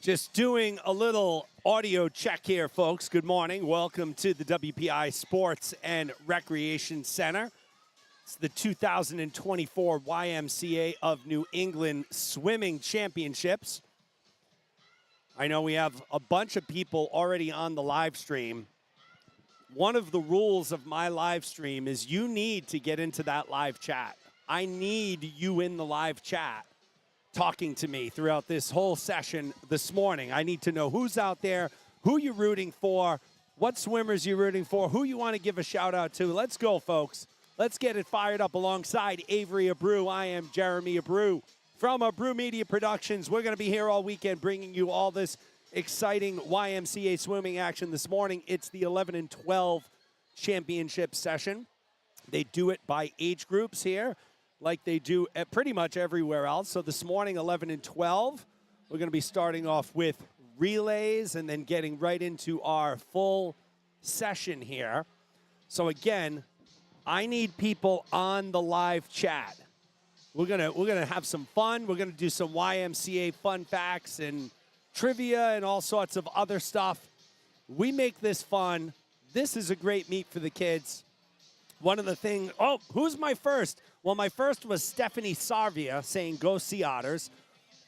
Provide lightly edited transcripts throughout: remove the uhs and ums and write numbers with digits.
Just doing a little audio check here, folks. Good morning. Welcome to the WPI Sports and Recreation Center. It's the 2024 YMCA of New England Swimming Championships. I know we have a bunch of people already on the live stream. One of the rules of my live stream is you need to get into that live chat. I need you in the live chat talking to me throughout this whole session this morning. I need to know who's out there, who you're rooting for, what swimmers you're rooting for, who you want to give a shout out to. Let's go, folks. Let's get it fired up alongside Avery Abreu. I am Jeremy Abreu from Abreu Media Productions. We're going to be here all weekend bringing you all this exciting YMCA swimming action this morning. It's the 11 and 12 championship session. They do it by age groups here, like they do at pretty much everywhere else. So this morning, 11 and 12, we're going to be starting off with relays and then getting right into our full session here. So again, I need people on the live chat. We're gonna have some fun. We're gonna do some YMCA fun facts and trivia and all sorts of other stuff. We make this fun. This is a great meet for the kids. One of the things, who's my first? Well, my first was Stephanie Sarvia saying, go Sea Otters.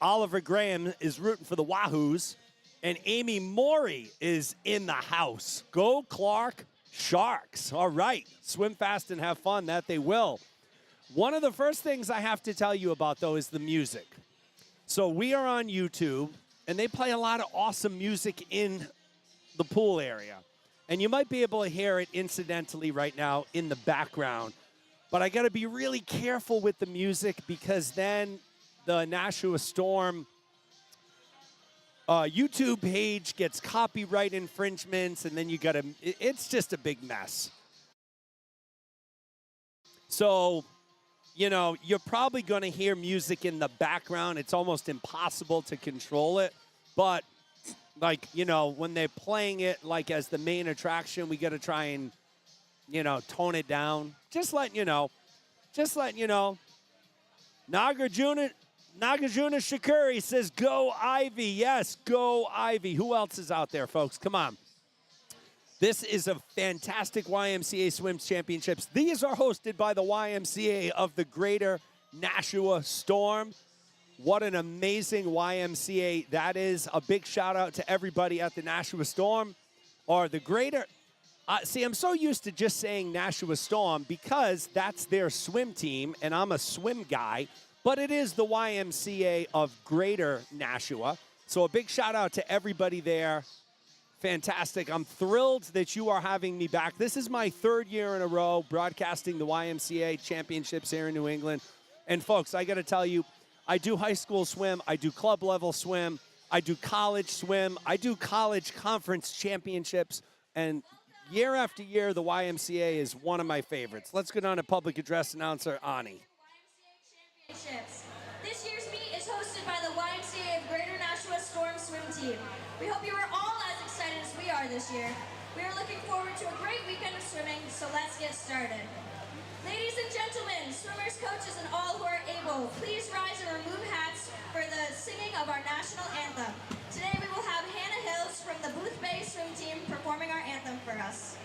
Oliver Graham is rooting for the Wahoos. And Amy Morey is in the house. Go Clark Sharks. All right. Swim fast and have fun. That they will. One of the first things I have to tell you about, though, is the music. So we are on YouTube, and they play a lot of awesome music in the pool area. And you might be able to hear it incidentally right now in the background. But I got to be really careful with the music because then the Nashua Storm YouTube page gets copyright infringements, and then you got to, it's just a big mess. So, you know, you're probably going to hear music in the background. It's almost impossible to control it. But, like, you know, when they're playing it, like, as the main attraction, we got to try and, you know, tone it down. Just letting you know. Just letting you know. Nagarjuna Shakuri says, go Ivy. Yes, go Ivy. Who else is out there, folks? Come on. This is a fantastic YMCA Swim Championships. These are hosted by the YMCA of the Greater Nashua Storm. What an amazing YMCA that is. A big shout out to everybody at the Nashua Storm or the Greater. See, I'm so used to just saying Nashua Storm because that's their swim team, and I'm a swim guy. But it is the YMCA of Greater Nashua. So a big shout out to everybody there. Fantastic. I'm thrilled that you are having me back. This is my third year in a row broadcasting the YMCA championships here in New England. And folks, I got to tell you, I do high school swim. I do club level swim. I do college swim. I do college conference championships. And year after year, the YMCA is one of my favorites. Let's go down to public address announcer, Ani. This year's meet is hosted by the YMCA of Greater Nashua Storm Swim Team. We hope you are all as excited as we are this year. We are looking forward to a great weekend of swimming, so let's get started. Ladies and gentlemen, swimmers, coaches, and all who are able, please rise and remove hats for the singing of our national anthem. Today we will have Hannah Hills from the Booth Bay Swim Team performing our anthem for us.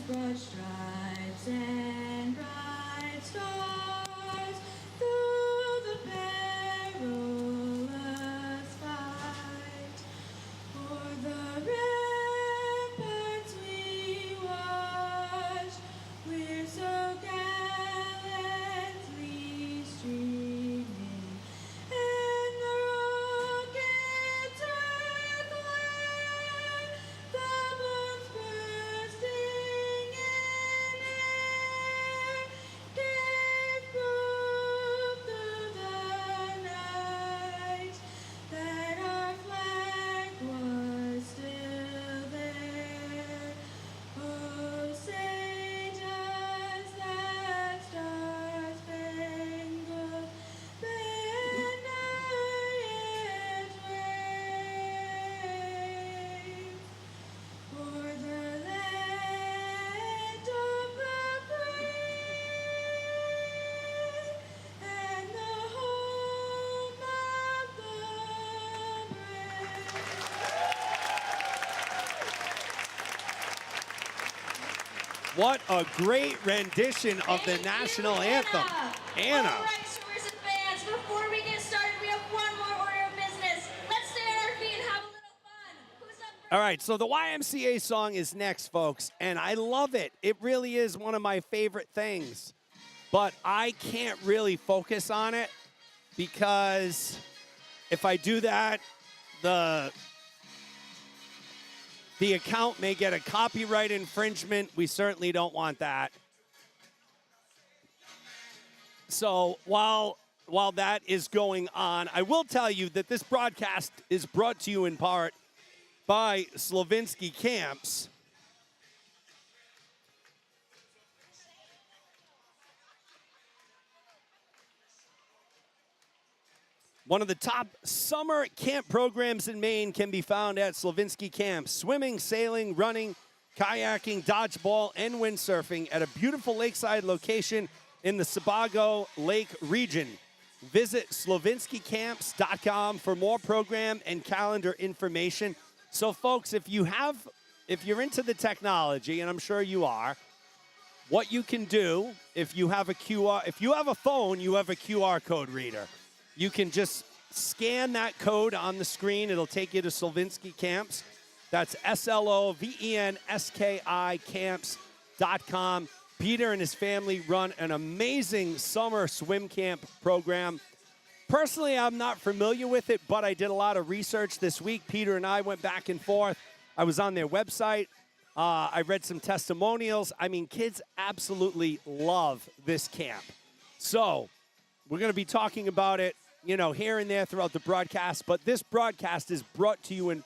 Broad stripes and What a great rendition of the national anthem. Anna. All right, swimmers and fans, before we get started, we have one more order of business. Let's stay on our feet and have a little fun. Who's up first? All right, so the YMCA song is next, folks, and I love it. It really is one of my favorite things, but I can't really focus on it because if I do that, the account may get a copyright infringement. We certainly don't want that. So while that is going on, I will tell you that this broadcast is brought to you in part by Slavinsky Camps. One of the top summer camp programs in Maine can be found at Slavinsky Camps. Swimming, sailing, running, kayaking, dodgeball, and windsurfing at a beautiful lakeside location in the Sebago Lake region. Visit slavinskycamps.com for more program and calendar information. So folks, if you're into the technology, and I'm sure you are, what you can do if you have a phone, you have a QR code reader. You can just scan that code on the screen. It'll take you to Slavinsky Camps. That's SLOVENSKI camps.com. Peter and his family run an amazing summer swim camp program. Personally, I'm not familiar with it, but I did a lot of research this week. Peter and I went back and forth. I was on their website. I read some testimonials. I mean, kids absolutely love this camp. So we're going to be talking about it, here and there throughout the broadcast, but this broadcast is brought to you in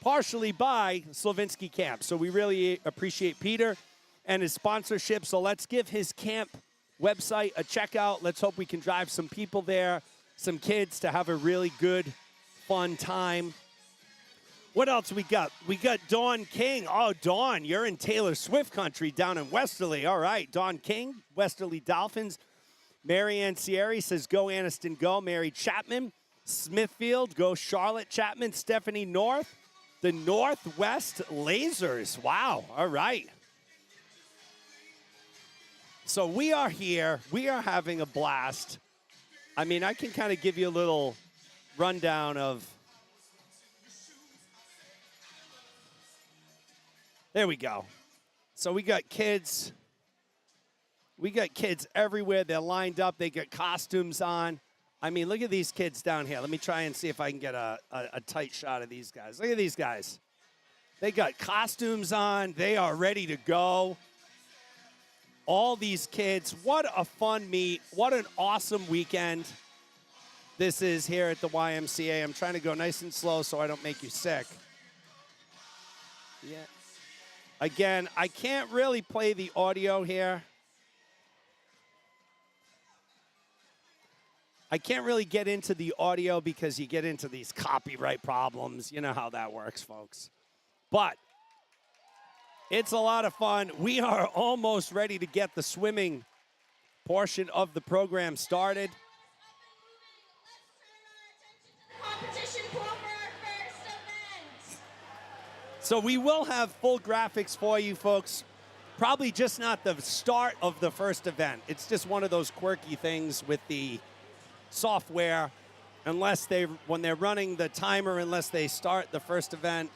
partially by Slavinsky Camp. So we really appreciate Peter and his sponsorship. So let's give his camp website a check out. Let's hope we can drive some people there, some kids to have a really good, fun time. What else we got? We got Dawn King. Oh, Dawn, you're in Taylor Swift country down in Westerly. All right, Dawn King, Westerly Dolphins. Marianne Sierra says, go Aniston, go. Mary Chapman, Smithfield, go Charlotte Chapman. Stephanie North, the Northwest Lasers. Wow, all right. So we are here. We are having a blast. I mean, I can kind of give you a little rundown of. There we go. So we got kids. We got kids everywhere. They're lined up. They got costumes on. I mean, look at these kids down here. Let me try and see if I can get a tight shot of these guys. Look at these guys. They got costumes on. They are ready to go. All these kids. What a fun meet. What an awesome weekend this is here at the YMCA. I'm trying to go nice and slow so I don't make you sick. Yeah. Again, I can't really play the audio here. I can't really get into the audio because you get into these copyright problems. You know how that works, folks. But it's a lot of fun. We are almost ready to get the swimming portion of the program started. Competition pool for our first event. So we will have full graphics for you folks. Probably just not the start of the first event. It's just one of those quirky things with the software, when they're running the timer, unless they start the first event.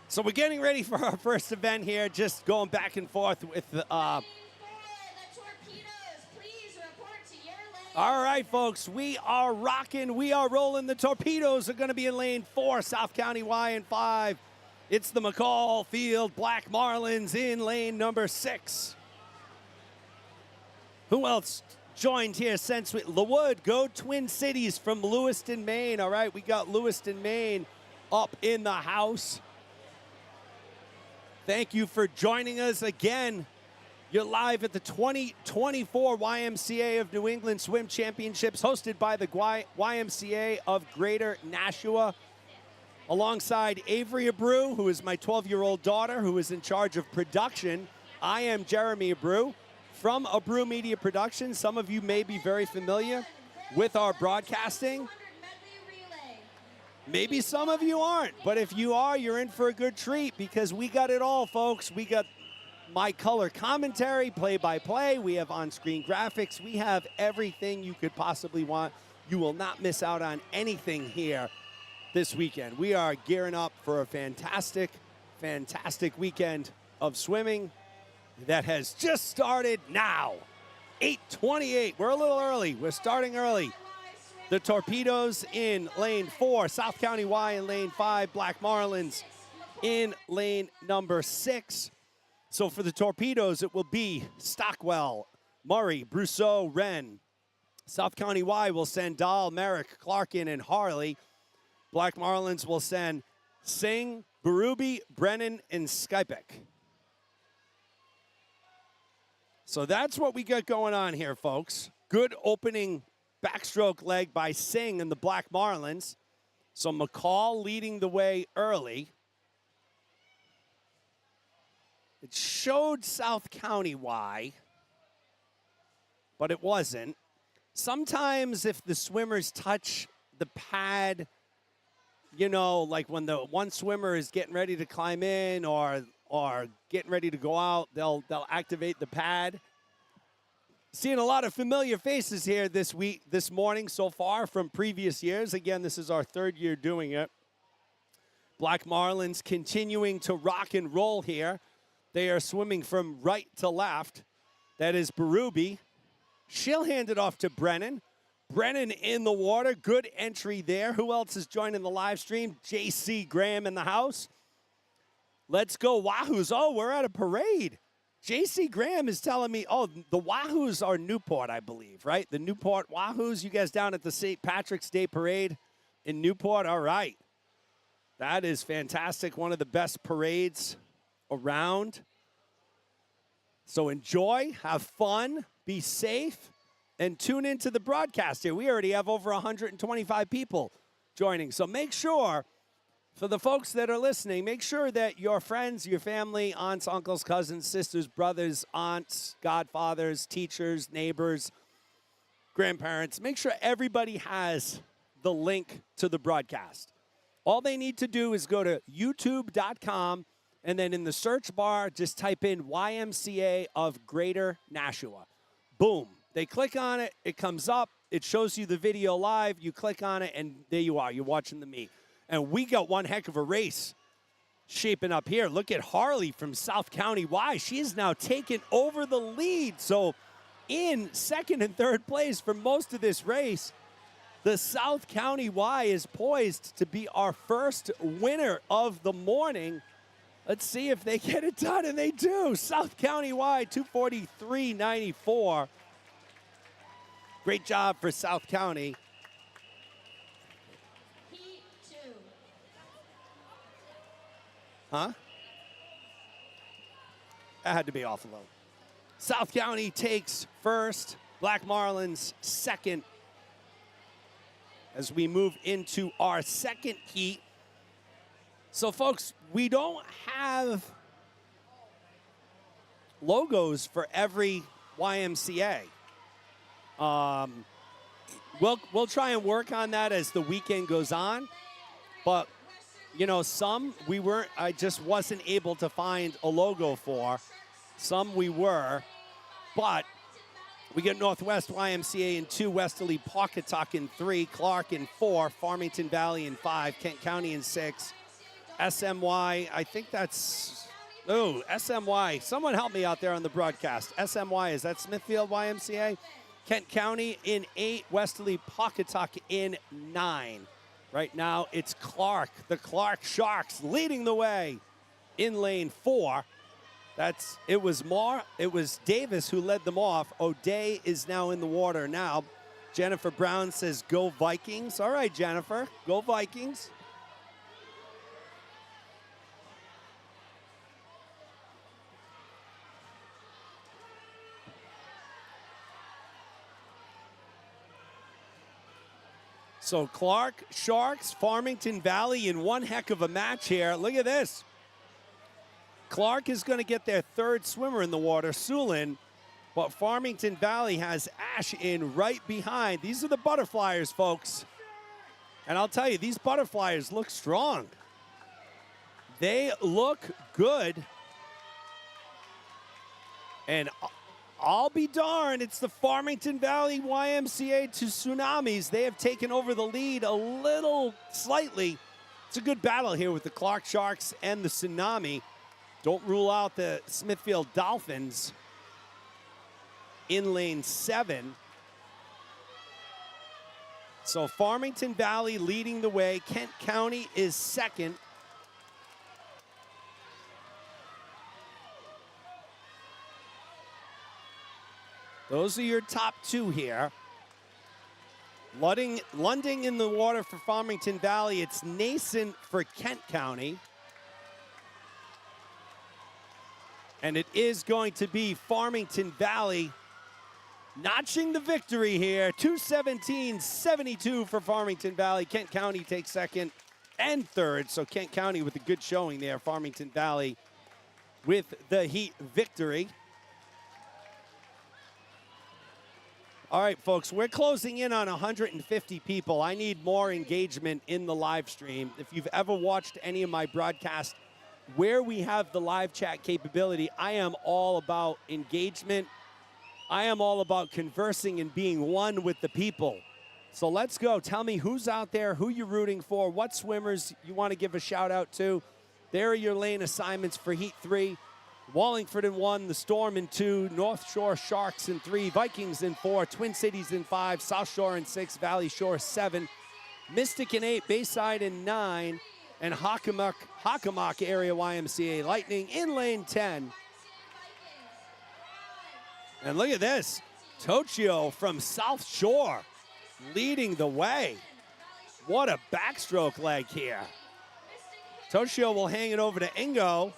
So we're getting ready for our first event here, just going back and forth with Lane 4, the torpedoes, please report to your All right, folks, we are rocking. We are rolling. The Torpedoes are going to be in lane 4, South County Y in 5. It's the McCall Field Black Marlins in lane number 6. Who else joined here since LeWood, go Twin Cities from Lewiston, Maine. All right, we got Lewiston, Maine up in the house. Thank you for joining us again. You're live at the 2024 YMCA of New England Swim Championships, hosted by the YMCA of Greater Nashua, alongside Avery Abreu, who is my 12-year-old daughter, who is in charge of production. I am Jeremy Abreu from Abreu Media Productions. Some of you may be very familiar with our broadcasting. Maybe some of you aren't, but if you are, you're in for a good treat because we got it all, folks. We got my color commentary, play-by-play. We have on-screen graphics. We have everything you could possibly want. You will not miss out on anything here this weekend. We are gearing up for a fantastic, fantastic weekend of swimming that has just started now. 8:28. We're a little early. We're starting early. The Torpedoes in lane 4, South County Y in lane 5, Black Marlins in lane number 6. So for the Torpedoes, it will be Stockwell, Murray, Brousseau, Wren. South County Y will send Dahl, Merrick, Clarkin, and Harley. Black Marlins will send Singh, Berube, Brennan, and Skypek. So that's what we got going on here, folks. Good opening backstroke leg by Singh and the Black Marlins. So McCall leading the way early. It showed South County Y, but it wasn't. Sometimes if the swimmers touch the pad, you know, like when the one swimmer is getting ready to climb in or getting ready to go out, they'll activate the pad. Seeing a lot of familiar faces here this morning so far from previous years. Again, this is our 3rd year doing it. Black Marlins continuing to rock and roll here. They are swimming from right to left. That is Berube. She'll hand it off to Brennan. Brennan in the water. Good entry there. Who else is joining the live stream? J.C. Graham in the house. Let's go Wahoos. Oh, we're at a parade. J.C. Graham is telling me, oh, the Wahoos are Newport, I believe, right? The Newport Wahoos. You guys down at the St. Patrick's Day Parade in Newport? All right. That is fantastic. One of the best parades around. So enjoy, have fun, be safe, and tune into the broadcast here. We already have over 125 people joining. So make sure, for the folks that are listening, make sure that your friends, your family, aunts, uncles, cousins, sisters, brothers, aunts, godfathers, teachers, neighbors, grandparents, make sure everybody has the link to the broadcast. All they need to do is go to youtube.com, and then in the search bar, just type in YMCA of Greater Nashua. Boom. They click on it. It comes up. It shows you the video live. You click on it, and there you are. You're watching the meet. And we got one heck of a race shaping up here. Look at Harley from South County Y. She is now taken over the lead. So in 2nd and 3rd place for most of this race, the South County Y is poised to be our first winner of the morning. Let's see if they get it done, and they do. South County Y, 243.94. Great job for South County. Heat 2. Huh? That had to be off a little. South County takes first. Black Marlins second. As we move into our second heat. So, folks, we don't have logos for every YMCA. We'll try and work on that as the weekend goes on. But, you know, some I just wasn't able to find a logo for. Some we were. But we get Northwest YMCA in 2, Westerly Pawcatuck in 3, Clark in 4, Farmington Valley in 5, Kent County in 6. SMY, I think that's, SMY. Someone help me out there on the broadcast. SMY, is that Smithfield YMCA? Kent County in 8, Westerly Pawcatuck in 9. Right now, it's Clark, the Clark Sharks, leading the way in lane 4. It was Davis who led them off. O'Day is now in the water now. Jennifer Brown says, go Vikings. All right, Jennifer, go Vikings. So Clark Sharks, Farmington Valley in one heck of a match here. Look at this. Clark is going to get their third swimmer in the water, Sulin, but Farmington Valley has Ash in right behind. These are the butterflyers, folks. And I'll tell you, these butterflyers look strong. They look good. And I'll be darned, it's the Farmington Valley YMCA to Tsunamis. They have taken over the lead a little slightly. It's a good battle here with the Clark Sharks and the Tsunami. Don't rule out the Smithfield Dolphins in lane 7. So Farmington Valley leading the way. Kent County is second. Those are your top two here. Lunding in the water for Farmington Valley. It's Nason for Kent County. And it is going to be Farmington Valley notching the victory here. 2:17.72 for Farmington Valley. Kent County takes second and third. So Kent County with a good showing there. Farmington Valley with the heat victory. All right, folks, we're closing in on 150 people. I need more engagement in the live stream. If you've ever watched any of my broadcasts where we have the live chat capability, I am all about engagement. I am all about conversing and being one with the people. So let's go. Tell me who's out there, who you're rooting for, what swimmers you want to give a shout out to. There are your lane assignments for Heat 3. Wallingford in 1, the Storm in 2, North Shore Sharks in 3, Vikings in 4, Twin Cities in 5, South Shore in 6, Valley Shore 7, Mystic in 8, Bayside in 9, and Hockomock Area YMCA Lightning in lane 10. And look at this, Tochio from South Shore leading the way. What a backstroke leg here. Tochio will hang it over to Ingo.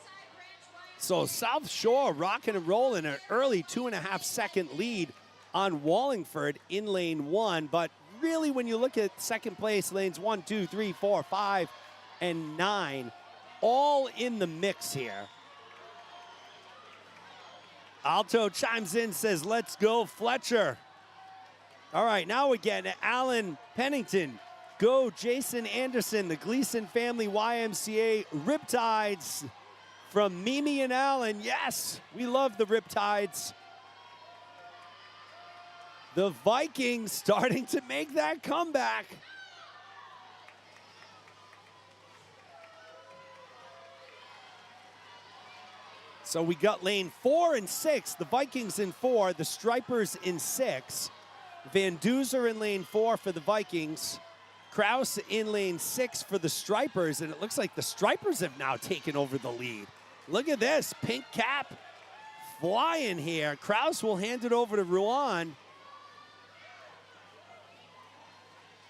So South Shore rocking and rolling an early 2.5-second lead on Wallingford in lane 1. But really, when you look at second place, lanes 1, 2, 3, 4, 5, and 9, all in the mix here. Alto chimes in, says, let's go, Fletcher. All right, now again, Alan Pennington. Go, Jason Anderson, the Gleason Family YMCA Riptides. From Mimi and Allen, yes, we love the Riptides. The Vikings starting to make that comeback. So we got lane 4 and 6, the Vikings in 4, the Stripers in 6. Van Duzer in lane 4 for the Vikings. Kraus in lane 6 for the Stripers, and it looks like the Stripers have now taken over the lead. Look at this, pink cap flying here. Kraus will hand it over to Ruan.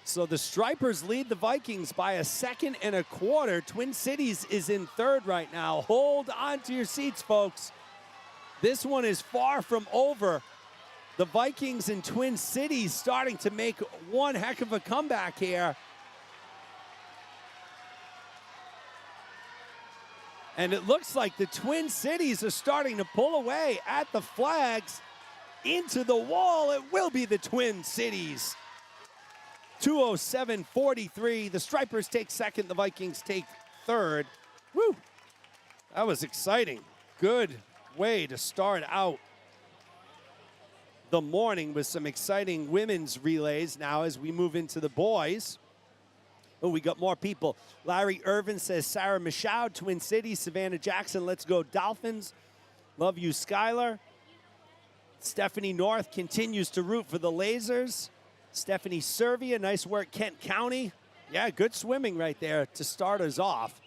So the Stripers lead the Vikings by 1 1/4 seconds. Twin Cities is in third right now. Hold on to your seats, folks. This one is far from over. The Vikings and Twin Cities starting to make one heck of a comeback here. And it looks like the Twin Cities are starting to pull away at the flags into the wall. It will be the Twin Cities. 2:07.43. The Stripers take second. The Vikings take third. Woo! That was exciting. Good way to start out the morning with some exciting women's relays now as we move into the boys. Oh, we got more people. Larry Irvin says, Sarah Michaud, Twin Cities. Savannah Jackson, let's go Dolphins. Love you, Skylar. Stephanie North continues to root for the Lasers. Stephanie Servia, nice work, Kent County. Yeah, good swimming right there to start us off.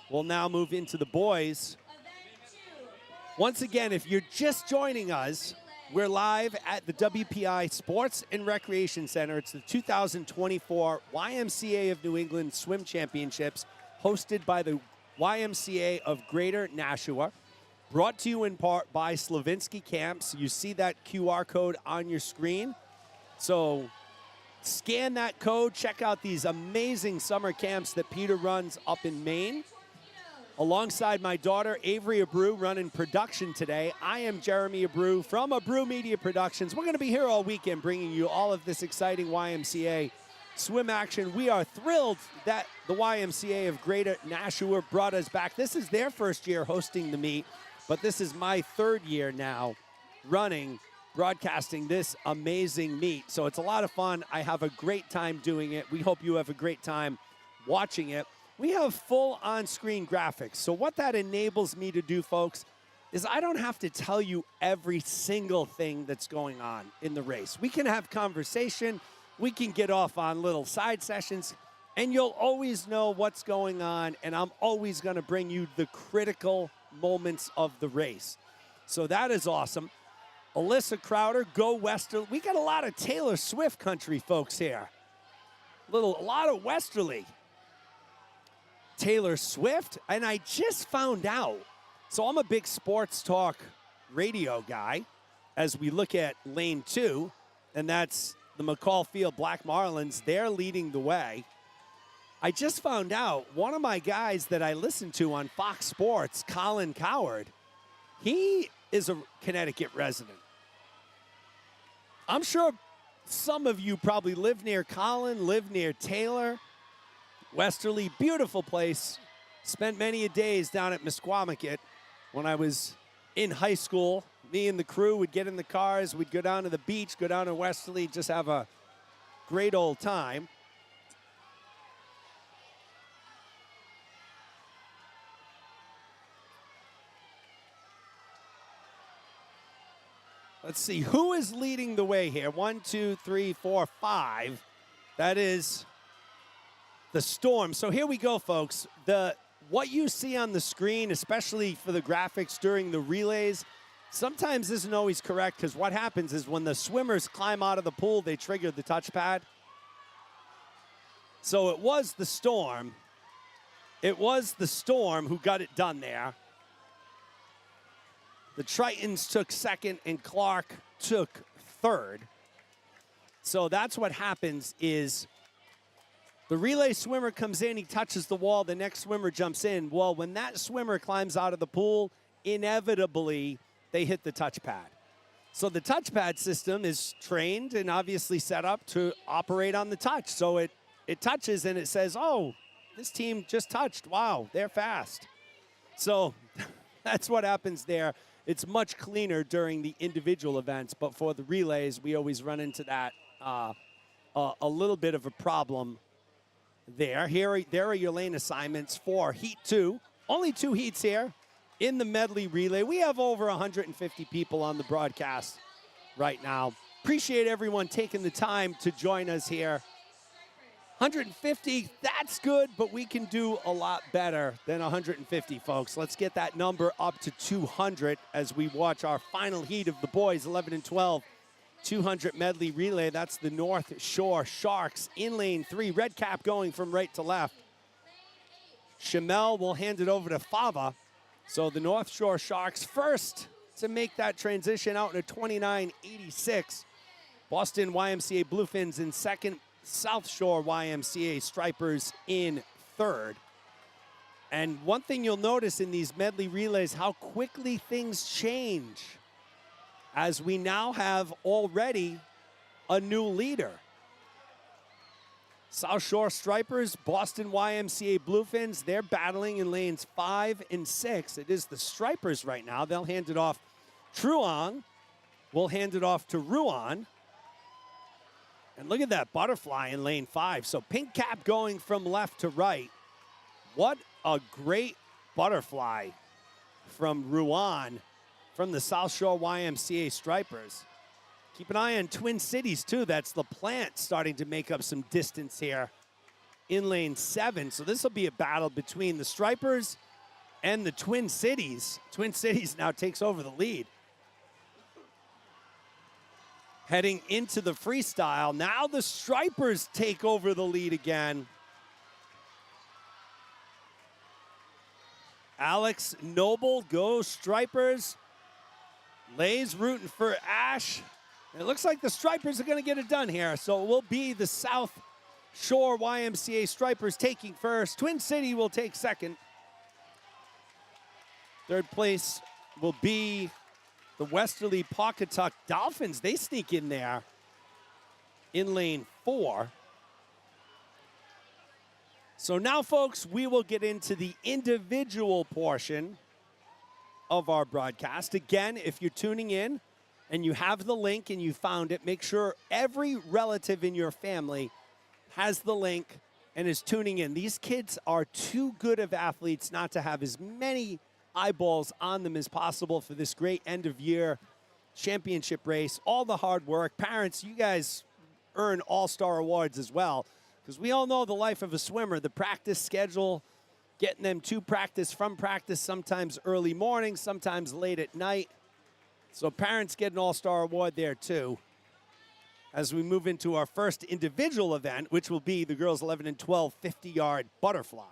We'll now move into the boys. Once again, if you're just joining us, we're live at the WPI Sports and Recreation Center. It's the 2024 YMCA of New England Swim Championships, hosted by the YMCA of Greater Nashua. Brought to you in part by Slavinsky Camps. You see that QR code on your screen. So scan that code. Check out these amazing summer camps that Peter runs up in Maine. Alongside my daughter, Avery Abreu, running production today. I am Jeremy Abreu from Abreu Media Productions. We're going to be here all weekend bringing you all of this exciting YMCA swim action. We are thrilled that the YMCA of Greater Nashua brought us back. This is their first year hosting the meet, but this is my third year now broadcasting this amazing meet. So it's a lot of fun. I have a great time doing it. We hope you have a great time watching it. We have full on-screen graphics. So what that enables me to do, folks, is I don't have to tell you every single thing that's going on in the race. We can have conversation. We can get off on little side sessions, and you'll always know what's going on, and I'm always going to bring you the critical moments of the race. So that is awesome. Alyssa Crowder, go Westerly. We got a lot of Taylor Swift country folks here. A lot of Westerly. Taylor Swift, and I just found out, so I'm a big sports talk radio guy as we look at lane 2, and that's the McCall Field Black Marlins. They're leading the way. I just found out one of my guys that I listen to on Fox Sports, Colin Coward, he is a Connecticut resident. I'm sure some of you probably live near Colin, live near Taylor. Westerly, beautiful place. Spent many a days down at Misquamicut when I was in high school. Me and the crew would get in the cars. We'd go down to the beach, go down to Westerly, just have a great old time. Let's see, who is leading the way here? 1, 2, 3, 4, 5. That is the Storm. So here we go, folks. What you see on the screen, especially for the graphics during the relays, sometimes isn't always correct, because what happens is when the swimmers climb out of the pool, they trigger the touchpad. So it was the Storm. It was the Storm who got it done there. The Tritons took second, and Clark took third. So that's what happens is the relay swimmer comes in, he touches the wall, the next swimmer jumps in. Well, when that swimmer climbs out of the pool, inevitably, they hit the touchpad. So the touchpad system is trained and obviously set up to operate on the touch. So it touches and it says, oh, this team just touched. Wow, they're fast. So that's what happens there. It's much cleaner during the individual events, but for the relays, we always run into that a little bit of a problem there. There are your lane assignments for Heat 2. Only 2 heats here in the medley relay. We have over 150 people on the broadcast right now. Appreciate everyone taking the time to join us here. 150, that's good, but we can do a lot better than 150, folks. Let's get that number up to 200 as we watch our final heat of the boys, 11 and 12. 200 medley relay. That's the North Shore Sharks in lane 3. Red cap going from right to left. Chamel will hand it over to Fava. So the North Shore Sharks first to make that transition out in a 29.86. Boston YMCA Bluefins in second. South Shore YMCA Stripers in third. And one thing you'll notice in these medley relays, how quickly things change, as we now have already a new leader. South Shore Stripers, Boston YMCA Bluefins, they're battling in lanes 5 and 6. It is the Stripers right now. They'll hand it off. Truong will hand it off to Ruan. And look at that butterfly in lane 5. So pink cap going from left to right. What a great butterfly from Ruan from the South Shore YMCA Stripers. Keep an eye on Twin Cities, too. That's the plant starting to make up some distance here in lane 7. So this will be a battle between the Stripers and the Twin Cities. Twin Cities now takes over the lead. Heading into the freestyle. Now the Stripers take over the lead again. Alex Noble, go Stripers. Lay's rooting for Ash. And it looks like the Stripers are going to get it done here. So it will be the South Shore YMCA Stripers taking first. Twin City will take second. Third place will be the Westerly Pawcatuck Dolphins. They sneak in there in lane 4. So now, folks, we will get into the individual portion of our broadcast. Again, if you're tuning in and you have the link and you found it, make sure every relative in your family has the link and is tuning in. These kids are too good of athletes not to have as many eyeballs on them as possible for this great end-of-year championship race. All the hard work. Parents, you guys earn all-star awards as well, because we all know the life of a swimmer, the practice schedule, getting them to practice, from practice, sometimes early morning, sometimes late at night. So parents get an all-star award there too. As we move into our first individual event, which will be the girls 11 and 12 50-yard butterfly.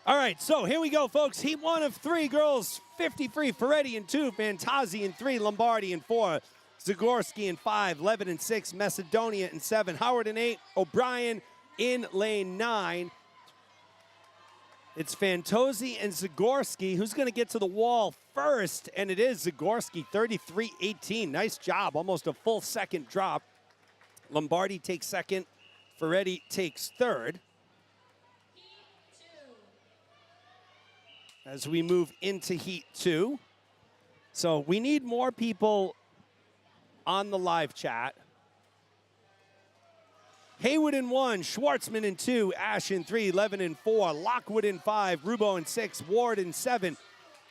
All right, so here we go, folks. Heat 1 of 3 girls, 50 free. Ferretti in 2, Fantazzi in 3, Lombardi in 4, Zagorski in 5, Levin in 6, Macedonia in 7, Howard in 8, O'Brien in lane 9. It's Fantozzi and Zagorski. Who's going to get to the wall first? And it is Zagorski, 33-18. Nice job, almost a full second drop. Lombardi takes second. Ferretti takes third. As we move into Heat 2. So we need more people on the live chat. Haywood in 1, Schwartzman in 2, Ash in 3, Levin in 4, Lockwood in 5, Rubo in 6, Ward in 7,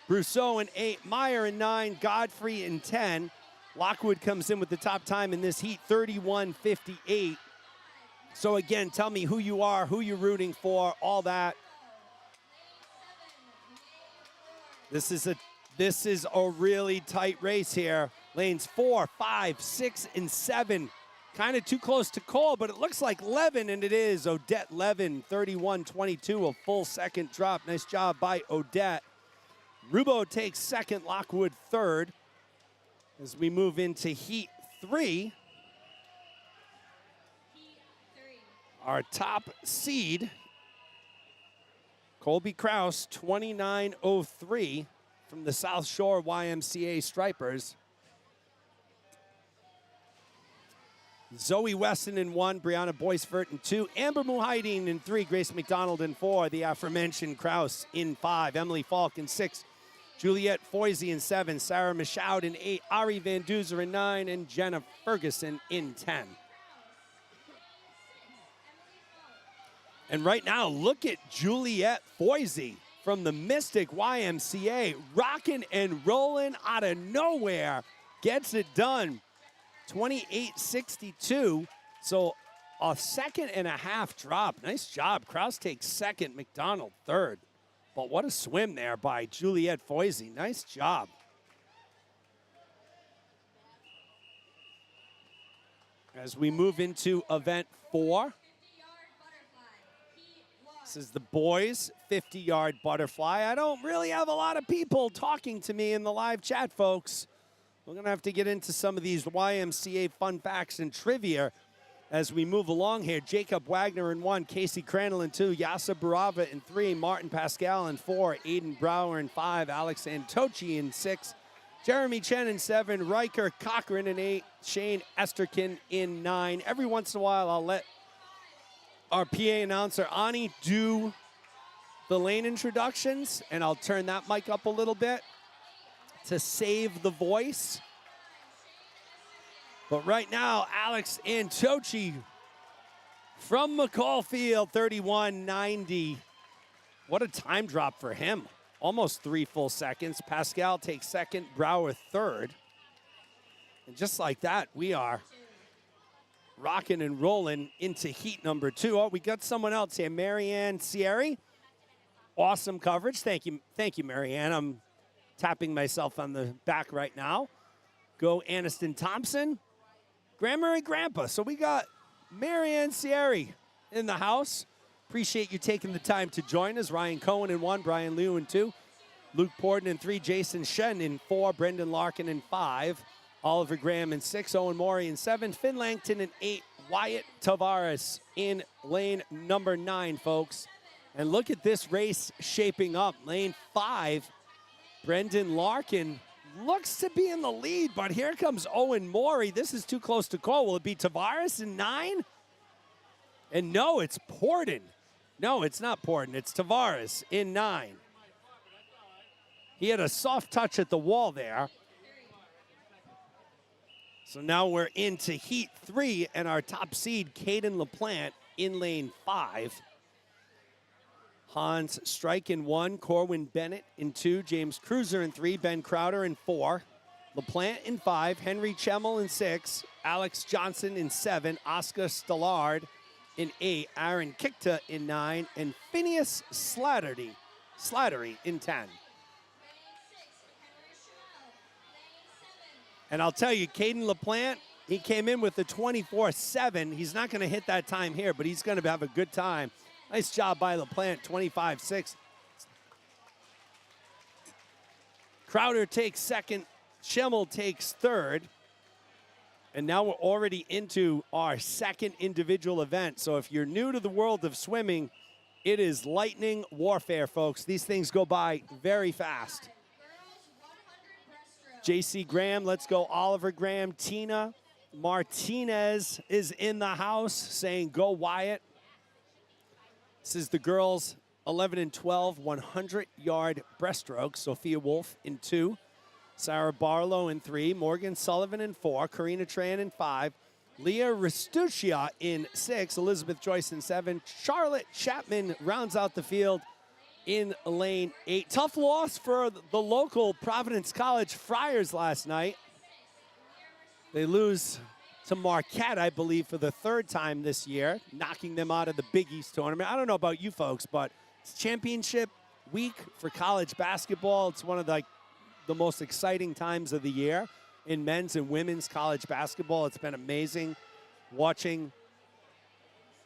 Brousseau in 8, Meyer in 9, Godfrey in 10. Lockwood comes in with the top time in this heat, 31:58. So again, tell me who you are, who you're rooting for, all that. This is a really tight race here. Lanes 4, 5, 6, and 7. Kind of too close to call, but it looks like Levin, and it is Odette Levin, 31-22, a full second drop. Nice job by Odette. Rubo takes second, Lockwood third. As we move into Heat 3. Our top seed, Colby Kraus, 29:03 from the South Shore YMCA Stripers. Zoe Weston in 1, Brianna Boisvert in 2, Amber Muhaideen in 3, Grace McDonald in 4, the aforementioned Kraus in 5, Emily Falk in 6, Juliette Foisey in 7, Sarah Michaud in 8, Ari Van Duzer in 9, and Jenna Ferguson in 10. And right now, look at Juliette Foisey from the Mystic YMCA, rocking and rolling out of nowhere. Gets it done, 28:62. So a second and a half drop. Nice job. Kraus takes second, McDonald third. But what a swim there by Juliette Foisey. Nice job. As we move into event 4. This is the boys' 50-yard butterfly. I don't really have a lot of people talking to me in the live chat, folks. We're going to have to get into some of these YMCA fun facts and trivia As we move along here, Jacob Wagner in 1, Casey Crandall in 2, Yasa Barava in 3, Martin Pascal in 4, Aiden Brower in 5, Alex Antochi in 6, Jeremy Chen in 7, Riker Cochran in 8, Shane Esterkin in 9. Every once in a while, I'll let our PA announcer, Ani, do the lane introductions, and I'll turn that mic up a little bit to save the voice. But right now, Alex Antochi from McCall Field, 31.90. What a time drop for him. Almost 3 full seconds. Pascal takes second, Brower third. And just like that, we are rocking and rolling into heat number 2. Oh, we got someone else here, Marianne Sierri. Awesome coverage. Thank you, Marianne. I'm tapping myself on the back right now. Go Aniston Thompson. Grandma and Grandpa. So we got Marianne Sierri in the house. Appreciate you taking the time to join us. Ryan Cohen in 1, Brian Liu in 2, Luke Porden in 3, Jason Shen in 4, Brendan Larkin in 5, Oliver Graham in 6, Owen Morey in 7, Finn Langton in 8, Wyatt Tavares in lane number 9, folks. And look at this race shaping up. Lane 5, Brendan Larkin looks to be in the lead, but here comes Owen Morey. This is too close to call. Will it be Tavares in 9? And no, it's Porden. No, it's not Porden. It's Tavares in 9. He had a soft touch at the wall there. So now we're into heat 3, and our top seed, Caden LaPlante, in lane 5. Hans Strike in 1, Corwin Bennett in 2, James Cruiser in 3, Ben Crowder in 4, LaPlante in 5, Henry Chemmel in 6, Alex Johnson in 7, Oscar Stallard in 8, Aaron Kikta in 9, and Phineas Slattery in 10. And I'll tell you, Caden LaPlante, he came in with the 24.7. He's not going to hit that time here, but he's going to have a good time. Nice job by LaPlante, 25.6. Crowder takes second. Schemmel takes third. And now we're already into our second individual event. So if you're new to the world of swimming, it is lightning warfare, folks. These things go by very fast. JC Graham, let's go Oliver Graham. Tina Martinez is in the house saying go Wyatt. This is the girls 11 and 12 100-yard breaststroke. Sophia Wolf in 2, Sarah Barlow in 3, Morgan Sullivan in 4, Karina Tran in 5, Leah Restuccia in 6, Elizabeth Joyce in 7, Charlotte Chapman rounds out the field in lane 8. Tough loss for the local Providence College Friars last night. They lose to Marquette, I believe, for the 3rd time this year, knocking them out of the Big East tournament. I don't know about you folks, but it's championship week for college basketball. It's one of the most exciting times of the year in men's and women's college basketball. It's been amazing watching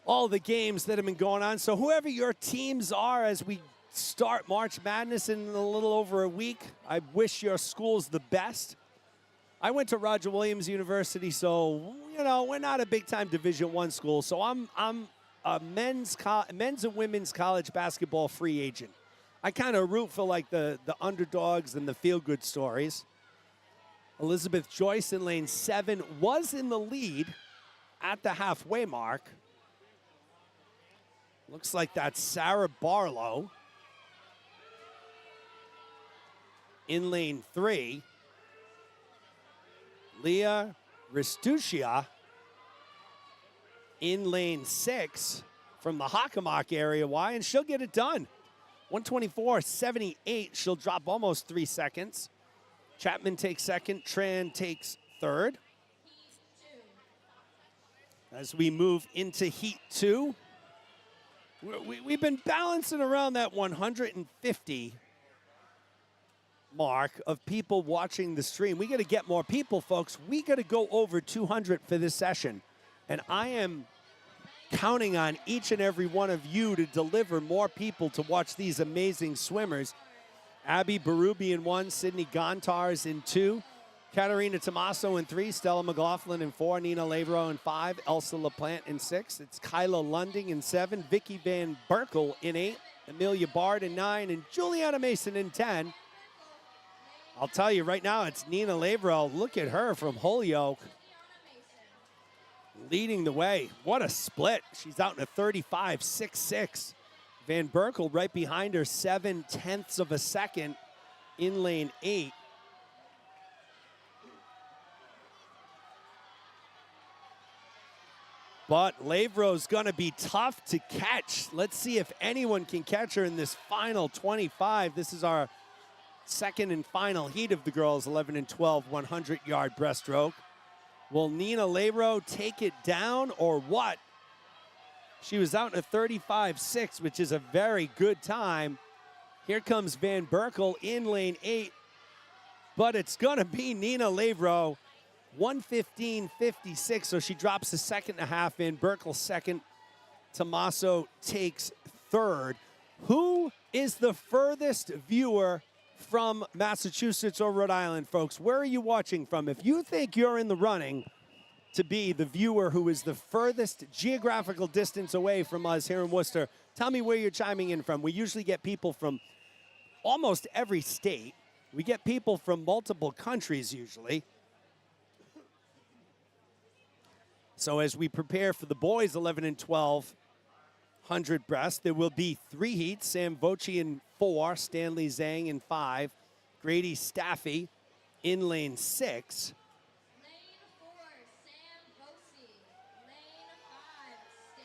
all the games that have been going on. So whoever your teams are as we start March Madness in a little over a week, I wish your schools the best. I went to Roger Williams University, so, you know, we're not a big-time Division I school. So I'm a men's and women's college basketball free agent. I kind of root for, like, the underdogs and the feel-good stories. Elizabeth Joyce in lane 7 was in the lead at the halfway mark. Looks like that's Sarah Barlow in lane 3. Leah Restuccia in lane 6 from the Hockomock area. Why? And she'll get it done. 124.78. She'll drop almost 3 seconds. Chapman takes second. Tran takes third. As we move into heat 2, we've been balancing around that 150 mark of people watching the stream. We got to get more people, folks. We got to go over 200 for this session. And I am counting on each and every one of you to deliver more people to watch these amazing swimmers. Abby Berube in 1, Sydney Gontars in 2, Katarina Tommaso in 3, Stella McLaughlin in 4, Nina Lavero in 5, Elsa LaPlante in 6. It's Kyla Lunding in 7, Vicky Van Berkel in 8, Amelia Bard in 9, and Juliana Mason in 10. I'll tell you right now, it's Nina Lavero. Look at her from Holyoke, leading the way. What a split. She's out in a 35.66. Van Berkel right behind her, 0.7 of a second in lane 8. But Lavero's gonna be tough to catch. Let's see if anyone can catch her in this final 25. This is our second and final heat of the girls' 11 and 12 100-yard breaststroke. Will Nina Lavero take it down or what? She was out in a 35.6, which is a very good time. Here comes Van Berkel in lane 8, but it's gonna be Nina Lavero. 1:15.56, so she drops a second and a half in. Berkel second. Tommaso takes third. Who is the furthest viewer from Massachusetts or Rhode Island, folks? Where are you watching from? If you think you're in the running to be the viewer who is the furthest geographical distance away from us here in Worcester, tell me where you're chiming in from. We usually get people from almost every state. We get people from multiple countries usually. So as we prepare for the boys 11 and 12 100 breast, there will be 3 heats. Sam Voci in 4, Stanley Zhang in 5, Grady Staffy in lane 6. Lane 4, Sam Voci. Lane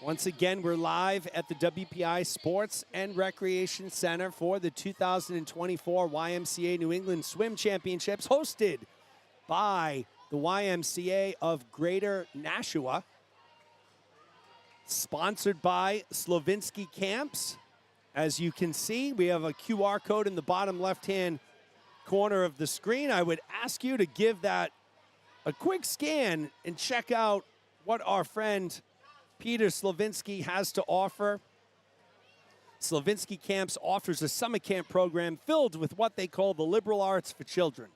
5, Once again, we're live at the WPI Sports and Recreation Center for the 2024 YMCA New England Swim Championships, hosted by the YMCA of Greater Nashua, sponsored by Slavinsky Camps. As you can see, we have a QR code in the bottom left-hand corner of the screen. I would ask you to give that a quick scan and check out what our friend Peter Slavinsky has to offer. Slavinsky Camps offers a summer camp program filled with what they call the liberal arts for children.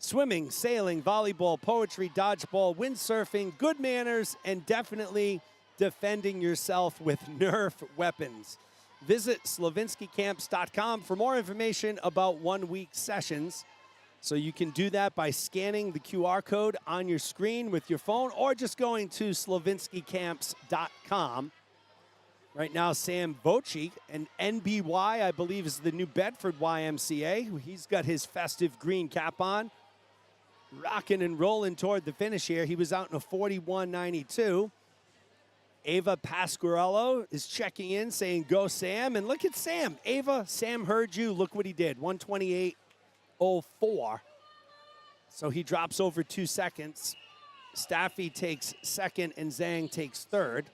Swimming, sailing, volleyball, poetry, dodgeball, windsurfing, good manners, and definitely defending yourself with Nerf weapons. Visit slavinskycamps.com for more information about 1-week sessions. So you can do that by scanning the QR code on your screen with your phone or just going to slavinskycamps.com. Right now, Sam Voci, and NBY, I believe, is the New Bedford YMCA. He's got his festive green cap on. Rocking and rolling toward the finish here. He was out in a 41.92. Ava Pasquarello is checking in, saying, go Sam. And look at Sam. Ava, Sam heard you. Look what he did, 128.04. So he drops over 2 seconds. Staffy takes second, and Zhang takes third.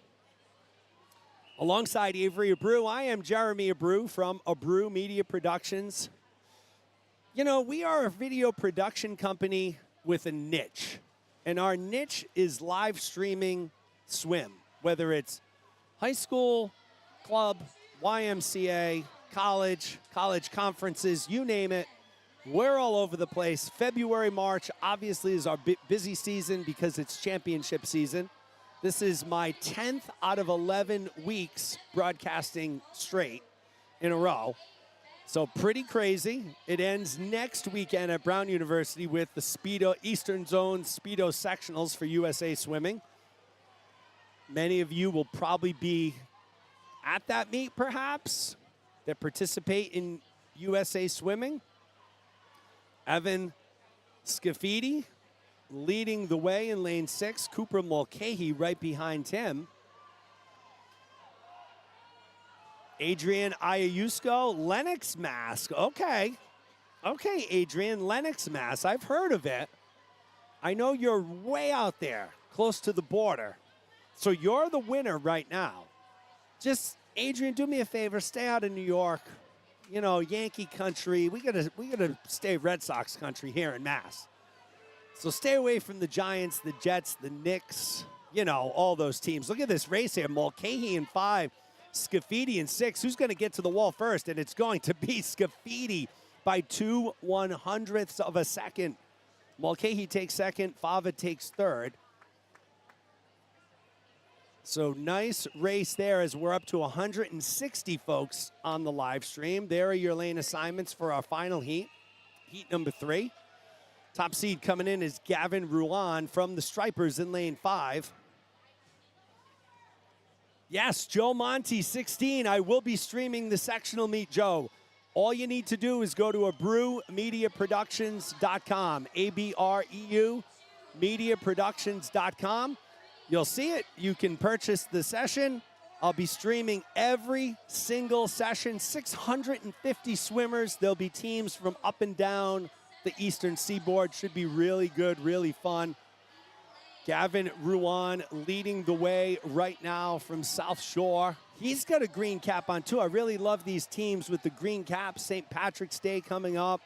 Alongside Avery Abreu, I am Jeremy Abreu from Abreu Media Productions. You know, we are a video production company with a niche, and our niche is live streaming swim, whether it's high school, club, YMCA, college conferences, you name it. We're all over the place. February, March, obviously, is our busy season because it's championship season. This is my 10th out of 11 weeks broadcasting straight in a row. So pretty crazy. It ends next weekend at Brown University with the Speedo Eastern Zone Speedo Sectionals for USA Swimming. Many of you will probably be at that meet, perhaps, that participate in USA Swimming. Evan Scafidi leading the way in lane 6. Cooper Mulcahy right behind him. Adrian Ayusko, Lennox Mask. Okay, Adrian, Lennox Mask. I've heard of it. I know you're way out there, close to the border. So you're the winner right now. Just, Adrian, do me a favor. Stay out of New York. You know, Yankee country. We gotta stay Red Sox country here in Mass. So stay away from the Giants, the Jets, the Knicks. You know, all those teams. Look at this race here. Mulcahy in 5. Scafidi in 6. Who's going to get to the wall first? And it's going to be Scafidi by 2/100ths of a second. Mulcahy takes second. Fava takes third. So nice race there as we're up to 160 folks on the live stream. There are your lane assignments for our final heat, heat number 3. Top seed coming in is Gavin Ruan from the Stripers in lane 5. Yes, Joe Monty, 16. I will be streaming the sectional meet, Joe. All you need to do is go to abrewmediaproductions.com, A-B-R-E-U, mediaproductions.com. You'll see it. You can purchase the session. I'll be streaming every single session, 650 swimmers. There'll be teams from up and down the eastern seaboard. Should be really good, really fun. Gavin Ruan leading the way right now from South Shore. He's got a green cap on too. I really love these teams with the green cap. St. Patrick's Day coming up.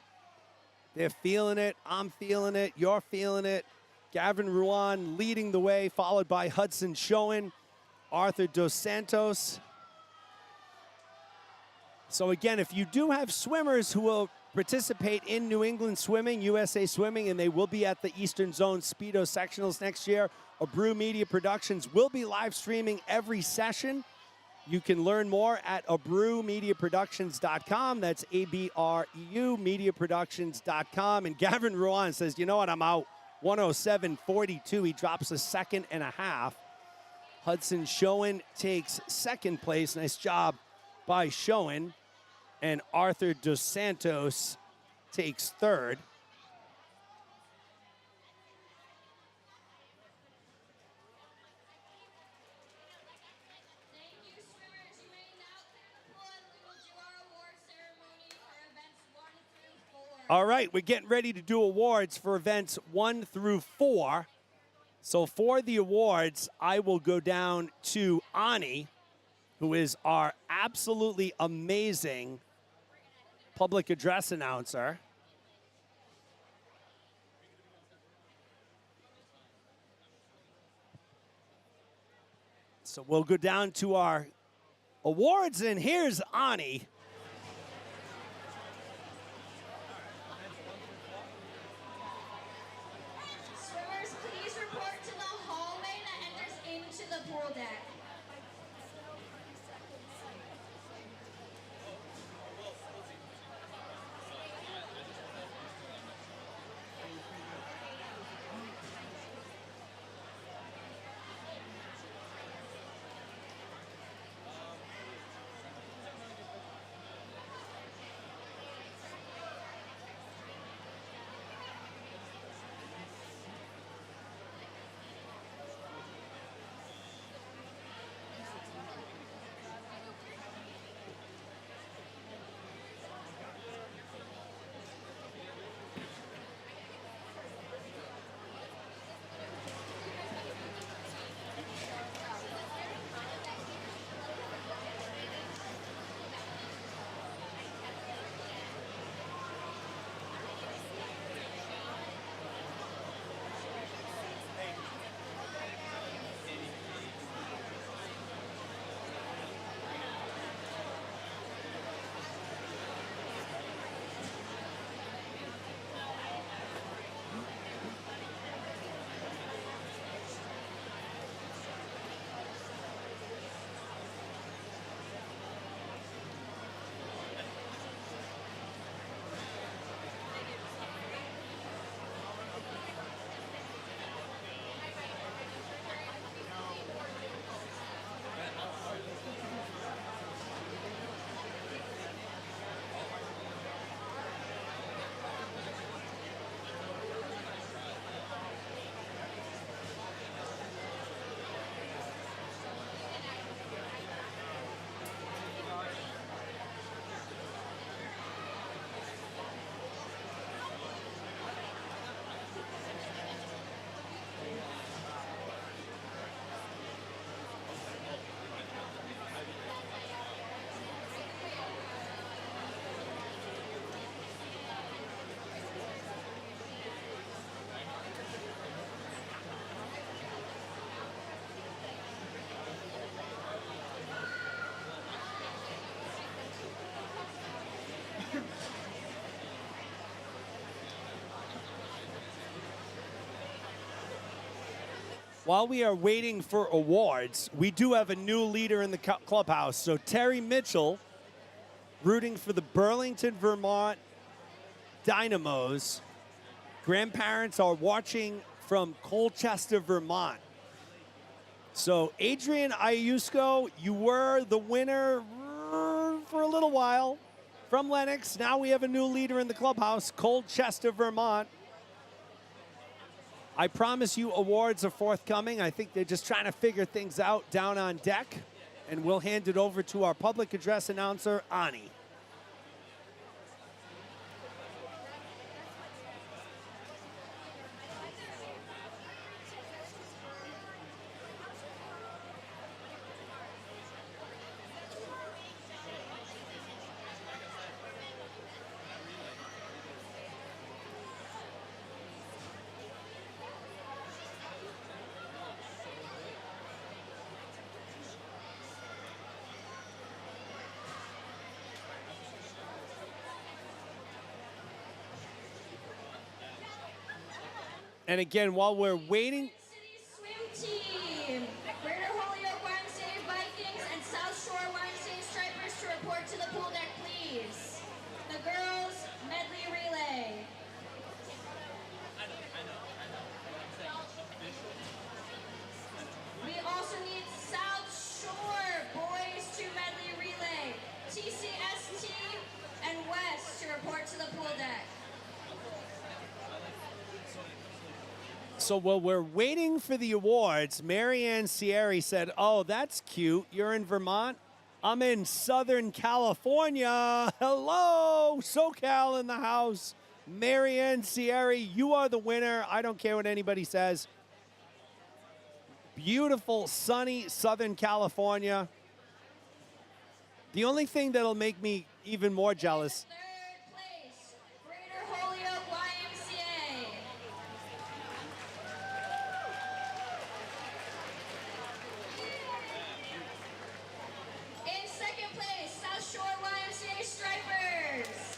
They're feeling it. I'm feeling it. You're feeling it. Gavin Ruan leading the way, followed by Hudson Schoen, Arthur Dos Santos. So again, if you do have swimmers who will participate in New England Swimming, USA Swimming, and they will be at the Eastern Zone Speedo Sectionals next year, Abreu Media Productions will be live streaming every session. You can learn more at abrewmediaproductions.com. That's A-B-R-E-U, mediaproductions.com. And Gavin Ruan says, you know what, I'm out. 107.42. He drops a second and a half. Hudson Schoen takes second place. Nice job by Schoen. And Arthur Dos Santos takes third. Thank you, swimmers. You may now clear the pool and we will do our award ceremony for events 1 through 4. All right, we're getting ready to do awards for events 1 through 4. So for the awards, I will go down to Ani, who is our absolutely amazing public address announcer. So we'll go down to our awards, and here's Ani. Swimmers, please report to the hallway that enters into the pool deck. while we are waiting for awards, we do have a new leader in the clubhouse. So Terry Mitchell, rooting for the Burlington, Vermont Dynamos. Grandparents are watching from Colchester, Vermont. So Adrian Ayusko, you were the winner for a little while from Lennox. Now we have a new leader in the clubhouse, Colchester, Vermont. I promise you awards are forthcoming. I think they're just trying to figure things out down on deck. And we'll hand it over to our public address announcer, Ani. And again, while we're waiting, City Swim Team, Greater Holyoke YMCA Vikings and South Shore YMCA Stripers to report to the pool deck, please. The girls, Medley relay. We also need South Shore boys to Medley relay, TCST and West to report to the pool deck. so while we're waiting for the awards, Marianne Sierri said, oh, that's cute. You're in Vermont? I'm in Southern California. Hello, SoCal in the house. Marianne Sierri, you are the winner. I don't care what anybody says. Beautiful, sunny Southern California. The only thing that'll make me even more jealous. Third place, Greater Holyoke YMCA. In second place, South Shore YMCA Stripers.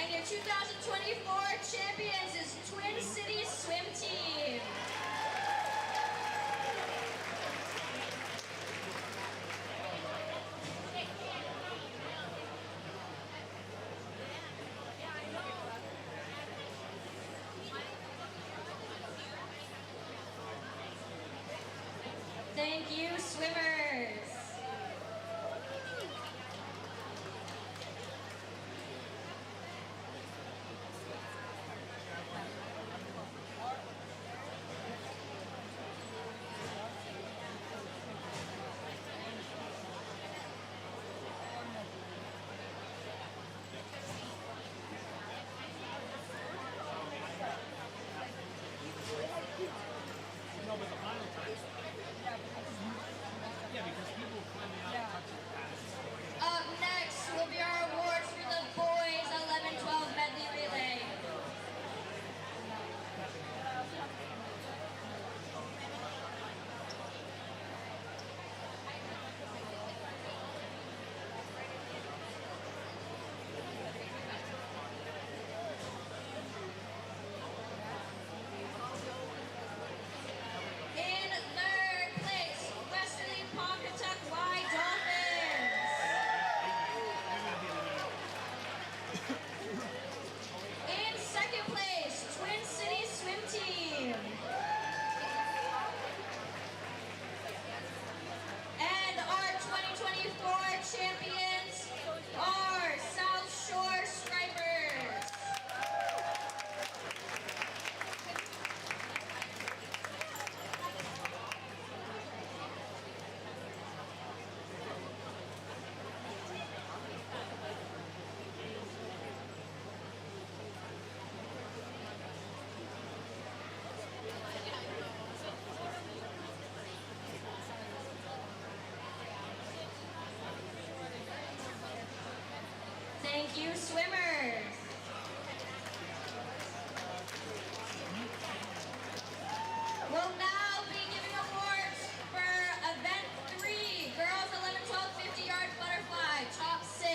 And your 2024 champions is Twin Cities Swim Team. Thank you, swimmers. Up next will be our awards for the boys 11-12 medley relay. In third place, Westerly Pawcatuck Y Dolphins. In second place, Twin Cities Swim Team. And our 2024 champions are South Shore Stripers. Thank you, swimmers. We'll now be giving awards for event 3, girls 11-12 50-yard butterfly, top 6.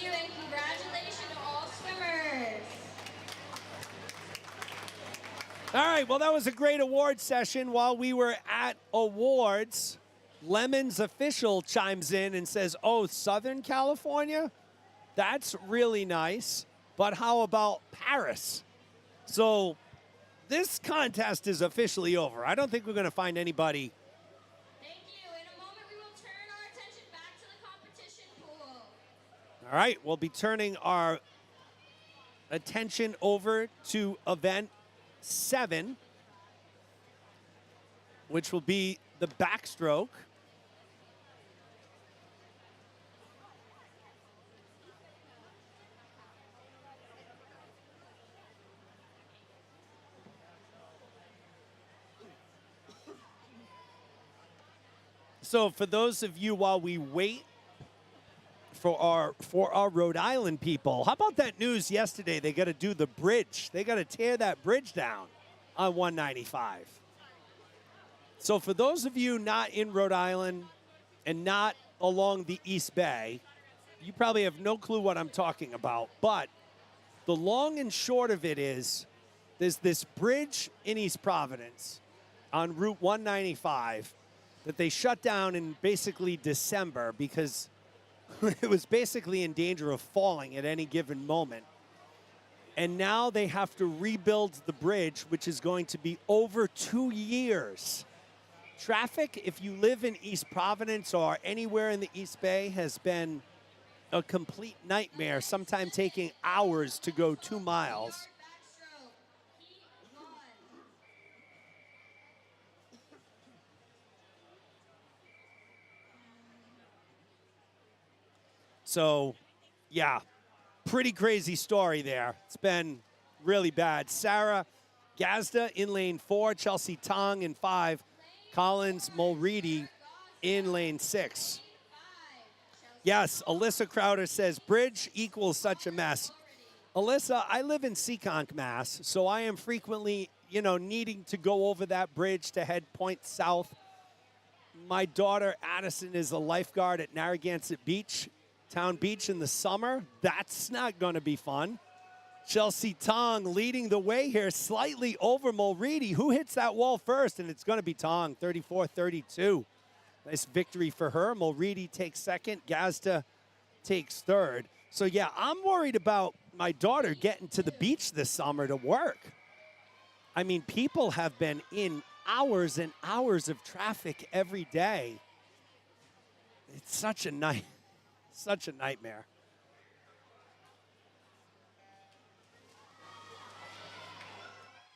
you, and congratulations to all swimmers. All right, well, that was a great award session. While we were at awards, Lemon's official chimes in and says, oh, Southern California? That's really nice. But how about Paris? So this contest is officially over. I don't think we're going to find anybody. Thank you. In a moment, we will turn our attention back to the competition pool. All right, we'll be turning our attention over to event 7, which will be the backstroke. So for those of you, while we wait for our Rhode Island people, how about that news yesterday? They got to do the bridge. They got to tear that bridge down on 195. So for those of you not in Rhode Island and not along the East Bay, you probably have no clue what I'm talking about. But the long and short of it is there's this bridge in East Providence on Route 195 that they shut down in basically December because it was basically in danger of falling at any given moment. And now they have to rebuild the bridge, which is going to be over 2 years. Traffic, if you live in East Providence or anywhere in the East Bay, has been a complete nightmare, sometimes taking hours to go 2 miles. So, yeah, pretty crazy story there. It's been really bad. Sarah Gazda in lane 4, Chelsea Tong in 5, Collins Mulready in lane 6. Yes, Alyssa Crowder says, bridge equals such a mess. Alyssa, I live in Seekonk, Mass., so I am frequently, needing to go over that bridge to head point south. My daughter, Addison, is a lifeguard at Narragansett Beach, Town Beach in the summer. That's not going to be fun. Chelsea Tong leading the way here, slightly over Mulready. Who hits that wall first? And it's going to be Tong, 34-32. Nice victory for her. Mulready takes second. Gazda takes third. So, yeah, I'm worried about my daughter getting to the beach this summer to work. I mean, people have been in hours and hours of traffic every day. It's such a nightmare.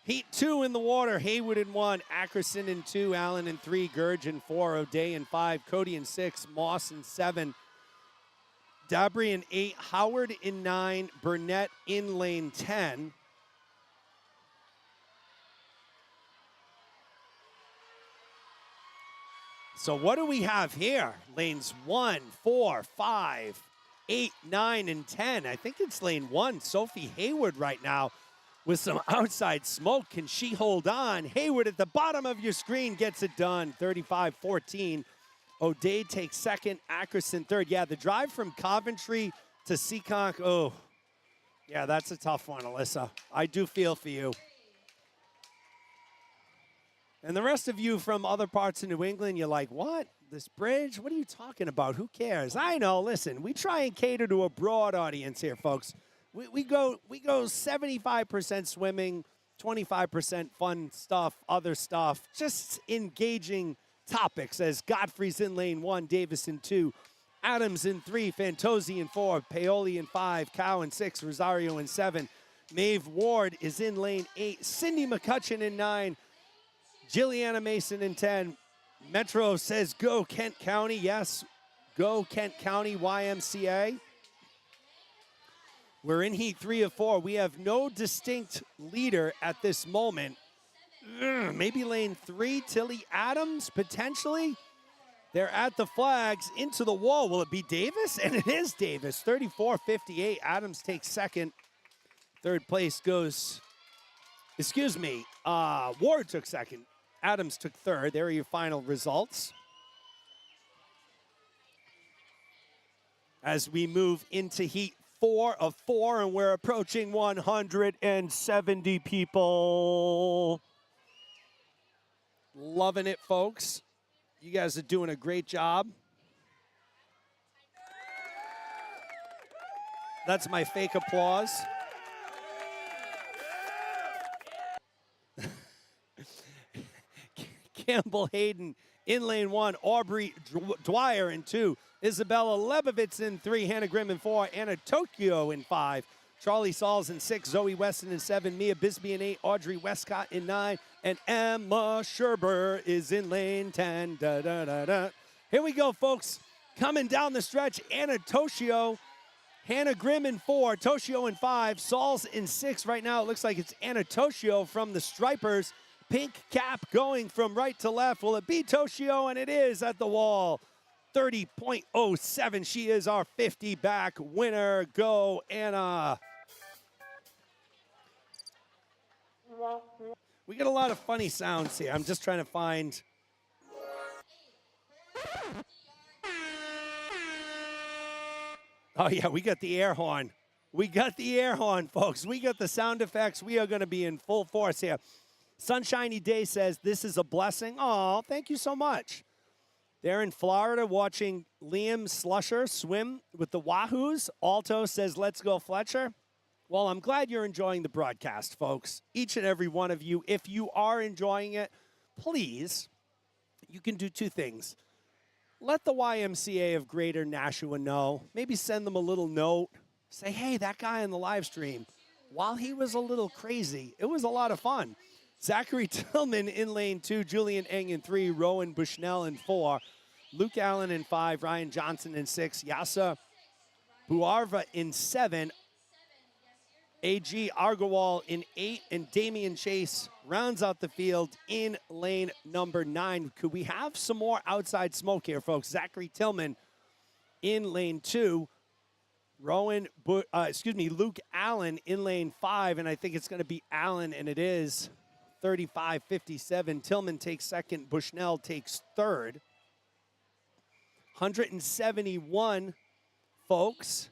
Heat 2 in the water. Haywood in 1, Ackerson in 2, Allen in 3, Gurge in 4, O'Day in 5, Cody in 6, Moss in 7, Dabry in 8, Howard in 9, Burnett in lane 10. So what do we have here? Lanes 1, 4, 5, 8, 9, and 10. I think it's lane 1. Sophie Hayward right now with some outside smoke. Can she hold on? Hayward at the bottom of your screen gets it done, 35-14. O'Day takes second, Ackerson third. Yeah, the drive from Coventry to Seekonk, oh, yeah, that's a tough one, Alyssa. I do feel for you. And the rest of you from other parts of New England, you're like, what? This bridge? What are you talking about? Who cares? I know, listen, we try and cater to a broad audience here, folks. We go 75% swimming, 25% fun stuff, other stuff, just engaging topics as Godfrey's in lane 1, Davis in 2, Adams in 3, Fantozzi in 4, Paoli in 5, Cow in 6, Rosario in 7, Maeve Ward is in lane 8, Cindy McCutcheon in 9, Jilliana Mason in 10. Metro says go Kent County. Yes, go Kent County YMCA. We're in heat 3 of 4. We have no distinct leader at this moment. Maybe lane 3, Tilly Adams, potentially. They're at the flags, into the wall. Will it be Davis? And it is Davis, 34-58. Adams takes second. Third place goes, Ward took second. Adams took third. There are your final results. as we move into heat 4 of 4, and we're approaching 170 people. Loving it, folks. You guys are doing a great job. That's my fake applause. Campbell Hayden in lane 1, Aubrey Dwyer in 2, Isabella Lebovitz in 3, Hannah Grimm in 4, Anna Tokyo in 5, Charlie Sauls in 6, Zoe Weston in 7, Mia Bisbee in 8, Audrey Westcott in 9, and Emma Scherber is in lane 10. Da, da, da, da. Here we go, folks. Coming down the stretch, Anna Toshio, Hannah Grimm in 4, Toshio in 5, Sauls in 6. Right now it looks like it's Anna Toshio from the Stripers. Pink cap going from right to left. Will it be Toshio? And it is at the wall. 30.07. She is our 50 back winner. Go, Anna. We get a lot of funny sounds here. I'm just trying to find. Oh, yeah, we got the air horn. We got the air horn, folks. We got the sound effects. We are going to be in full force here. Sunshiny Day says, this is a blessing. Oh, thank you so much. They're in Florida watching Liam Slusher swim with the Wahoos. Alto says, let's go, Fletcher. Well, I'm glad you're enjoying the broadcast, folks. Each and every one of you. If you are enjoying it, please, you can do 2 things. Let the YMCA of Greater Nashua know. Maybe send them a little note. Say, hey, that guy in the live stream, while he was a little crazy, it was a lot of fun. Zachary Tillman in lane 2, Julian Eng in 3, Rowan Bushnell in 4, Luke Allen in 5, Ryan Johnson in 6, Yasa Buarva in 7, A.G. Argawal in 8, and Damian Chase rounds out the field in lane number 9. Could we have some more outside smoke here, folks? Zachary Tillman in lane 2, Luke Allen in lane 5, and I think it's going to be Allen, and it is 35.57. Tillman takes second. Bushnell takes third. 171, folks.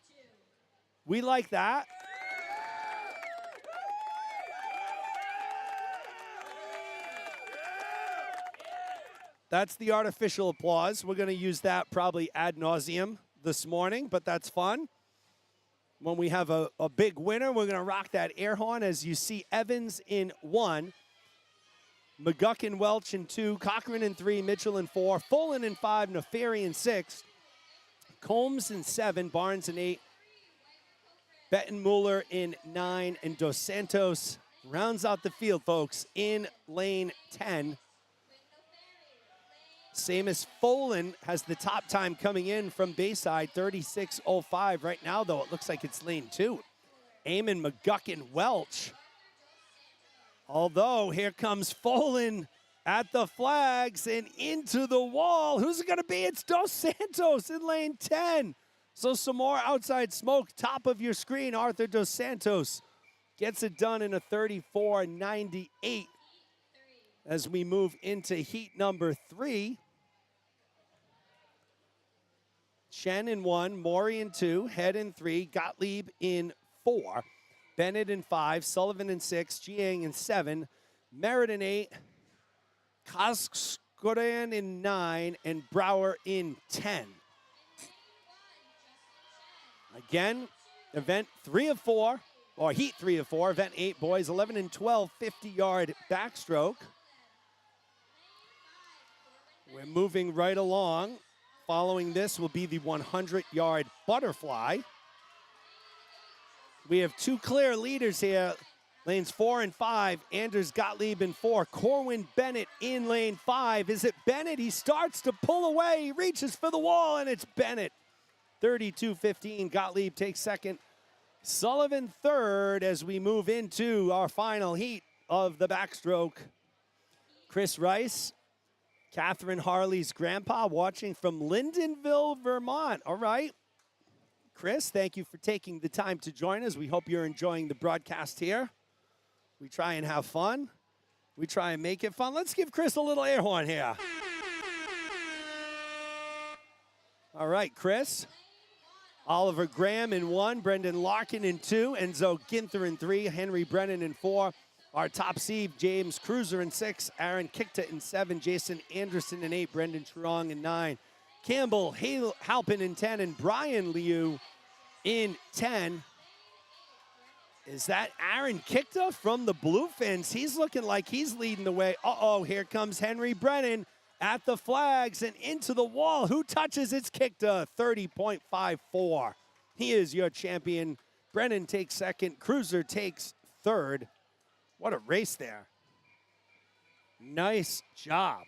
We like that. That's the artificial applause. We're going to use that probably ad nauseum this morning, but that's fun. When we have a big winner, we're going to rock that air horn as you see Evans in 1, McGuckin Welch in 2, Cochran in 3, Mitchell in 4, Fullen in 5, Neferi in 6, Combs in 7, Barnes in 8, Bettenmuller in 9, and Dos Santos rounds out the field, folks, in lane 10. Seamus Folan has the top time coming in from Bayside, 36.05. Right now, though, it looks like it's lane 2. Eamon McGuckin Welch. Although, here comes Folan at the flags and into the wall. Who's it going to be? It's Dos Santos in lane 10. So some more outside smoke. Top of your screen, Arthur Dos Santos gets it done in a 34.98 as we move into heat number 3. Shen in 1, Maury in 2, Head in 3, Gottlieb in 4, Bennett in 5, Sullivan in 6, Jiang in 7, Merritt in 8, Koskoran in 9, and Brower in 10. Again, event 3 of 4, or heat 3 of 4, event 8, boys, 11 and 12, 50-yard backstroke. We're moving right along. Following this will be the 100-yard butterfly. We have 2 clear leaders here. Lanes 4 and 5. Anders Gottlieb in 4. Corwin Bennett in lane 5. Is it Bennett? He starts to pull away. He reaches for the wall, and it's Bennett. 32.15. Gottlieb takes second. Sullivan third as we move into our final heat of the backstroke. Chris Rice, Catherine Harley's grandpa, watching from Lyndonville, Vermont. All right. Chris, thank you for taking the time to join us. We hope you're enjoying the broadcast here. We try and have fun. We try and make it fun. Let's give Chris a little air horn here. All right, Chris. Oliver Graham in 1, Brendan Larkin in 2, Enzo Ginther in 3, Henry Brennan in 4. Our top seed, James Cruiser in 6, Aaron Kikta in 7, Jason Anderson in 8, Brendan Truong in 9, Campbell Halpin in 10, and Brian Liu in 10. Is that Aaron Kikta from the Bluefins? He's looking like he's leading the way. Uh-oh, here comes Henry Brennan at the flags and into the wall. Who touches? It's Kikta, 30.54. He is your champion. Brennan takes second. Cruiser takes third. What a race there. Nice job.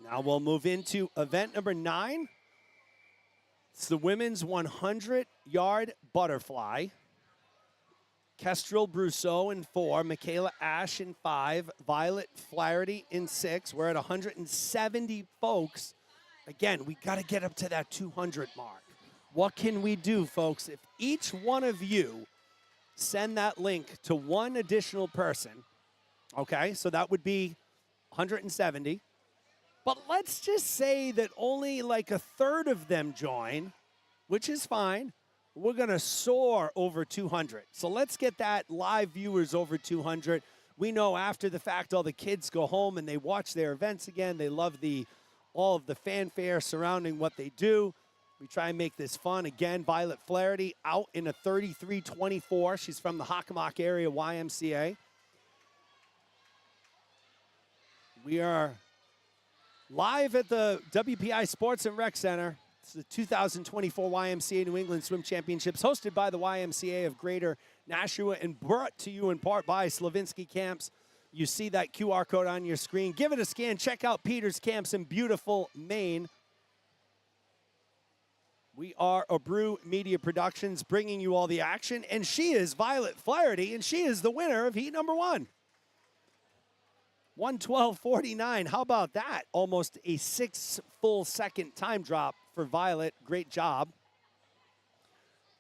Now we'll move into event number 9. It's the women's 100-yard butterfly. Kestrel Brousseau in 4, Michaela Ash in 5, Violet Flaherty in 6. We're at 170 folks. Again, we got to get up to that 200 mark. What can we do, folks? If each one of you send that link to one additional person, okay, so that would be 170. But let's just say that only like a third of them join, which is fine. We're going to soar over 200. So let's get that live viewers over 200. We know after the fact, all the kids go home and they watch their events again. They love all of the fanfare surrounding what they do. We try and make this fun. Again, Violet Flaherty out in a 33.24. She's from the Hockomock area YMCA. We are live at the WPI Sports and Rec Center. It's the 2024 YMCA New England Swim Championships, hosted by the YMCA of Greater Nashua and brought to you in part by Slavinsky Camps. You see that QR code on your screen. Give it a scan. Check out Peter's Camps in beautiful Maine. We are Abreu Media Productions bringing you all the action, and she is Violet Flaherty, and she is the winner of heat number 1. 1:12.49. How about that? Almost a 6 full second time drop for Violet. Great job.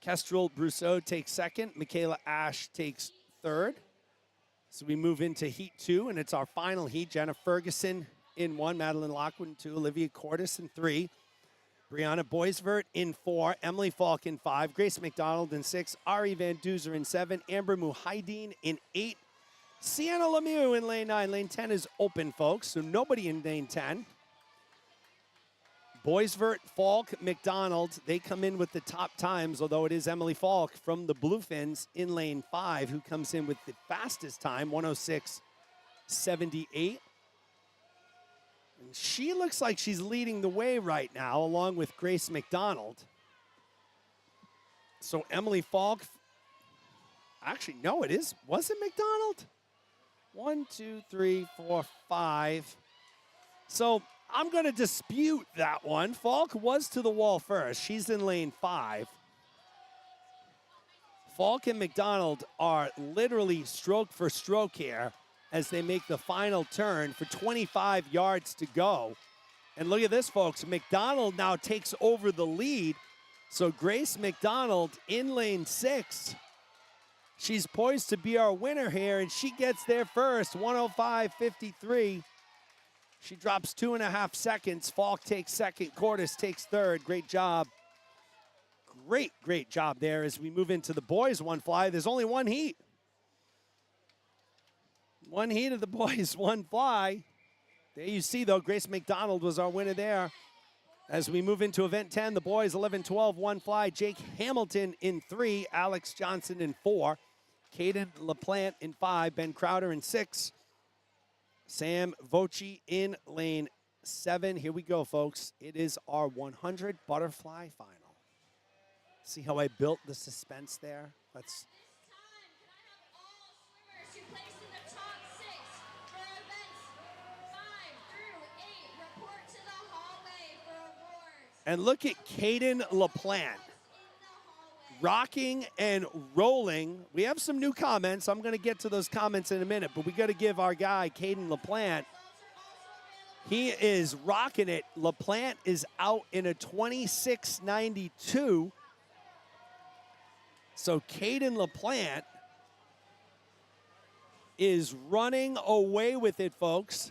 Kestrel Brousseau takes second. Michaela Ash takes third. So we move into heat 2, and it's our final heat. Jenna Ferguson in 1, Madeline Lockwood in 2, Olivia Cordes in 3, Brianna Boisvert in 4, Emily Falk in 5, Grace McDonald in 6, Ari Van Duzer in 7, Amber Muhaideen in 8, Sienna Lemieux in lane 9. Lane 10 is open, folks, so nobody in lane 10. Boisvert, Falk, McDonald, they come in with the top times, although it is Emily Falk from the Bluefins in lane 5 who comes in with the fastest time, 106.78. And she looks like she's leading the way right now, along with Grace McDonald. So Emily Falk, actually, no, it is. Was it McDonald? 1, 2, 3, 4, 5. So I'm going to dispute that one. Falk was to the wall first. She's in lane 5. Falk and McDonald are literally stroke for stroke here as they make the final turn for 25 yards to go. And look at this, folks. McDonald now takes over the lead. So Grace McDonald in lane 6. She's poised to be our winner here, and she gets there first, 105.53. She drops 2.5 seconds. Falk takes second. Cordes takes third. Great job. Great job there as we move into the boys' one fly. There's only one heat. One heat of the boys, one fly. There you see, though, Grace McDonald was our winner there. As we move into event 10, the boys 11-12, one fly. Jake Hamilton in 3, Alex Johnson in 4, Caden LaPlante in 5, Ben Crowder in 6, Sam Voci in lane 7. Here we go, folks. It is our 100 butterfly final. See how I built the suspense there? Let's. And look at Caden LaPlante rocking and rolling. We have some new comments. I'm going to get to those comments in a minute, but we got to give our guy Caden LaPlante. He is rocking it. LaPlante is out in a 26.92. So Caden LaPlante is running away with it, folks.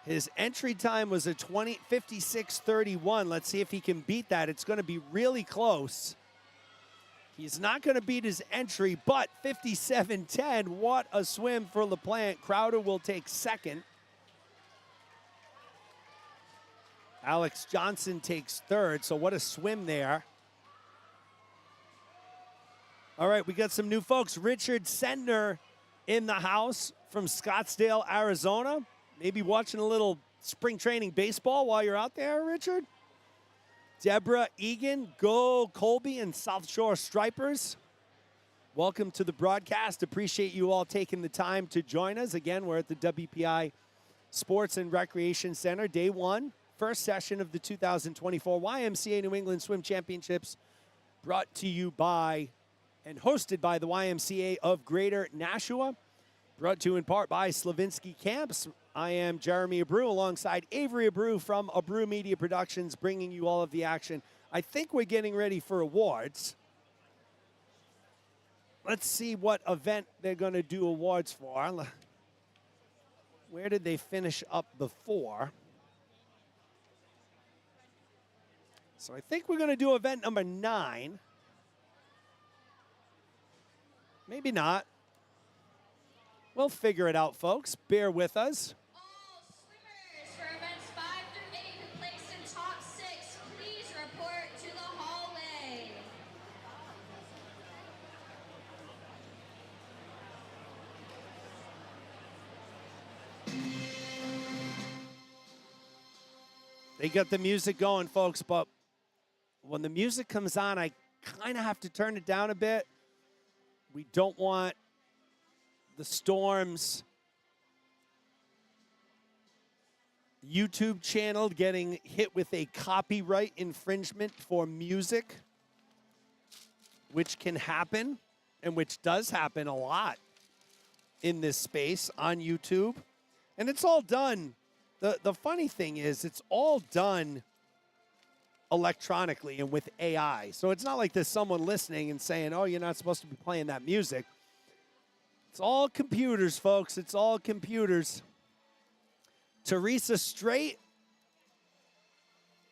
His entry time was a 56:31. Let's see if he can beat that. It's going to be really close. He's not going to beat his entry, but 57:10. What a swim for LaPlante. Crowder will take second. Alex Johnson takes third, so what a swim there. All right, we got some new folks. Richard Sentner in the house from Scottsdale, Arizona. Maybe watching a little spring training baseball while you're out there, Richard. Deborah Egan, go Colby and South Shore Stripers. Welcome to the broadcast. Appreciate you all taking the time to join us. Again, we're at the WPI Sports and Recreation Center, day one, first session of the 2024 YMCA New England Swim Championships, brought to you by and hosted by the YMCA of Greater Nashua, brought to you in part by Slavinsky Camps. I am Jeremy Abreu alongside Avery Abreu from Abreu Media Productions, bringing you all of the action. I think we're getting ready for awards. Let's see what event they're going to do awards for. Where did they finish up before? So I think we're going to do event number 9. Maybe not. We'll figure it out, folks. Bear with us. All swimmers for events 5 through 8 who placed in top 6, please report to the hallway. They got the music going, folks, but when the music comes on, I kind of have to turn it down a bit. We don't want the Storm's YouTube channel getting hit with a copyright infringement for music, which can happen and which does happen a lot in this space on YouTube. And it's all done. The funny thing is, it's all done electronically and with AI. So it's not like there's someone listening and saying, oh, you're not supposed to be playing that music. It's all computers, folks. It's all computers. Teresa Strait,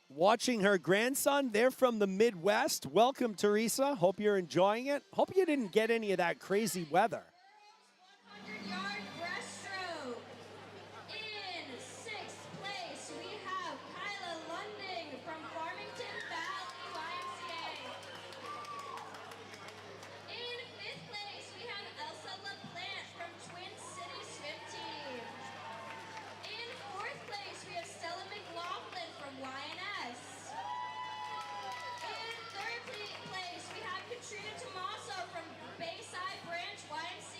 watching her grandson. They're from the Midwest. Welcome, Teresa. Hope you're enjoying it. Hope you didn't get any of that crazy weather. 100-yard breaststroke. In 6th place, we have Kyla Lunding from Farmington Valley YMCA. In 5th place, we have Elsa LaPlante from Twin City Swim Team. In 4th place, we have Stella McLaughlin from YNS. In 3rd place, we have Katrina Tomaso from Bayside Branch YMCA.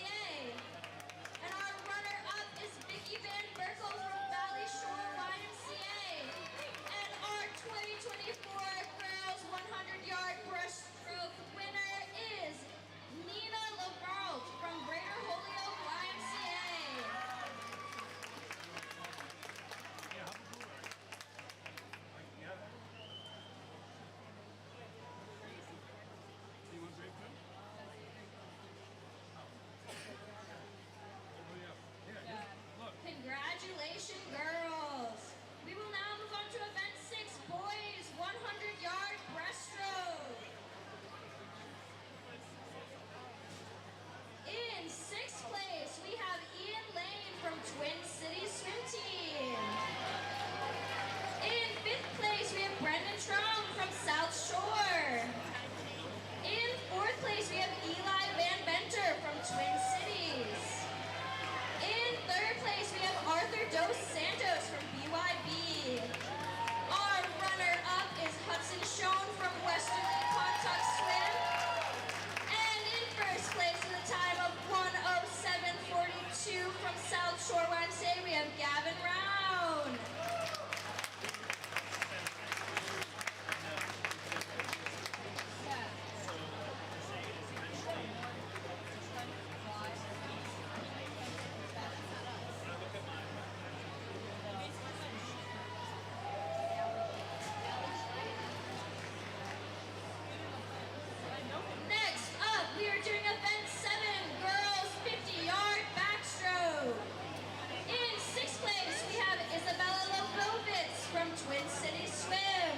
City Swim.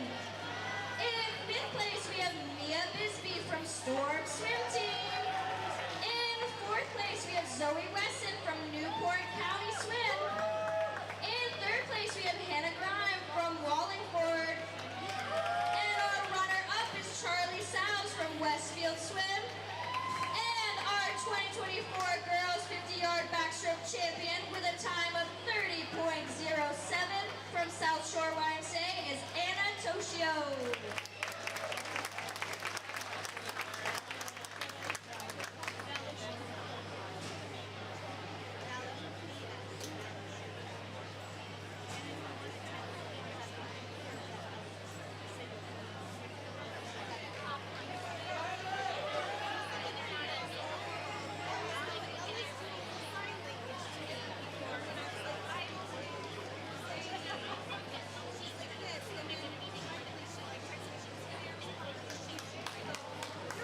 In 5th place, we have Mia Bisbee from Storm Swim Team. In 4th place, we have Zoe Wesson from Newport County Swim. In 3rd place, we have Hannah Grime from Wallingford. And our runner-up is Charlie Sowes from Westfield Swim. And our 2024 Girls 50-Yard Backstroke Champion with a time of 30.07 from South Shore YMCA is Anna Toshio.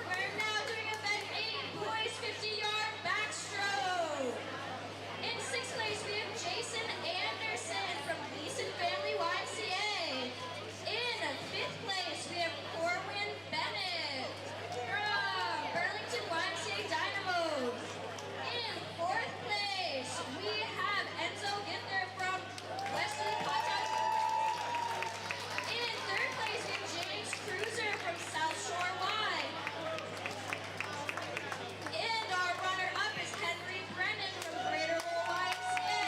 We're now doing event 8, boys 50-yard backstroke. In 6th place, we have Jason Anderson from Gleason Family YMCA. In 5th place, we have Corwin Bennett from Burlington YMCA Dynamos. In 4th place, we have Enzo Ginther from Wesley Potoc. In 3rd place, we have James Cruiser from South Shore Y. And our runner-up is Henry Brennan from Greater Lowell YMCA.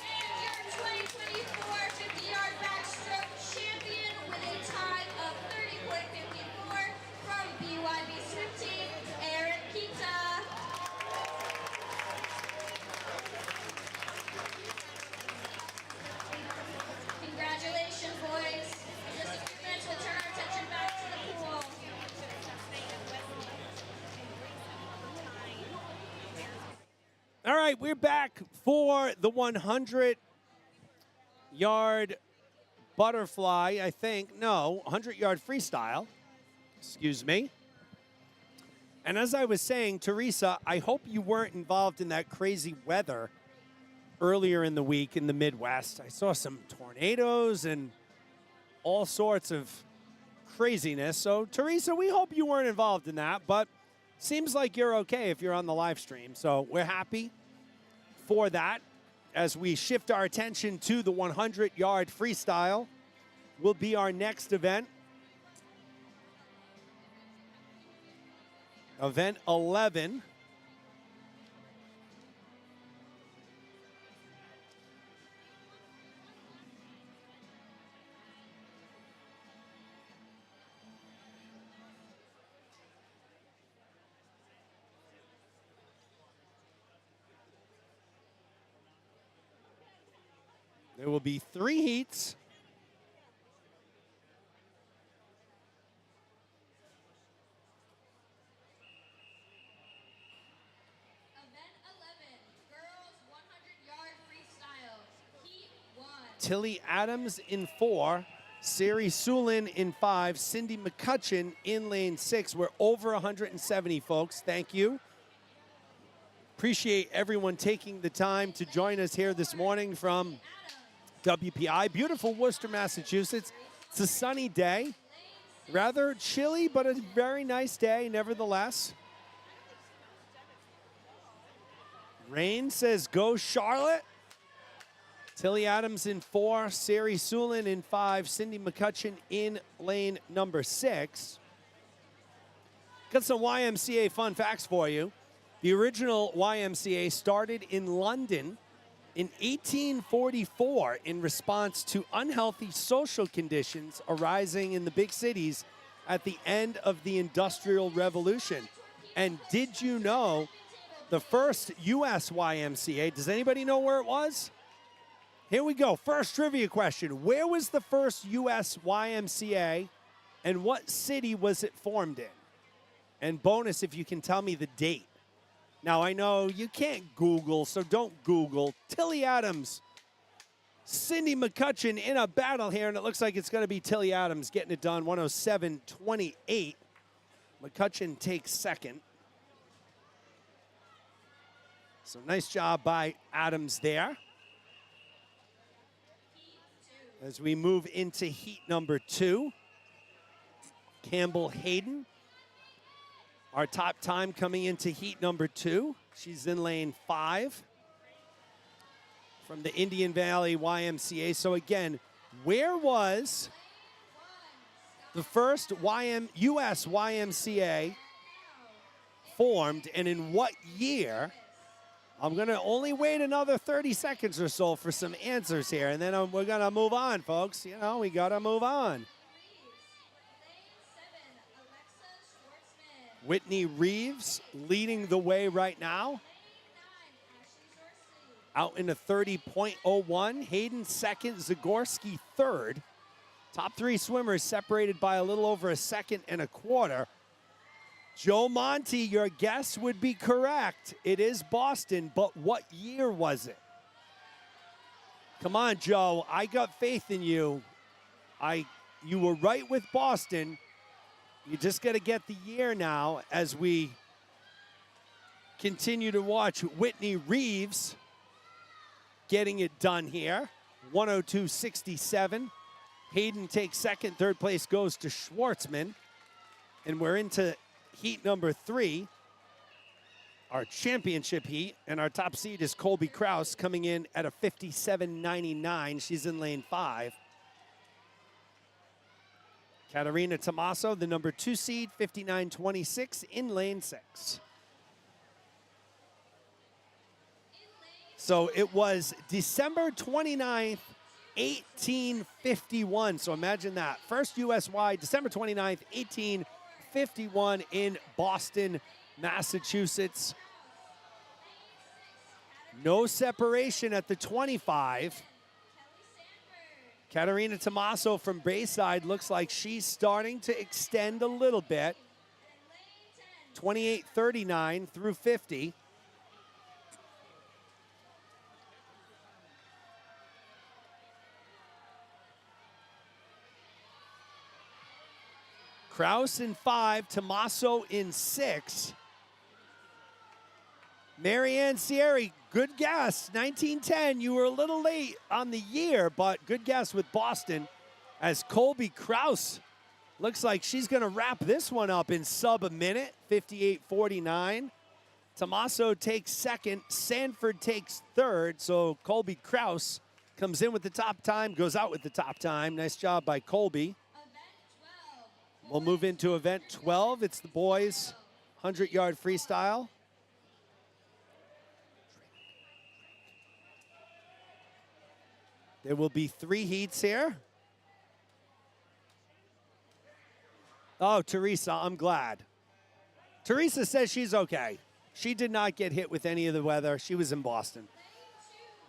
And your 2024 50-yard backstroke champion with a time of 30.54 from BYB Swim Team, Aaron Kita. Congratulations, boys. In just a few minutes, we'll turn our attention back to the pool. All right, we're back for the 100-yard butterfly, I think. No, 100-yard freestyle. Excuse me. And as I was saying, Teresa, I hope you weren't involved in that crazy weather earlier in the week in the Midwest. I saw some tornadoes and all sorts of craziness. So, Teresa, we hope you weren't involved in that, but seems like you're okay if you're on the live stream. So we're happy for that. As we shift our attention to the 100-yard freestyle, will be our next event. Event 11. There will be 3 heats. Event 11, Girls 100-Yard Freestyle, Heat 1. Tilly Adams in 4, Sari Sulin in 5, Cindy McCutcheon in lane 6. We're over 170, folks. Thank you. Appreciate everyone taking the time to join us here this morning from WPI. Beautiful Worcester, Massachusetts. It's a sunny day. Rather chilly, but a very nice day nevertheless. Rain says, go Charlotte. Tilly Adams in 4, Sari Sulin in 5, Cindy McCutcheon in lane number 6. Got some YMCA fun facts for you. The original YMCA started in London in 1844 in response to unhealthy social conditions arising in the big cities at the end of the Industrial Revolution. And did you know the first U.S. YMCA, does anybody know where it was? Here we go. First trivia question. Where was the first U.S. YMCA and what city was it formed in? And bonus if you can tell me the date. Now, I know you can't Google, so don't Google. Tilly Adams, Cindy McCutcheon in a battle here, and it looks like it's going to be Tilly Adams getting it done, 107.28. McCutcheon takes second. So nice job by Adams there. As we move into heat number 2, Campbell Hayden, our top time coming into heat number 2. She's in lane 5 from the Indian Valley YMCA. So again, where was the first US YMCA formed, and in what year? I'm going to only wait another 30 seconds or so for some answers here, and then we're going to move on, folks. You know, we got to move on. Whitney Reeves leading the way right now. Out in a 30.01. Hayden second, Zagorski third. Top 3 swimmers separated by a little over a second and a quarter. Joe Monty, your guess would be correct. It is Boston, but what year was it? Come on, Joe. I got faith in you. You were right with Boston. You just got to get the year now as we continue to watch Whitney Reeves getting it done here. 102.67. Hayden takes second. Third place goes to Schwartzman. And we're into heat number 3, our championship heat. And our top seed is Colby Kraus coming in at a 57.99. She's in lane 5. Katarina Tommaso, the number 2 seed, 59.26 in lane 6. So it was December 29th, 1851. So imagine that. First USY, December 29th, 1851 in Boston, Massachusetts. No separation at the 25. Katarina Tommaso from Bayside looks like she's starting to extend a little bit. 28.39 through 50. Kraus in 5, Tommaso in 6. Marianne Sierri, good guess, 1910. You were a little late on the year, but good guess with Boston. As Colby Kraus looks like she's going to wrap this one up in sub a minute, 58.49. Tommaso takes second, Sanford takes third, so Colby Kraus comes in with the top time, goes out with the top time. Nice job by Colby. We'll move into event 12. It's the boys' 100-yard freestyle. There will be 3 heats here. Oh, Teresa, I'm glad. Teresa says she's okay. She did not get hit with any of the weather. She was in Boston.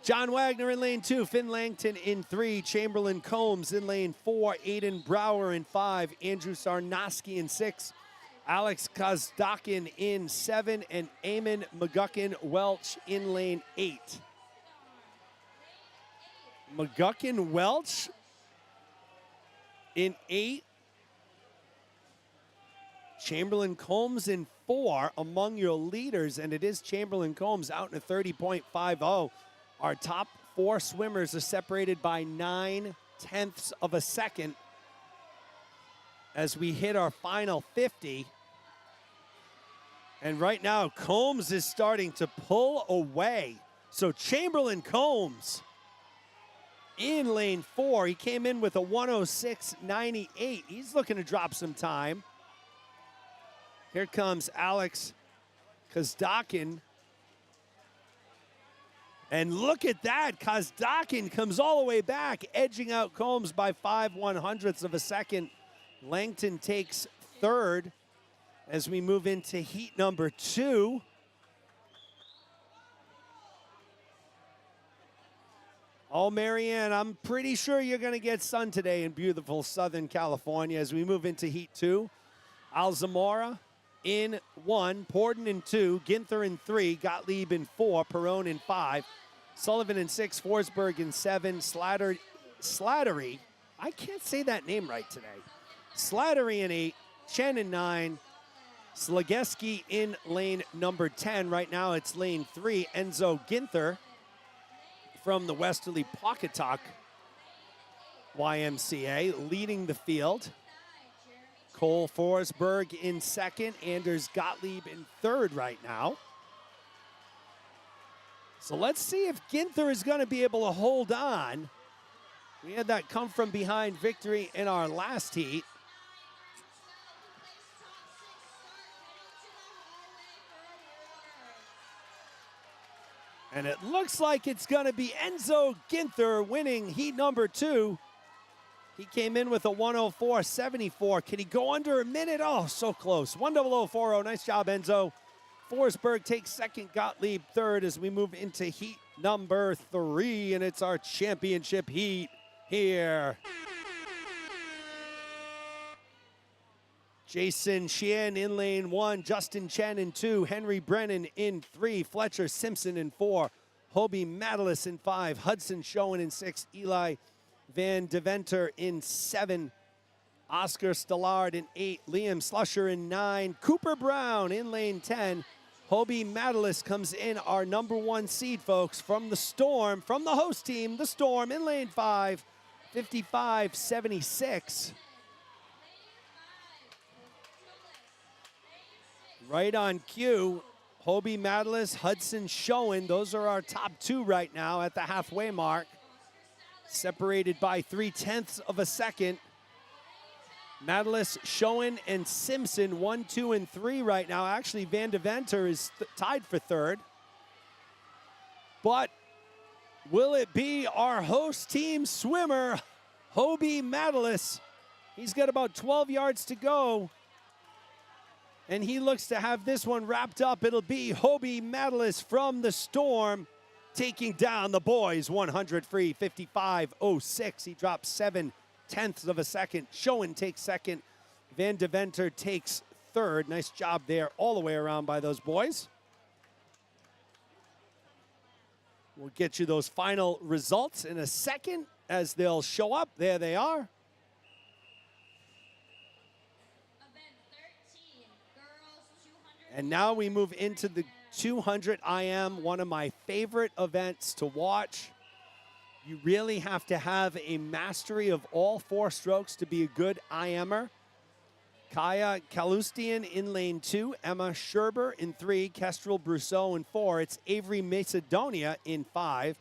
John Wagner in lane 2, Finn Langton in 3, Chamberlain Combs in lane 4, Aiden Brower in 5, Andrew Sarnoski in 6, Alex Kazdakin in 7, and Eamon McGuckin Welch in lane 8. McGuckin Welch in 8. Chamberlain Combs in 4 among your leaders, and it is Chamberlain Combs out in a 30.50. Our top 4 swimmers are separated by 0.9 of a second as we hit our final 50. And right now, Combs is starting to pull away. So Chamberlain Combs in lane 4. He came in with a 106.98. He's looking to drop some time. Here comes Alex Kazdakin. And look at that. Kazdakin comes all the way back, edging out Combs by 5/100ths of a second. Langton takes third as we move into heat number 2. Oh, Marianne, I'm pretty sure you're going to get sun today in beautiful Southern California as we move into heat 2. Alzamora in 1, Porden in 2, Ginther in 3, Gottlieb in 4, Perone in 5, Sullivan in 6, Forsberg in 7, Slattery, I can't say that name right today, Slattery in 8, Chen in 9, Slageski in lane number 10. Right now it's lane 3. Enzo Ginther from the Westerly Pawcatuck YMCA, leading the field. Cole Forsberg in second, Anders Gottlieb in third right now. So let's see if Ginther is going to be able to hold on. We had that come from behind victory in our last heat. And it looks like it's going to be Enzo Ginther winning heat number 2. He came in with a 104.74. Can he go under a minute? Oh, so close. 10040. Nice job, Enzo. Forsberg takes second, Gottlieb third as we move into heat number 3, and it's our championship heat here. Jason Sheehan in lane 1, Justin Chen in 2, Henry Brennan in 3, Fletcher Simpson in 4, Hobie Matalis in 5, Hudson Schoen in 6, Eli Van Deventer in 7, Oscar Stallard in 8, Liam Slusher in 9, Cooper Brown in lane 10. Hobie Matalis comes in, our number 1 seed, folks, from the Storm, from the host team, the Storm in lane 5, 55.76. Right on cue, Hobie Matalis, Hudson Schoen. Those are our top 2 right now at the halfway mark. Separated by 0.3 of a second. Matalis, Schoen, and Simpson, 1, 2, and 3 right now. Actually, Van Deventer is tied for third. But will it be our host team swimmer, Hobie Matalis? He's got about 12 yards to go. And he looks to have this one wrapped up. It'll be Hobie Matalis from the Storm taking down the boys 100 free, 55.06. He drops 0.7 of a second. Schoen takes second. Van Deventer takes third. Nice job there all the way around by those boys. We'll get you those final results in a second as they'll show up. There they are. And now we move into the 200 IM, one of my favorite events to watch. You really have to have a mastery of all 4 strokes to be a good IMer. Kaya Kalustian in lane 2, Emma Scherber in 3, Kestrel Brousseau in 4. It's Avery Macedonia in 5,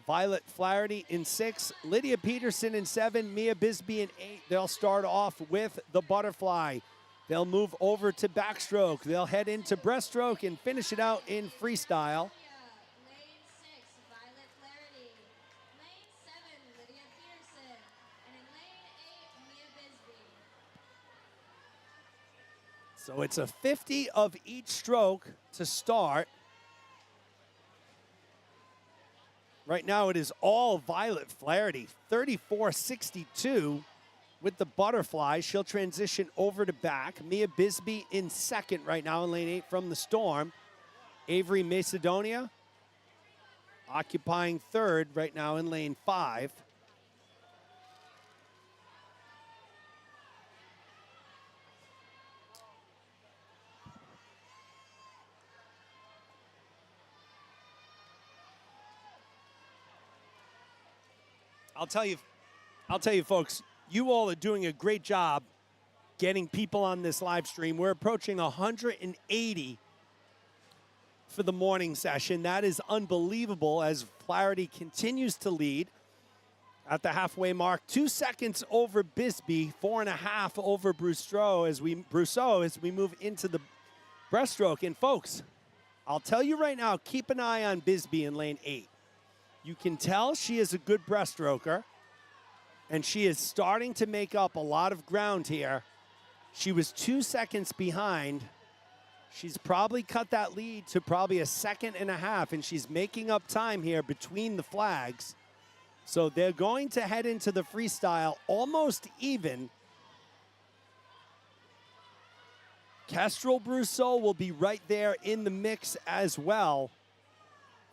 Violet Flaherty in 6, Lydia Peterson in 7, Mia Bisbee in 8. They'll start off with the butterfly. They'll move over to backstroke. They'll head into breaststroke and finish it out in freestyle. Lane 6, Violet Flaherty. Lane 7, Lydia Peterson. And in lane 8, Mia Bisbee. So it's a 50 of each stroke to start. Right now it is all Violet Flaherty, 34.62. With the butterfly, she'll transition over to back. Mia Bisbee in second right now in lane 8 from the Storm. Avery Macedonia occupying third right now in lane 5. I'll tell you, folks, you all are doing a great job getting people on this live stream. We're approaching 180 for the morning session. That is unbelievable as Flaherty continues to lead at the halfway mark. 2 seconds over Bisbee, 4.5 over Brousseau as we move into the breaststroke. And folks, I'll tell you right now, keep an eye on Bisbee in lane 8. You can tell she is a good breaststroker. And she is starting to make up a lot of ground here. She was 2 seconds behind. She's probably cut that lead to probably 1.5 seconds, and she's making up time here between the flags. So they're going to head into the freestyle almost even. Kestrel Brousseau will be right there in the mix as well.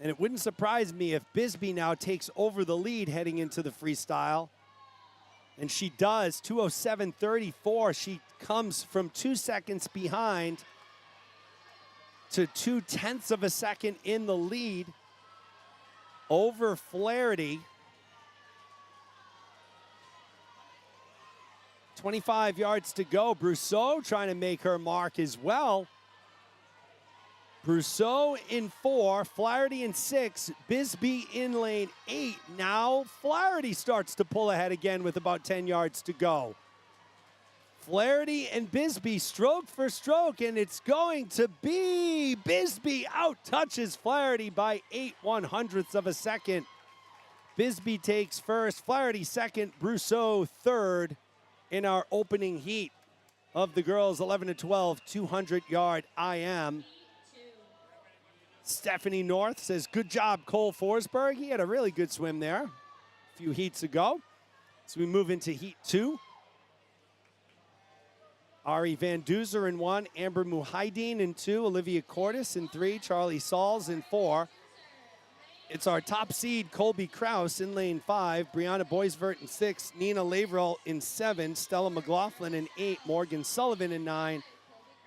And it wouldn't surprise me if Bisbee now takes over the lead heading into the freestyle. And she does, 2:07.34. She comes from 2 seconds behind to 0.2 of a second in the lead over Flaherty. 25 yards to go. Brousseau trying to make her mark as well. Brousseau in 4, Flaherty in 6, Bisbee in lane 8. Now Flaherty starts to pull ahead again with about 10 yards to go. Flaherty and Bisbee stroke for stroke, and it's going to be Bisbee out-touches Flaherty by 8/100ths of a second. Bisbee takes first, Flaherty second, Brousseau third in our opening heat of the girls 11 to 12 200-yard IM. Stephanie North says, good job, Cole Forsberg. He had a really good swim there a few heats ago. So we move into heat 2. Ari Van Duzer in 1, Amber Muhaideen in 2, Olivia Cordes in 3, Charlie Sauls in 4. It's our top seed, Colby Krause in lane 5, Brianna Boisvert in 6, Nina Lavrel in 7, Stella McLaughlin in 8, Morgan Sullivan in 9.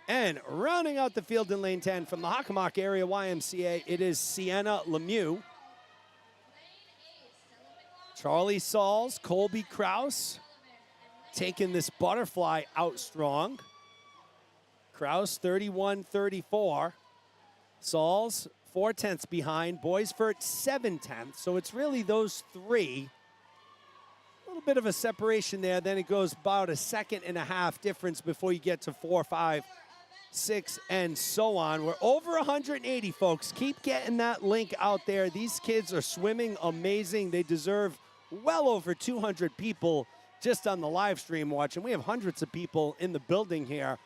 And rounding out the field in lane 10 from the Hockomock area YMCA, it is Sienna Lemieux. Charlie Sauls, Colby Krause, taking this butterfly out strong. Krause 31-34. Sauls 4/10 behind. Boisvert 7/10. So it's really those three. A little bit of a separation there. Then it goes about a second and a half difference before you get to 4, 5, 6, and so on. We're over 180, folks. Keep getting that link out there. These kids are swimming amazing. They deserve well over 200 people just on the live stream watching. We have hundreds of people in the building here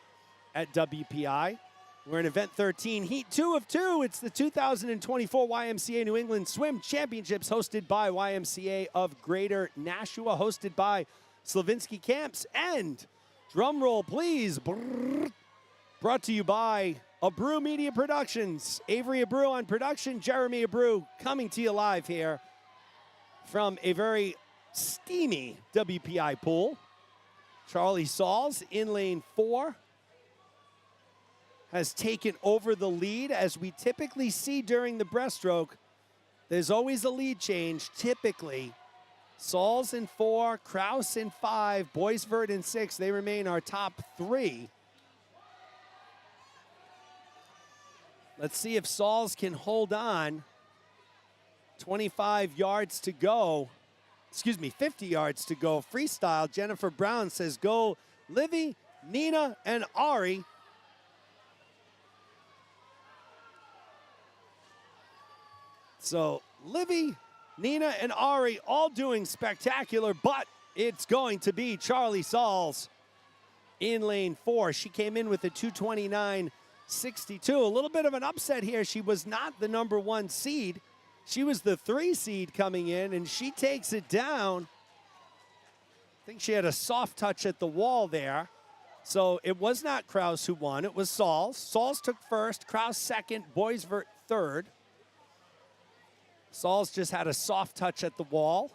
at WPI. We're in event 13, heat 2 of 2. It's the 2024 YMCA New England Swim Championships hosted by YMCA of Greater Nashua, hosted by Slavinsky Camps, and drum roll please, brrr, brought to you by Abreu Media Productions. Avery Abreu on production, Jeremy Abreu coming to you live here from a very steamy WPI pool. Charlie Sauls in lane 4 has taken over the lead. As we typically see during the breaststroke, there's always a lead change, typically. Sauls in 4, Krause in 5, Boisvert in 6. They remain our top 3. Let's see if Sauls can hold on. 25 yards to go. 50 yards to go. Freestyle, Jennifer Brown says, go Livy, Nina, and Ari. So Livy, Nina, and Ari all doing spectacular, but it's going to be Charlie Sauls in lane 4. She came in with a 229.62. A little bit of an upset here. She was not the number 1 seed. She was the 3 seed coming in, and she takes it down. I think she had a soft touch at the wall there. So it was not Krause who won. It was Sauls. Sauls took first, Krause second, Boisvert third. Sauls just had a soft touch at the wall,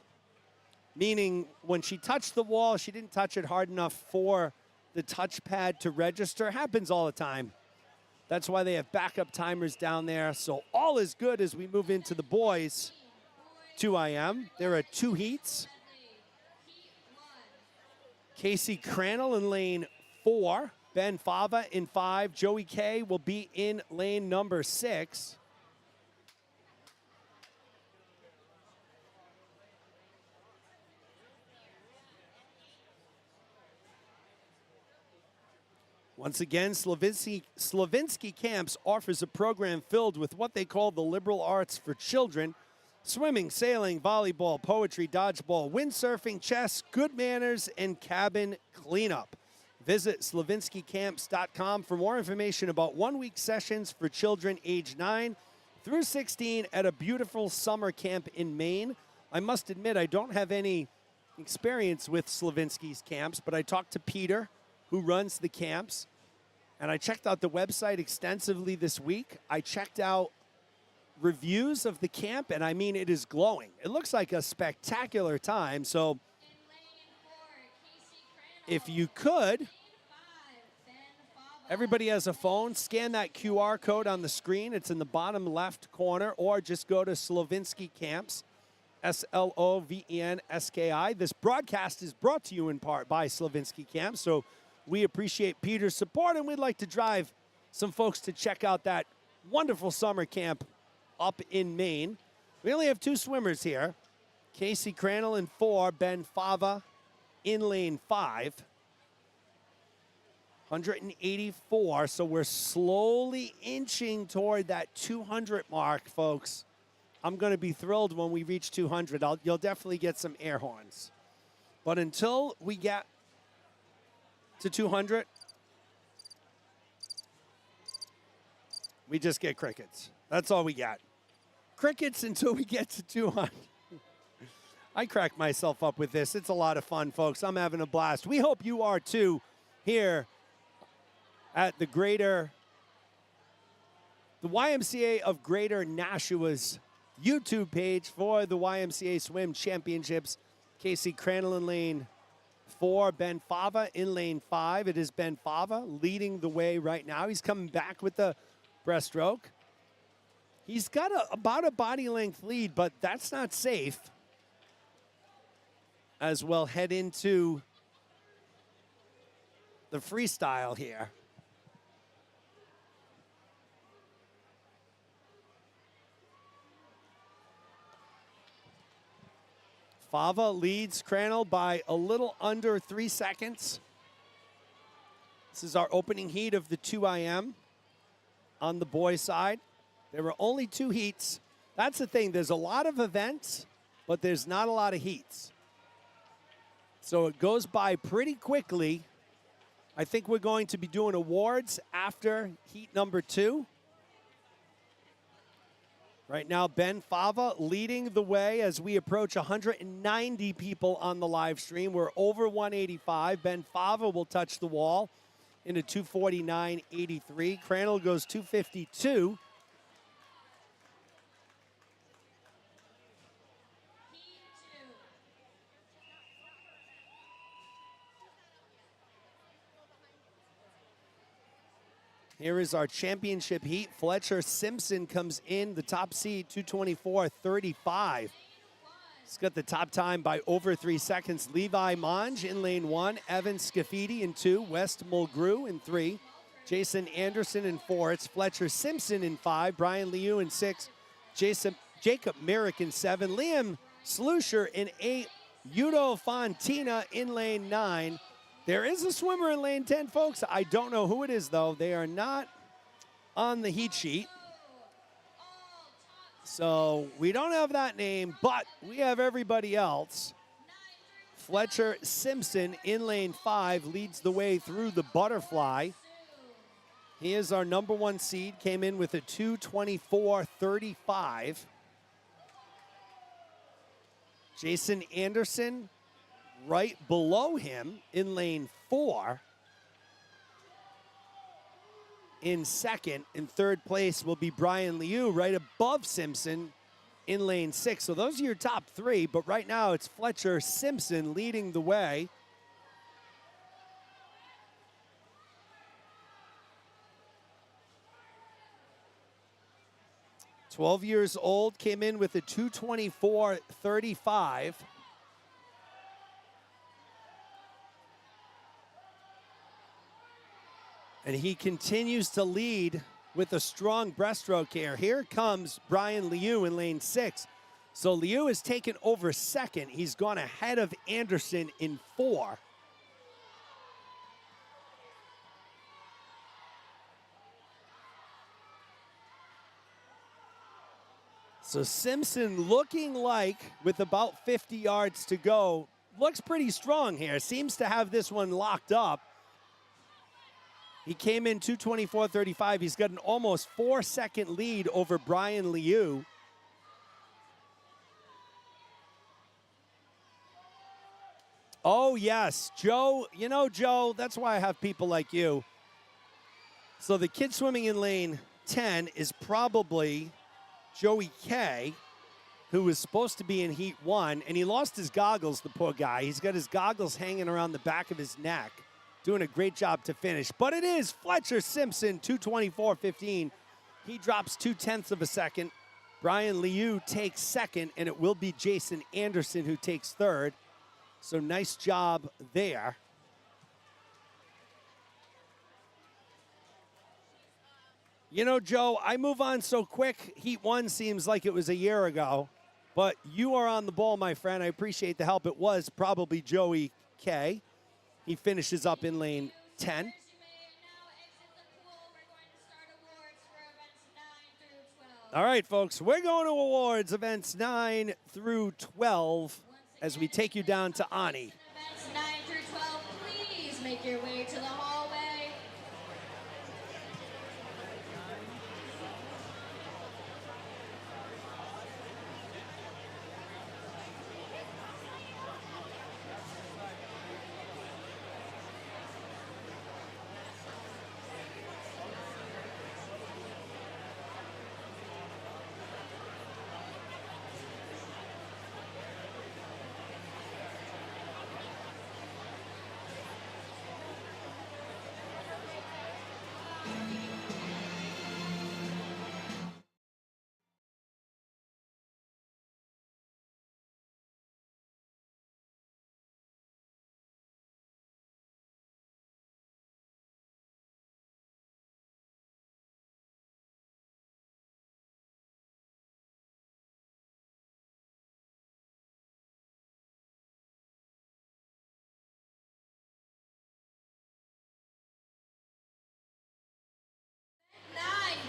meaning when she touched the wall, she didn't touch it hard enough for the touchpad to register. Happens all the time. That's why they have backup timers down there. So all is good as we move into the boys 2 IM. There are 2 heats. Casey Crannell in lane 4. Ben Fava in 5. Joey K will be in lane number 6. Once again, Slavinsky Camps offers a program filled with what they call the liberal arts for children: swimming, sailing, volleyball, poetry, dodgeball, windsurfing, chess, good manners, and cabin cleanup. Visit slavinskycamps.com for more information about 1-week sessions for children age 9 through 16 at a beautiful summer camp in Maine. I must admit, I don't have any experience with Slavinsky's camps, but I talked to Peter, who runs the camps, and I checked out the website extensively this week. I checked out reviews of the camp, and I mean, it is glowing. It looks like a spectacular time. So if you could, everybody has a phone, scan that QR code on the screen. It's in the bottom left corner, or just go to Slavinsky Camps Slovenski. This broadcast is brought to you in part by Slavinsky Camp, so we appreciate Peter's support, and we'd like to drive some folks to check out that wonderful summer camp up in Maine. We only have 2 swimmers here. Casey Crandall in 4, Ben Fava in lane 5. 184, so we're slowly inching toward that 200 mark, folks. I'm going to be thrilled when we reach 200. You'll definitely get some air horns. But until we get to 200, we just get crickets. That's all we got. Crickets until we get to 200. I crack myself up with this. It's a lot of fun, folks. I'm having a blast. We hope you are too here at the YMCA of Greater Nashua's YouTube page for the YMCA Swim Championships. Casey Crandall in lane 4, Ben Fava in lane 5. It is Ben Fava leading the way right now. He's coming back with the breaststroke. He's got about a body length lead, but that's not safe. As we'll head into the freestyle here. Fava leads Crandall by a little under 3 seconds. This is our opening heat of the 2IM on the boys' side. There were only 2 heats. That's the thing. There's a lot of events, but there's not a lot of heats. So it goes by pretty quickly. I think we're going to be doing awards after heat number 2. Right now, Ben Fava leading the way as we approach 190 people on the live stream. We're over 185. Ben Fava will touch the wall into 249.83. Crandall goes 252. Here is our championship heat. Fletcher Simpson comes in, the top seed, 224.35. He's got the top time by over 3 seconds. Levi Monge in lane 1. Evan Scafidi in 2. West Mulgrew in 3. Jason Anderson in 4. It's Fletcher Simpson in 5. Brian Liu in 6. Jacob Merrick in 7. Liam Slusher in 8. Udo Fontina in lane 9. There is a swimmer in lane 10, folks. I don't know who it is, though. They are not on the heat sheet. So we don't have that name, but we have everybody else. Fletcher Simpson in lane 5 leads the way through the butterfly. He is our number 1 seed, came in with a 224.35. Jason Anderson right below him in lane 4. In second. In third place will be Brian Liu, right above Simpson in lane 6. So those are your top 3, but right now it's Fletcher Simpson leading the way. "12 years old, came in with a 224.35. And he continues to lead with a strong breaststroke here. Here comes Brian Liu in lane 6. So Liu has taken over second. He's gone ahead of Anderson in 4. So Simpson looking like, with about 50 yards to go, looks pretty strong here. Seems to have this one locked up. He came in 224.35. He's got an almost 4-second lead over Brian Liu. Oh, yes, Joe. You know, Joe, that's why I have people like you. So the kid swimming in lane 10 is probably Joey K, who was supposed to be in heat 1, and he lost his goggles, the poor guy. He's got his goggles hanging around the back of his neck. Doing a great job to finish. But it is Fletcher Simpson, 224.15. He drops 0.2 of a second Brian Liu takes second, and it will be Jason Anderson who takes third. So nice job there. You know, Joe, I move on so quick. Heat 1 seems like it was a year ago, but you are on the ball, my friend. I appreciate the help. It was probably Joey K. He finishes up in lane 10. All right, folks, we're going to awards, events 9 through 12, as we take you down to Ani. Events 9 through 12, please make your way to the hallway.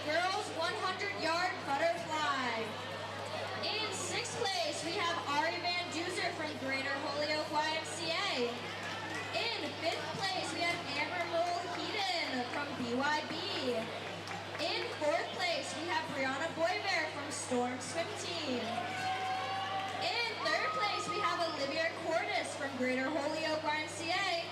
Girls 100-yard butterfly. In 6th place, we have Ari Van Duzer from Greater Holyoke YMCA. In 5th place, we have Amber Mulheaton from BYB. In 4th place, we have Brianna Boyver from Storm Swim Team. In 3rd place, we have Olivia Cordes from Greater Holyoke YMCA.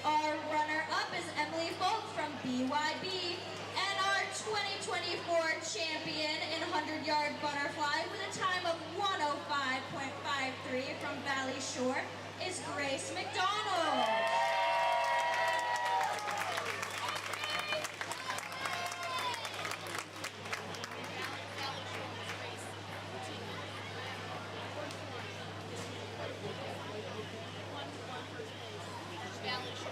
Our runner-up is Emily Folk from BYB. And our 2024 champion in 100-yard butterfly with a time of 105.53 from Valley Shore is Grace McDonald.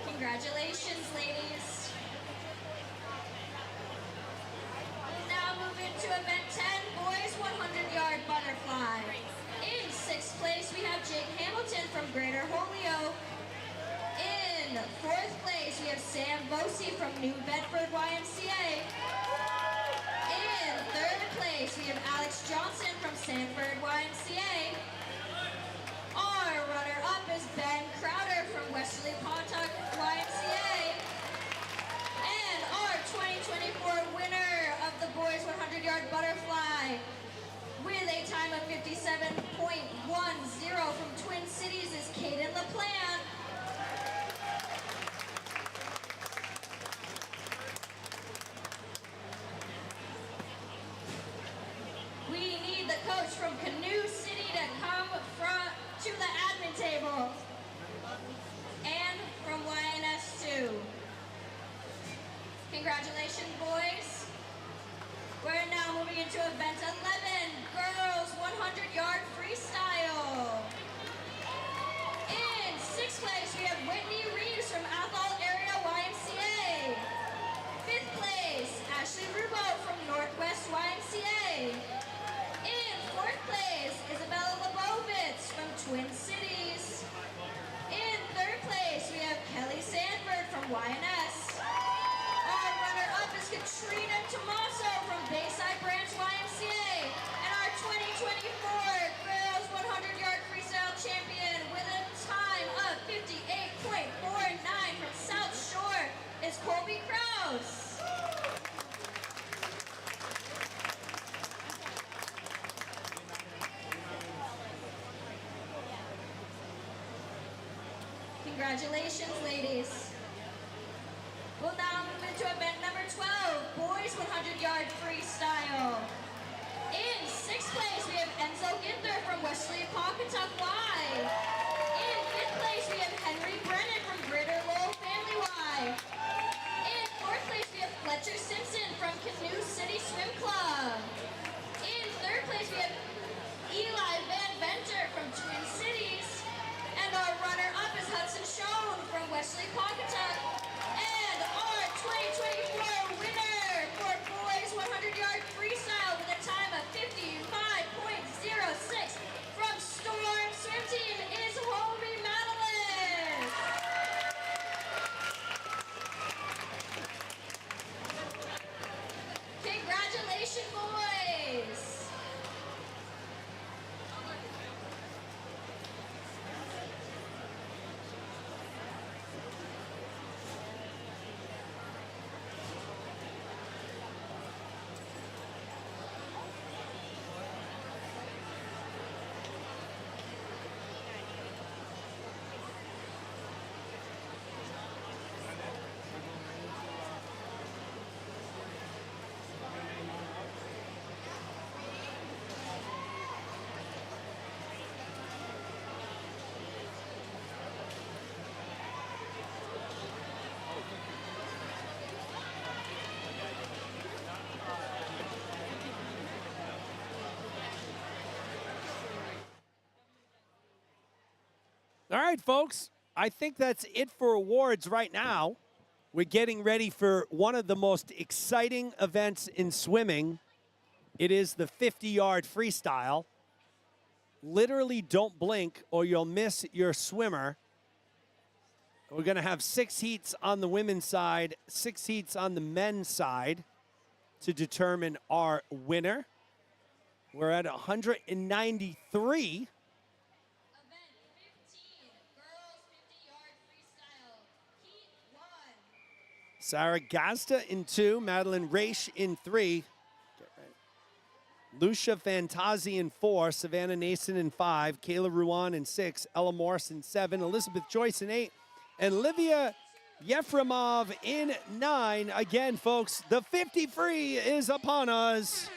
Congratulations, ladies. To event 10, boys 100-yard butterfly. In 6th place, we have Jake Hamilton from Greater Holyoke. In 4th place, we have Sam Bosi from New Bedford YMCA. In 3rd place, we have Alex Johnson from Sanford YMCA. Our runner-up is Ben Crowder from Westerly Pontotoc YMCA. And our 2024 winner of the boys 100-yard butterfly with a time of 57.10 from Twin Cities is Kaden LaPlante. We need the coach from Canoe City to come to the admin table. And from YNS 2. Congratulations, boys. We're now moving into event 11, girls 100-yard freestyle. In 6th place, we have Whitney Reeves from Athol Area YMCA. 5th place, Ashley Rubo from Northwest YMCA. In 4th place, Isabella Lebovitz from Twin Cities. In 3rd place, we have Kelly Sanford from YNS. Our runner-up is Katrina Tomaso from Bayside Branch YMCA. And our 2024 girls 100-yard freestyle champion with a time of 58.49 from South Shore is Colby Krause. Congratulations, ladies. We'll now move into event number 12, boys 100-yard freestyle. In 6th place, we have Enzo Ginther from Westerly Pontotoc Y. In 5th place, we have Henry Brennan from Greater Lowell Family Y. In 4th place, we have Fletcher Simpson from Canoe City Swim Club. In 3rd place, right, folks. I think that's it for awards right now. We're getting ready for one of the most exciting events in swimming. It is the 50-yard freestyle. Literally don't blink or you'll miss your swimmer. We're going to have 6 heats on the women's side, 6 heats on the men's side to determine our winner. We're at 193. Sarah Gazda in 2, Madeline Raish in 3, Lucia Fantazi in 4, Savannah Nason in 5, Kayla Ruan in 6, Ella Morse in 7, Elizabeth Joyce in 8, and Livia Yefremov in 9. Again, folks, the 50 free is upon us.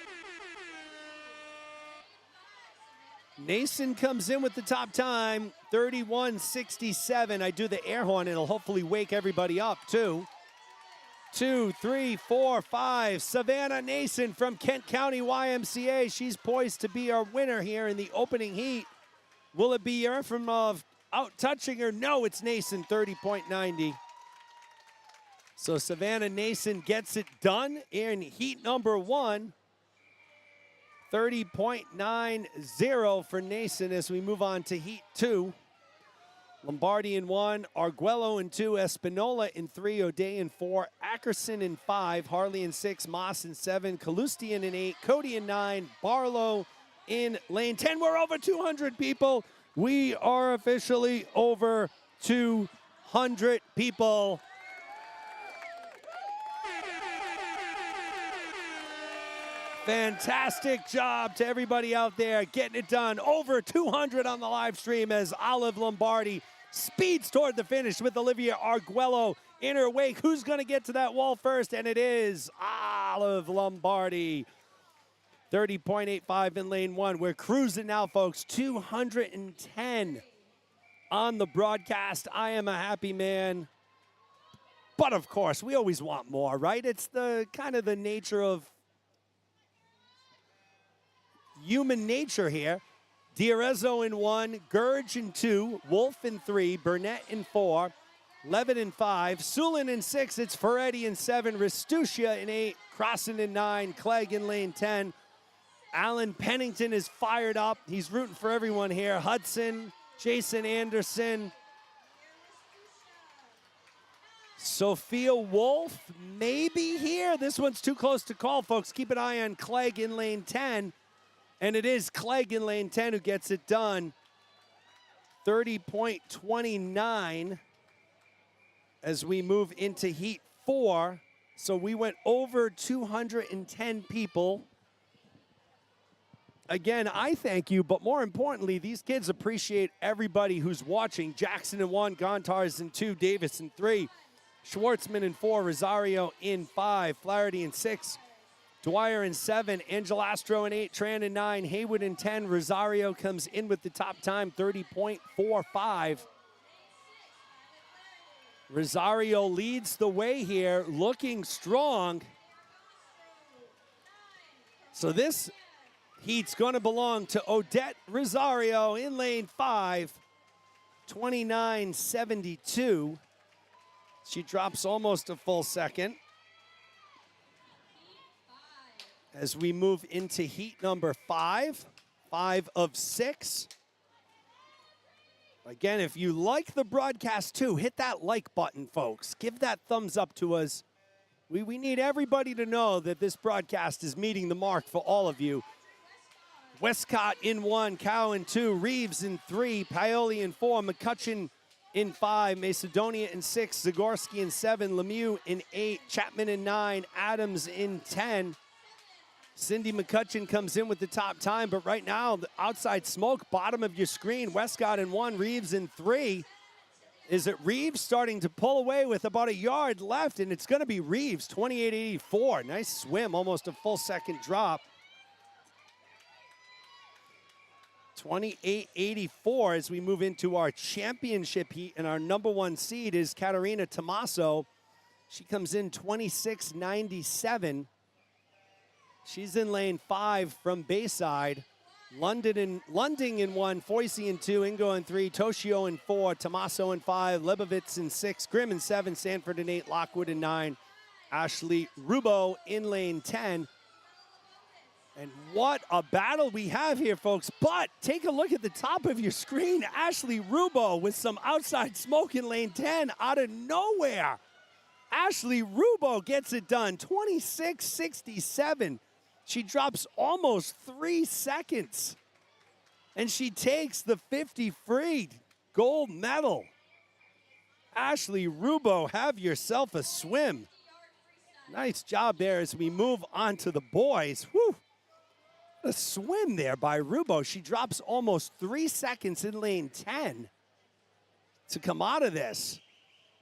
Nason comes in with the top time, 31:67. I do the air horn. It'll hopefully wake everybody up, too. 2, 3, 4, 5. Savannah Nason from Kent County YMCA. She's poised to be our winner here in the opening heat. Will it be Yefremov out touching her? No, it's Nason, 30.90. So Savannah Nason gets it done in heat number 1. 30.90 for Nason as we move on to heat 2. Lombardi in 1, Arguello in 2, Espinola in 3, O'Day in 4, Ackerson in 5, Harley in 6, Moss in 7, Kalustian in 8, Cody in 9, Barlow in lane 10. We're over 200 people. We are officially over 200 people. Fantastic job to everybody out there getting it done. Over 200 on the live stream as Olive Lombardi speeds toward the finish with Olivia Arguello in her wake. Who's going to get to that wall first? And it is Olive Lombardi. 30.85 in lane 1. We're cruising now, folks. 210 on the broadcast. I am a happy man. But, of course, we always want more, right? It's the kind of the nature of human nature here. Diarezzo in 1, Gurge in 2, Wolf in 3, Burnett in 4, Levitt in 5, Sulin in 6, it's Ferretti in 7, Restucia in 8, Crossan in 9, Clegg in lane 10. Alan Pennington is fired up. He's rooting for everyone here. Hudson, Jason Anderson. Sophia Wolf maybe here. This one's too close to call, folks. Keep an eye on Clegg in lane 10. And it is Clegg in lane 10 who gets it done. 30.29 as we move into heat 4. So we went over 210 people. Again, I thank you, but more importantly, these kids appreciate everybody who's watching. Jackson in 1, Gontars in 2, Davis in 3, Schwartzman in 4, Rosario in 5, Flaherty in 6, Dwyer in 7, Angelastro in 8, Tran in 9, Haywood in 10. Rosario comes in with the top time, 30.45. Rosario leads the way here, looking strong. So this heat's going to belong to Odette Rosario in lane 5, 29.72. She drops almost a full second. As we move into heat number 5, 5 of 6. Again, if you like the broadcast too, hit that like button, folks. Give that thumbs up to us. We need everybody to know that this broadcast is meeting the mark for all of you. Westcott in 1, Cow in 2, Reeves in 3, Paoli in 4, McCutcheon in 5, Macedonia in 6, Zagorski in 7, Lemieux in 8, Chapman in 9, Adams in 10. Cindy McCutcheon comes in with the top time, but right now, the outside smoke, bottom of your screen, Westcott in 1, Reeves in 3. Is it Reeves starting to pull away with about a yard left? And it's going to be Reeves, 28.84. Nice swim, almost a full second drop. 28.84 as we move into our championship heat, and our number 1 seed is Katarina Tommaso. She comes in 26.97. She's in lane 5 from Bayside. Lunding in 1, Foyce in 2, Ingo in 3, Toshio in 4, Tommaso in 5, Lebovitz in 6, Grimm in 7, Sanford in 8, Lockwood in 9, Ashley Rubo in lane 10. And what a battle we have here, folks. But take a look at the top of your screen. Ashley Rubo with some outside smoke in lane 10 out of nowhere. Ashley Rubo gets it done, 26:67. She drops almost 3 seconds. And she takes the 50 free gold medal. Ashley Rubo, have yourself a swim. Nice job there as we move on to the boys. Whew. A swim there by Rubo. She drops almost 3 seconds in lane 10 to come out of this.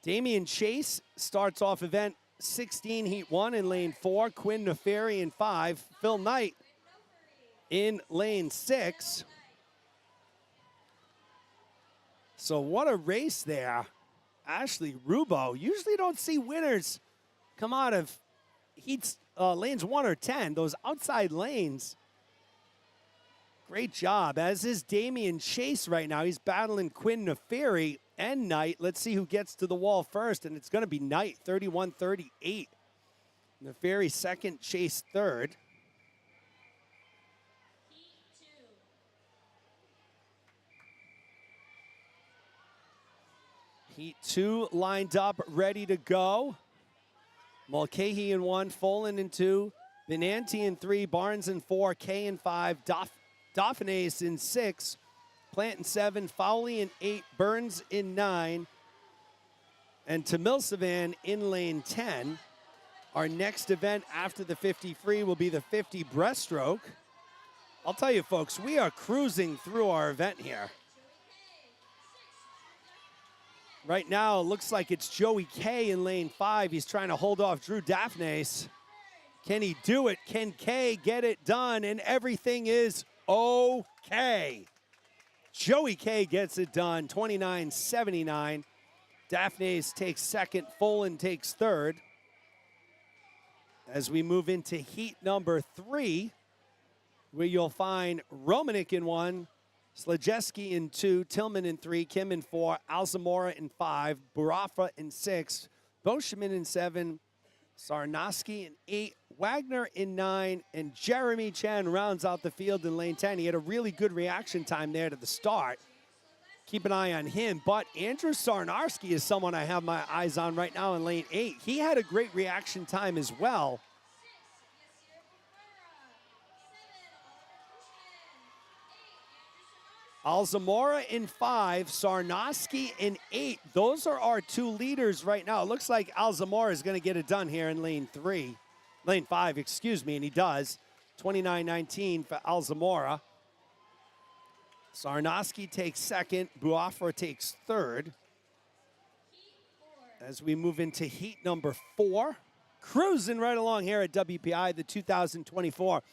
Damian Chase starts off event 16, heat 1 in lane 4. Quinn Neferi in 5. Phil Knight in lane 6. So what a race there. Ashley Rubo. Usually don't see winners come out of heats, lanes 1 or 10. Those outside lanes. Great job, as is Damian Chase right now. He's battling Quinn Neferi and Knight. Let's see who gets to the wall first, and it's going to be Knight, 31-38. Neferi second, Chase third. Heat 2 lined up, ready to go. Mulcahy in 1, Folan in 2, Benanti in 3, Barnes in 4, Kay in 5, Dauphinais in 6, Plant in 7, Fowley in 8, Burns in 9, and Tamilsavan in lane 10. Our next event after the 50 free will be the 50 breaststroke. I'll tell you, folks, we are cruising through our event here. Right now, it looks like it's Joey K in lane 5. He's trying to hold off Drew Daphnes. Can he do it? Can K get it done? And everything is okay. Joey K gets it done, 29-79. Daphnes takes second, Folan takes third. As we move into heat number 3, where you'll find Romanik in 1, Slajeski in 2, Tillman in 3, Kim in 4, Alzamora in 5, Burafa in 6, Boschman in 7, Sarnoski in 8, Wagner in 9, and Jeremy Chen rounds out the field in lane 10. He had a really good reaction time there to the start. Keep an eye on him. But Andrew Sarnarski is someone I have my eyes on right now in lane 8. He had a great reaction time as well. Alzamora in 5, Sarnoski in 8. Those are our 2 leaders right now. It looks like Alzamora is going to get it done here in lane 5, excuse me, and he does. 29-19 for Alzamora. Sarnoski takes second, Buafra takes third. As we move into heat number 4, cruising right along here at WPI, the 2024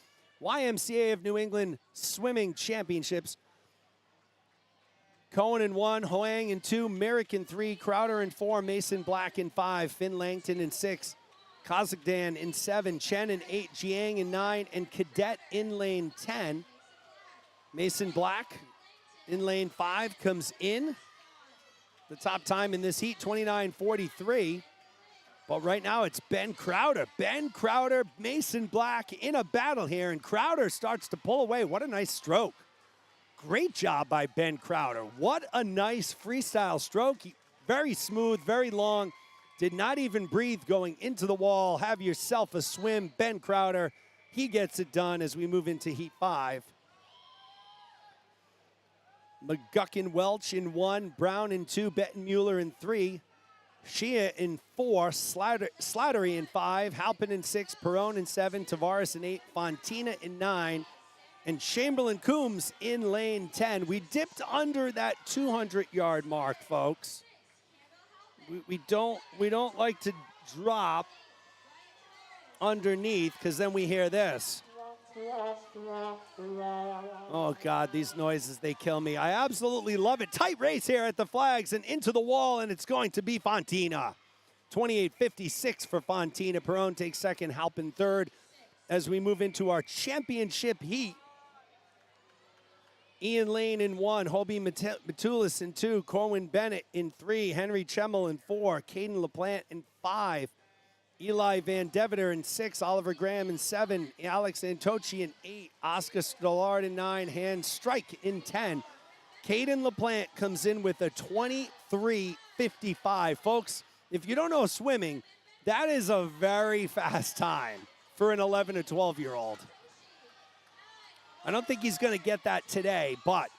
YMCA of New England Swimming Championships. Cohen in 1, Hoang in 2, Merrick in 3, Crowder in 4, Mason Black in 5, Finn Langton in 6, Kazakdan in 7, Chen in 8, Jiang in 9, and Cadet in lane 10. Mason Black in lane 5 comes in. The top time in this heat, 29:43. But right now it's Ben Crowder. Ben Crowder, Mason Black in a battle here, and Crowder starts to pull away. What a nice stroke. Great job by Ben Crowder. What a nice freestyle stroke. Very smooth, very long. Did not even breathe going into the wall. Have yourself a swim. Ben Crowder, he gets it done as we move into heat 5. McGuckin Welch in 1, Brown in 2, Bettenmuller in 3, Shea in 4, Slattery in 5, Halpin in 6, Perone in 7, Tavares in 8, Fontina in 9, and Chamberlain Coombs in lane 10. We dipped under that 200-yard mark, folks. We don't like to drop underneath because then we hear this. Oh, God, these noises, they kill me. I absolutely love it. Tight race here at the flags and into the wall, and it's going to be Fontina. 28:56 for Fontina. Perone takes second, Halpin third. As we move into our championship heat, Ian Lane in 1, Hobie Matulis in 2, Corwin Bennett in 3, Henry Chemmel in 4, Caden LaPlante in 5, Eli Van Deventer in 6, Oliver Graham in 7, Alex Antochi in 8, Oscar Stollard in 9, Hans Strike in 10. Caden LaPlante comes in with a 23:55. Folks, if you don't know swimming, that is a very fast time for an 11 or 12-year-old. I don't think he's going to get that today, but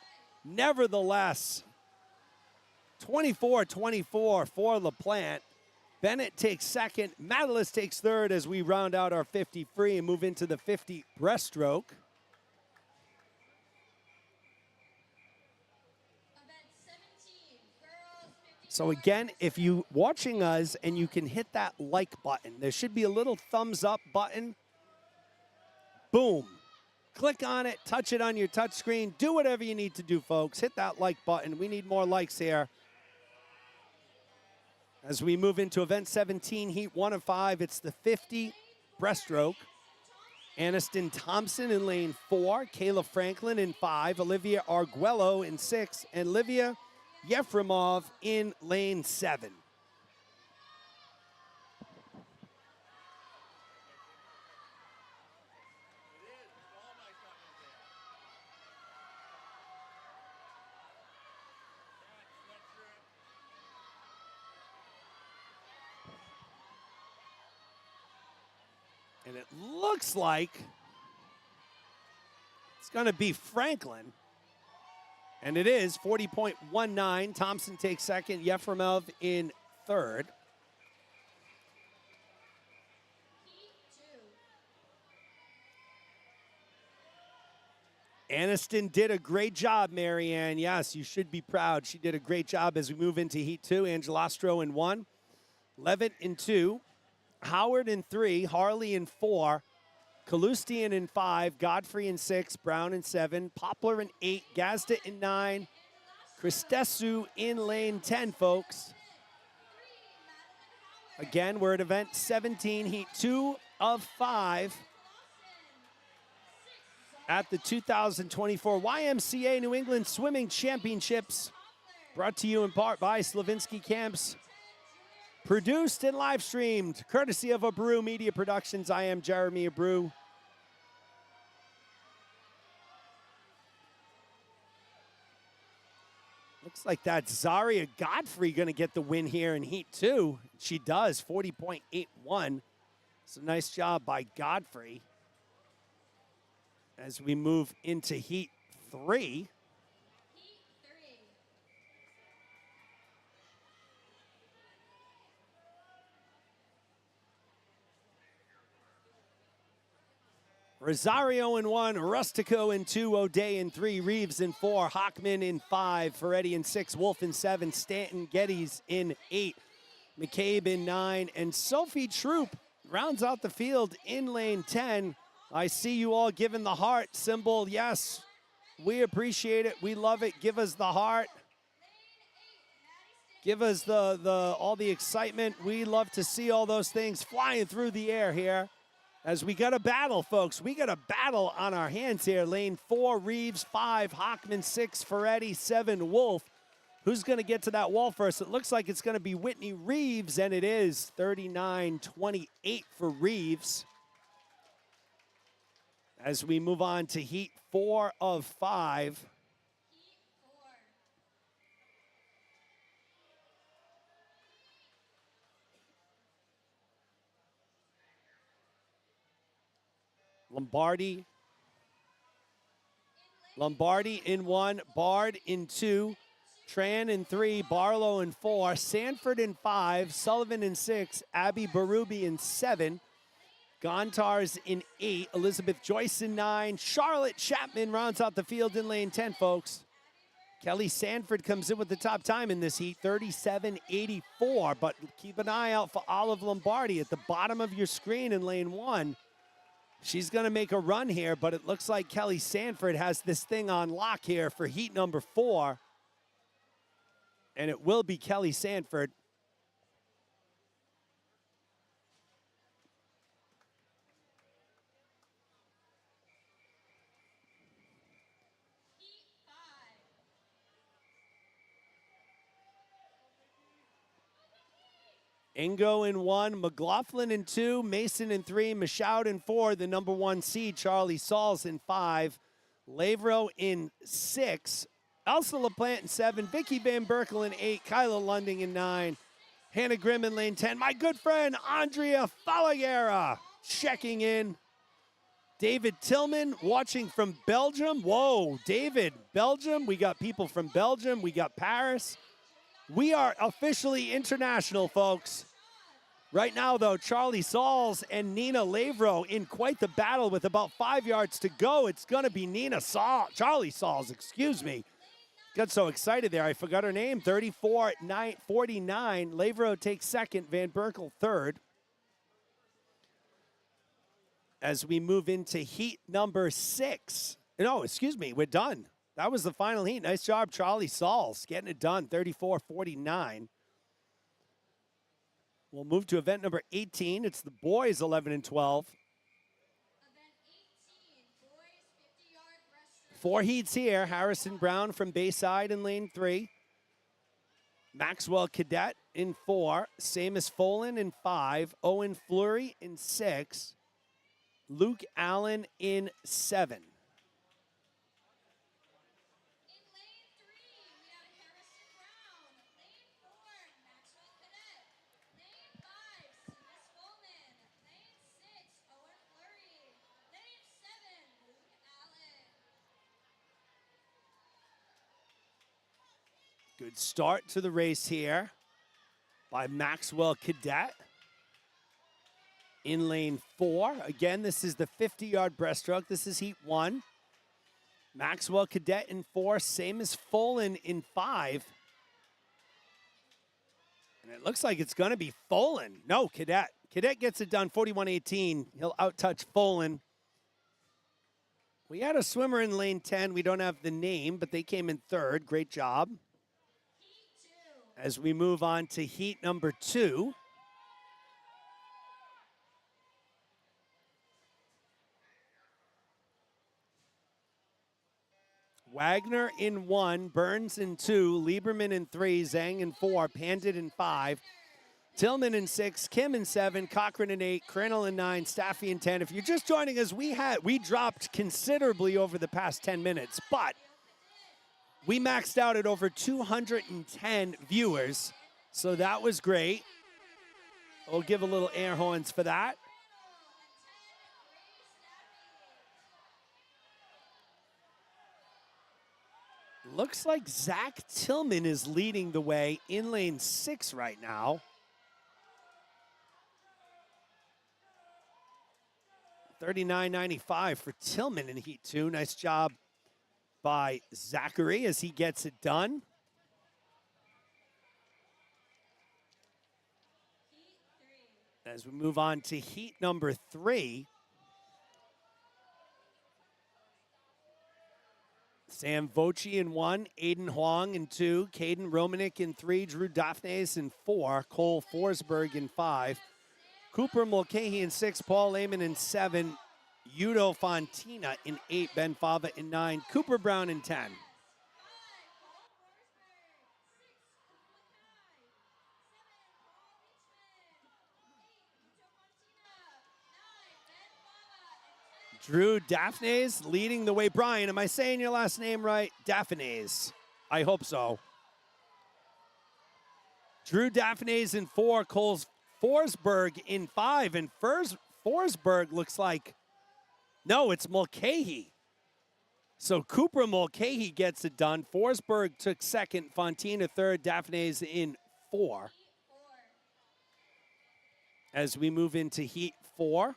nevertheless, 24-24 for LaPlante. Bennett takes second. Matalis takes third as we round out our 50 free and move into the 50 breaststroke. So again, if you watching us and you can hit that like button, there should be a little thumbs up button. Boom. Click on it, touch it on your touch screen. Do whatever you need to do, folks. Hit that like button. We need more likes here. As we move into event 17, heat 1 of 5, it's the 50 breaststroke. Aniston Thompson in lane 4, Kayla Franklin in 5, Olivia Arguello in 6, and Livia Yefremov in lane 7. And it looks like it's going to be Franklin. And it is 40.19. Thompson takes second. Yefremov in third. Aniston did a great job, Marianne. Yes, you should be proud. She did a great job as we move into heat 2. Angelastro in 1. Levitt in 2. Howard in 3, Harley in 4, Kalustian in 5, Godfrey in 6, Brown in 7, Poplar in 8, Gazda in 9, Christesu in lane 10, folks. Again, we're at event 17, heat 2 of 5 at the 2024 YMCA New England Swimming Championships, brought to you in part by Slavinsky Camps. Produced and live streamed, courtesy of Abreu Media Productions. I am Jeremy Abreu. Looks like that's Zaria Godfrey going to get the win here in Heat 2. She does, 40.81. So nice job by Godfrey. As we move into Heat 3. Rosario in 1, Rustico in 2, O'Day in 3, Reeves in 4, Hockman in 5, Ferretti in 6, Wolf in 7, Stanton Geddes in 8, McCabe in 9, and Sophie Troop rounds out the field in lane 10. I see you all giving the heart symbol. Yes, we appreciate it. We love it. Give us the heart. Give us all the excitement. We love to see all those things flying through the air here. As we got a battle, folks. We got a battle on our hands here. Lane 4, Reeves, 5, Hockman, 6, Ferretti, 7, Wolf. Who's going to get to that wall first? It looks like it's going to be Whitney Reeves, and it is 39-28 for Reeves. As we move on to heat 4 of 5. Lombardi in 1, Bard in 2, Tran in 3, Barlow in 4, Sanford in 5, Sullivan in 6, Abby Berube in 7, Gontars in 8, Elizabeth Joyce in 9, Charlotte Chapman rounds out the field in lane 10, folks. Kelly Sanford comes in with the top time in this heat, 37.84, but keep an eye out for Olive Lombardi at the bottom of your screen in lane 1. She's going to make a run here, but it looks like Kelly Sanford has this thing on lock here for heat number 4. And it will be Kelly Sanford. Ingo in 1, McLaughlin in 2, Mason in 3, Michaud in 4, the number 1 seed, Charlie Sauls in 5, Lavero in 6, Elsa LaPlante in 7, Vicky Van Berkel in 8, Kyla Lunding in 9, Hannah Grimm in lane 10, my good friend Andrea Falagera checking in. David Tillman watching from Belgium. Whoa, David, Belgium. We got people from Belgium. We got Paris. We are officially international, folks. Right now, though, Charlie Sauls and Nina Lavero in quite the battle with about 5 yards to go. It's going to be Charlie Sauls, excuse me. Got so excited there, I forgot her name. 34-49. Lavero takes second, Van Berkel third. As we move into heat number 6. No, excuse me, we're done. That was the final heat. Nice job, Charlie Sauls, getting it done, 34-49. We'll move to event number 18. It's the boys 11 and 12. Event 18, boys 50-yard breaststroke. 4 heats here. Harrison Brown from Bayside in lane 3. Maxwell Cadet in 4. Samus Folan in 5. Owen Fleury in 6. Luke Allen in 7. In lane 3, we have Harrison Brown. Lane 4, Maxwell Cadet. Lane 5, Seamus Bowman. Lane 6, Owen Fleury. Lane 7, Luke Allen. Good start to the race here by Maxwell Cadet. In lane 4, again, this is the 50-yard breaststroke. This is heat 1. Maxwell Cadet in 4, Samus Folan in 5. And it looks like it's going to be Folan. No, Cadet. Cadet gets it done, 41-18. He'll outtouch Folan. We had a swimmer in lane 10. We don't have the name, but they came in 3rd. Great job. Heat 2. As we move on to heat number 2. Wagner in 1, Burns in 2, Lieberman in 3, Zhang in 4, Pandit in 5, Tillman in 6, Kim in 7, Cochran in 8, Crannell in 9, Staffy in 10. If you're just joining us, we dropped considerably over the past 10 minutes, but we maxed out at over 210 viewers, so that was great. We'll give a little air horns for that. Looks like Zach Tillman is leading the way in lane 6 right now. 39.95 for Tillman in heat 2. Nice job by Zachary as he gets it done. Heat 3. As we move on to heat number 3. Sam Voci in 1, Aiden Huang in 2, Caden Romanek in 3, Drew Daphnes in 4, Cole Forsberg in 5, Cooper Mulcahy in 6, Paul Lehman in 7, Udo Fontina in 8, Ben Fava in 9, Cooper Brown in 10. Drew Daphnes leading the way. Brian, am I saying your last name right? Daphnes. I hope so. Drew Daphnes in 4, Cole Forsberg in 5, and Forsberg looks like, no, it's Mulcahy. So Cooper Mulcahy gets it done. Forsberg took 2nd, Fontina 3rd, Daphnes in 4. As we move into heat 4.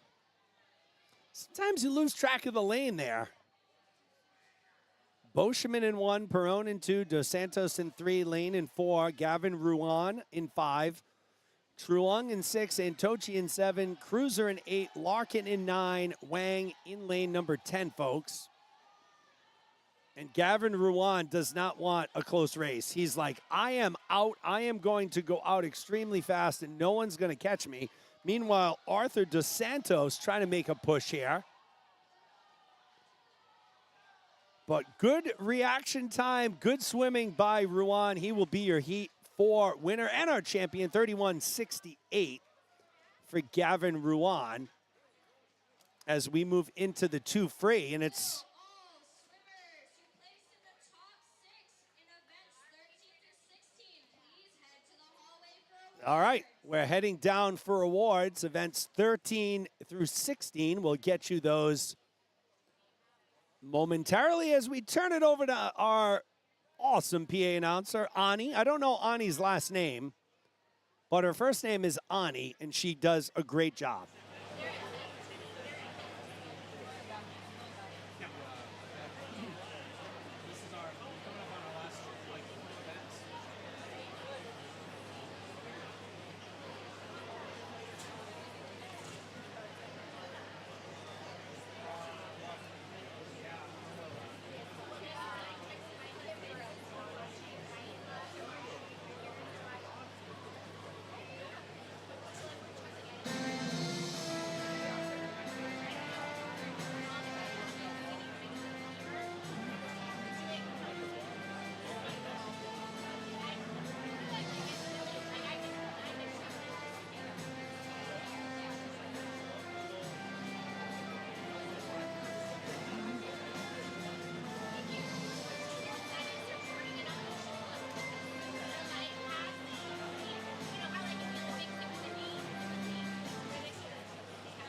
Sometimes you lose track of the lane there. Boschman in 1, Perron in 2, Dos Santos in 3, Lane in 4, Gavin Ruan in 5, Truong in 6, Antochi in 7, Cruiser in 8, Larkin in 9, Wang in lane number 10, folks. And Gavin Ruan does not want a close race. He's like, I am out. I am going to go out extremely fast, and no one's going to catch me. Meanwhile, Arthur Dos Santos trying to make a push here. But good reaction time, good swimming by Ruan. He will be your heat 2024 winner and our champion, 31-68 for Gavin Ruan. As we move into the 2 free, and it's All swimmers who placed in the top 6 in events 13 to 16, please head to the hallway for all right. We're heading down for awards. Events 13 through 16. We'll get you those momentarily as we turn it over to our awesome PA announcer, Ani. I don't know Ani's last name, but her first name is Ani, and she does a great job.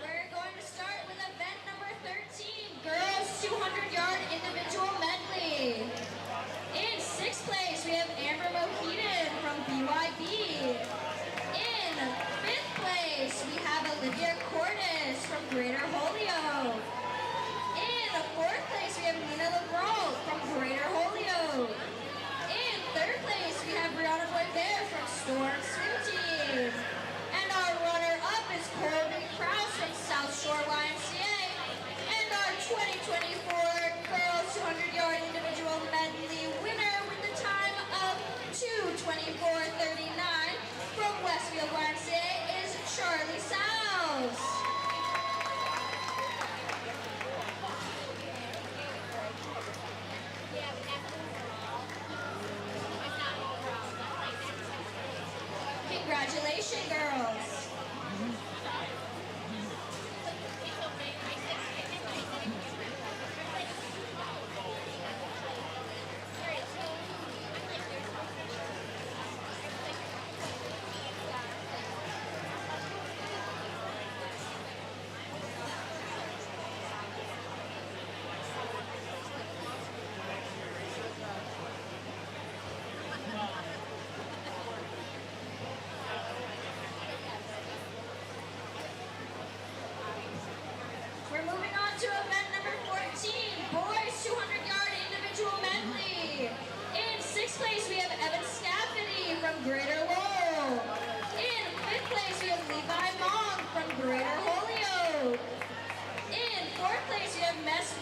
We're going to start with event number 13, girls 200-yard individual medley. In 6th place, we have Amber Mohedan from BYB. In 5th place, we have Olivia Cordes from Greater Holyoke. In 4th place, we have Nina LeBron from Greater Holyoke. In 3rd place, we have Brianna Boisvert from Storm Swim Team. And our runner-up is Corbin Krause from South Shore YMCA. And our 2024 girls 200-yard individual medley winner with the time of 2:24:39 from Westfield YMCA is Charlie Souse. Congratulations, girls. We're moving on to event number 14, boys 200-yard individual medley. In 6th place, we have Evan Scafferty from Greater Lowell. In 5th place, we have Levi Mong from Greater Holyoke. In 4th place, we have West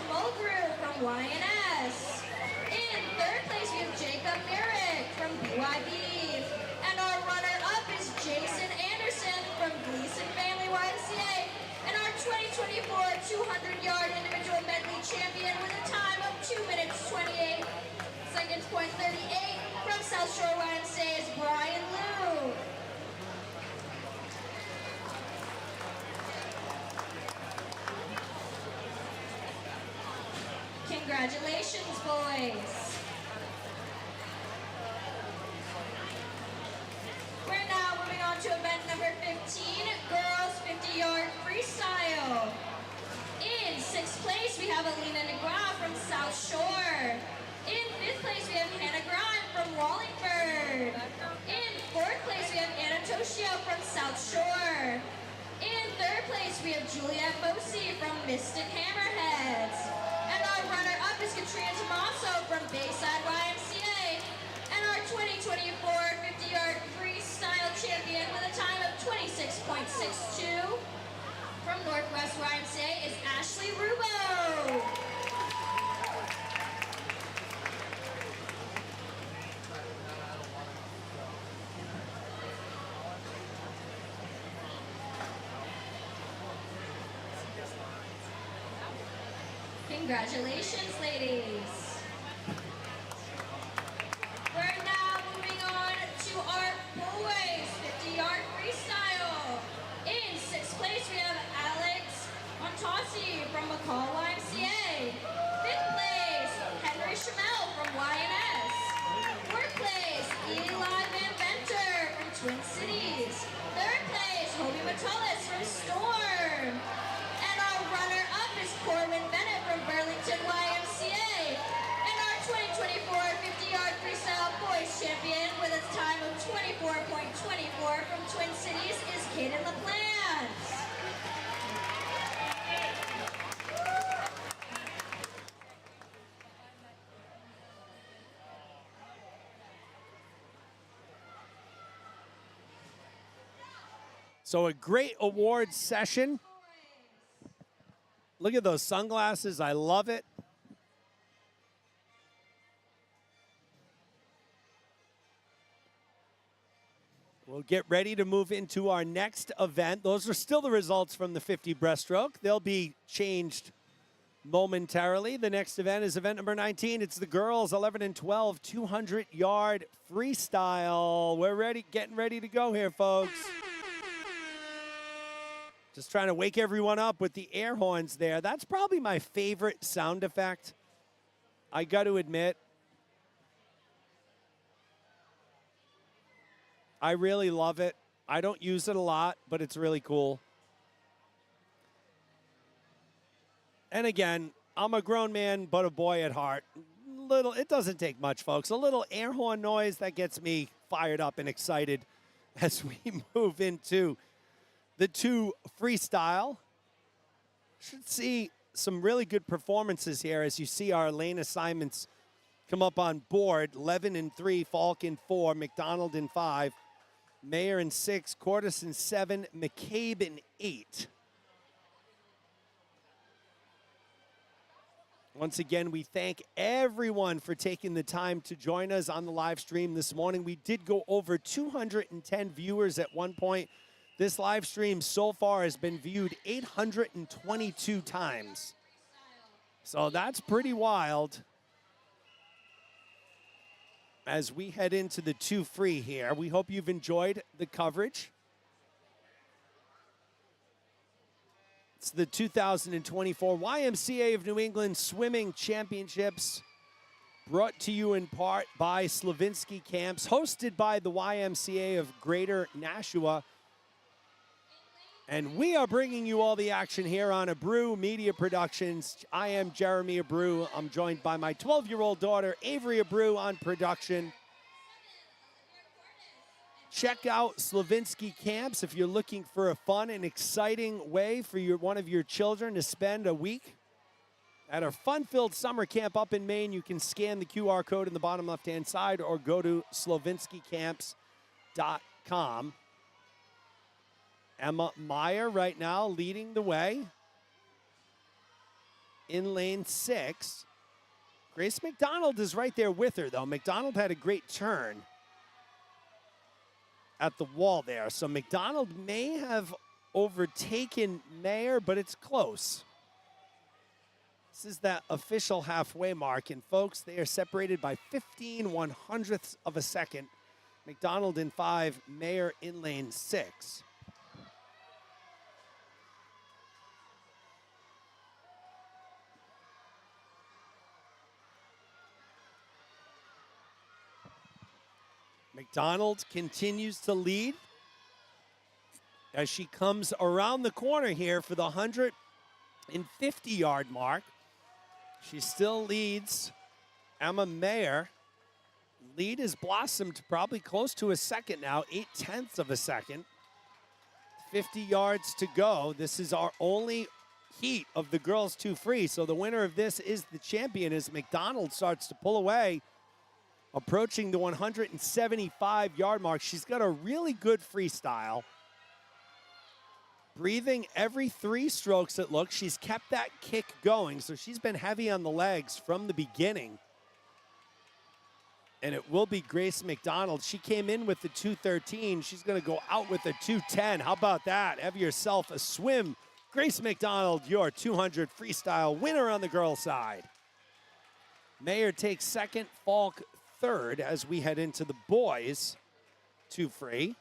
Mulgrew from YNS. In 3rd place, we have Jacob Merrick from BYB. And our runner-up is Jason Anderson from Gleason Family YMCA. And our 2024 200-yard individual medley champion with a time of 2 minutes 28 seconds, .38 from South Shore YMCA is Brian Liu. Congratulations, boys. We're now moving on to event number 15, girls 50-yard freestyle. In 6th place, we have Alina Negra from South Shore. In 5th place, we have Hannah Grime from Wallingford. In 4th place, we have Anna Toshio from South Shore. In 3rd place, we have Juliette Fosi from Mystic Hammerheads. And our runner-up is Katrina Tomaso from Bayside YMCA. And our 2024 50-yard freestyle champion with a time of 26.62 from Northwest YMCA is Ashley Rubo. Congratulations, ladies. We're now moving on So a great awards session. Look at those sunglasses. I love it. We'll get ready to move into our next event. Those are still the results from the 50 breaststroke. They'll be changed momentarily. The next event is event number 19. It's the girls 11 and 12 200-yard freestyle. We're ready, getting ready to go here, folks. Just trying to wake everyone up with the air horns there. That's probably my favorite sound effect, I got to admit. I really love it. I don't use it a lot, but it's really cool. And again, I'm a grown man, but a boy at heart. It doesn't take much, folks. A little air horn noise that gets me fired up and excited as we move into the 2 freestyle. Should see some really good performances here as you see our lane assignments come up on board. 11 and 3, Falk in 4, McDonald in 5, Mayer in 6, Cordes in 7, McCabe in 8. Once again, we thank everyone for taking the time to join us on the live stream this morning. We did go over 210 viewers at one point. This live stream so far has been viewed 822 times. So that's pretty wild. As we head into the 2 free here, we hope you've enjoyed the coverage. It's the 2024 YMCA of New England Swimming Championships, brought to you in part by Slavinsky Camps, hosted by the YMCA of Greater Nashua. And we are bringing you all the action here on Abreu Media Productions. I am Jeremy Abreu. I'm joined by my 12-year-old daughter, Avery Abreu, on production. Check out Slavinsky Camps if you're looking for a fun and exciting way for one of your children to spend a week at our fun-filled summer camp up in Maine. You can scan the QR code in the bottom left-hand side or go to slavinskicamps.com. Emma Meyer right now leading the way in lane 6. Grace McDonald is right there with her, though. McDonald had a great turn at the wall there. So McDonald may have overtaken Mayer, but it's close. This is that official halfway mark. And folks, they are separated by 15 100ths of a second. McDonald in 5, Mayer in lane 6. McDonald continues to lead as she comes around the corner here for the 150-yard mark. She still leads Emma Mayer. Lead has blossomed probably close to a second now, 0.8 of a second. 50 yards to go. This is our only heat of the girls 2 free, so the winner of this is the champion as McDonald starts to pull away, approaching the 175-yard mark. She's got a really good freestyle. Breathing every 3 strokes, it looks. She's kept that kick going, so she's been heavy on the legs from the beginning. And it will be Grace McDonald. She came in with the 2:13. She's going to go out with a 2:10. How about that? Have yourself a swim. Grace McDonald, your 200 freestyle winner on the girls' side. Mayer takes second, Falk third as we head into the boys 2 free.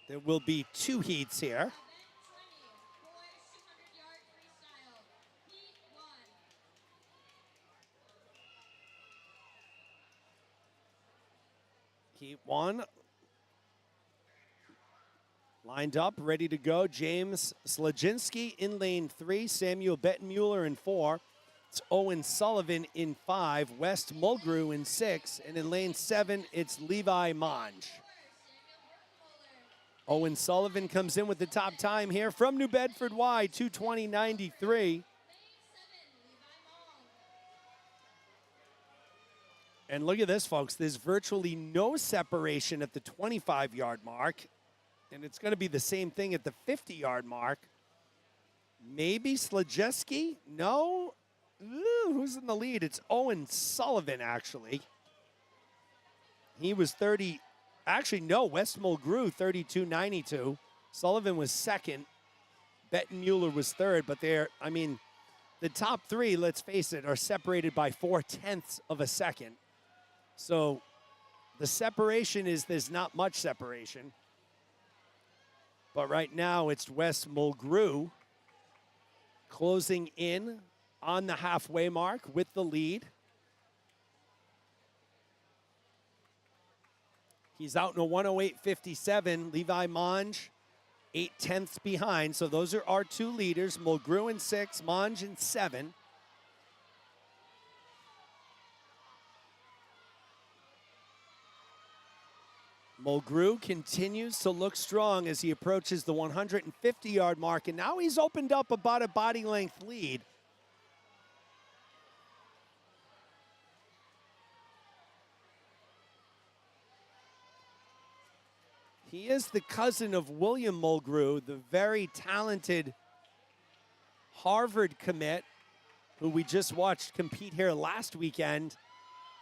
There will be 2 heats here. Heat 1 lined up, ready to go. James Slaginski in lane 3, Samuel Bettenmuller in 4. It's Owen Sullivan in 5, West Mulgrew in 6, and in lane 7, it's Levi Monge. Owen Sullivan comes in with the top time here from New Bedford Y, 2:20.93. And look at this, folks. There's virtually no separation at the 25-yard mark. And it's going to be the same thing at the 50-yard mark. Maybe Slajewski? No. Ooh, who's in the lead? It's Owen Sullivan, actually. He was 30. Actually, no. Wes Mulgrew, 32.92. Sullivan was second. Bettenmuller was third. But they're, I mean, the top three, let's face it, are separated by 0.4 of a second. So the separation is there's not much separation. But right now it's Wes Mulgrew closing in on the halfway mark with the lead. He's out in a 108.57. Levi Monge 0.8 behind. So those are our two leaders. Mulgrew in 6, Monge in 7. Mulgrew continues to look strong as he approaches the 150-yard mark, and now he's opened up about a body length lead. He is the cousin of William Mulgrew, the very talented Harvard commit who we just watched compete here last weekend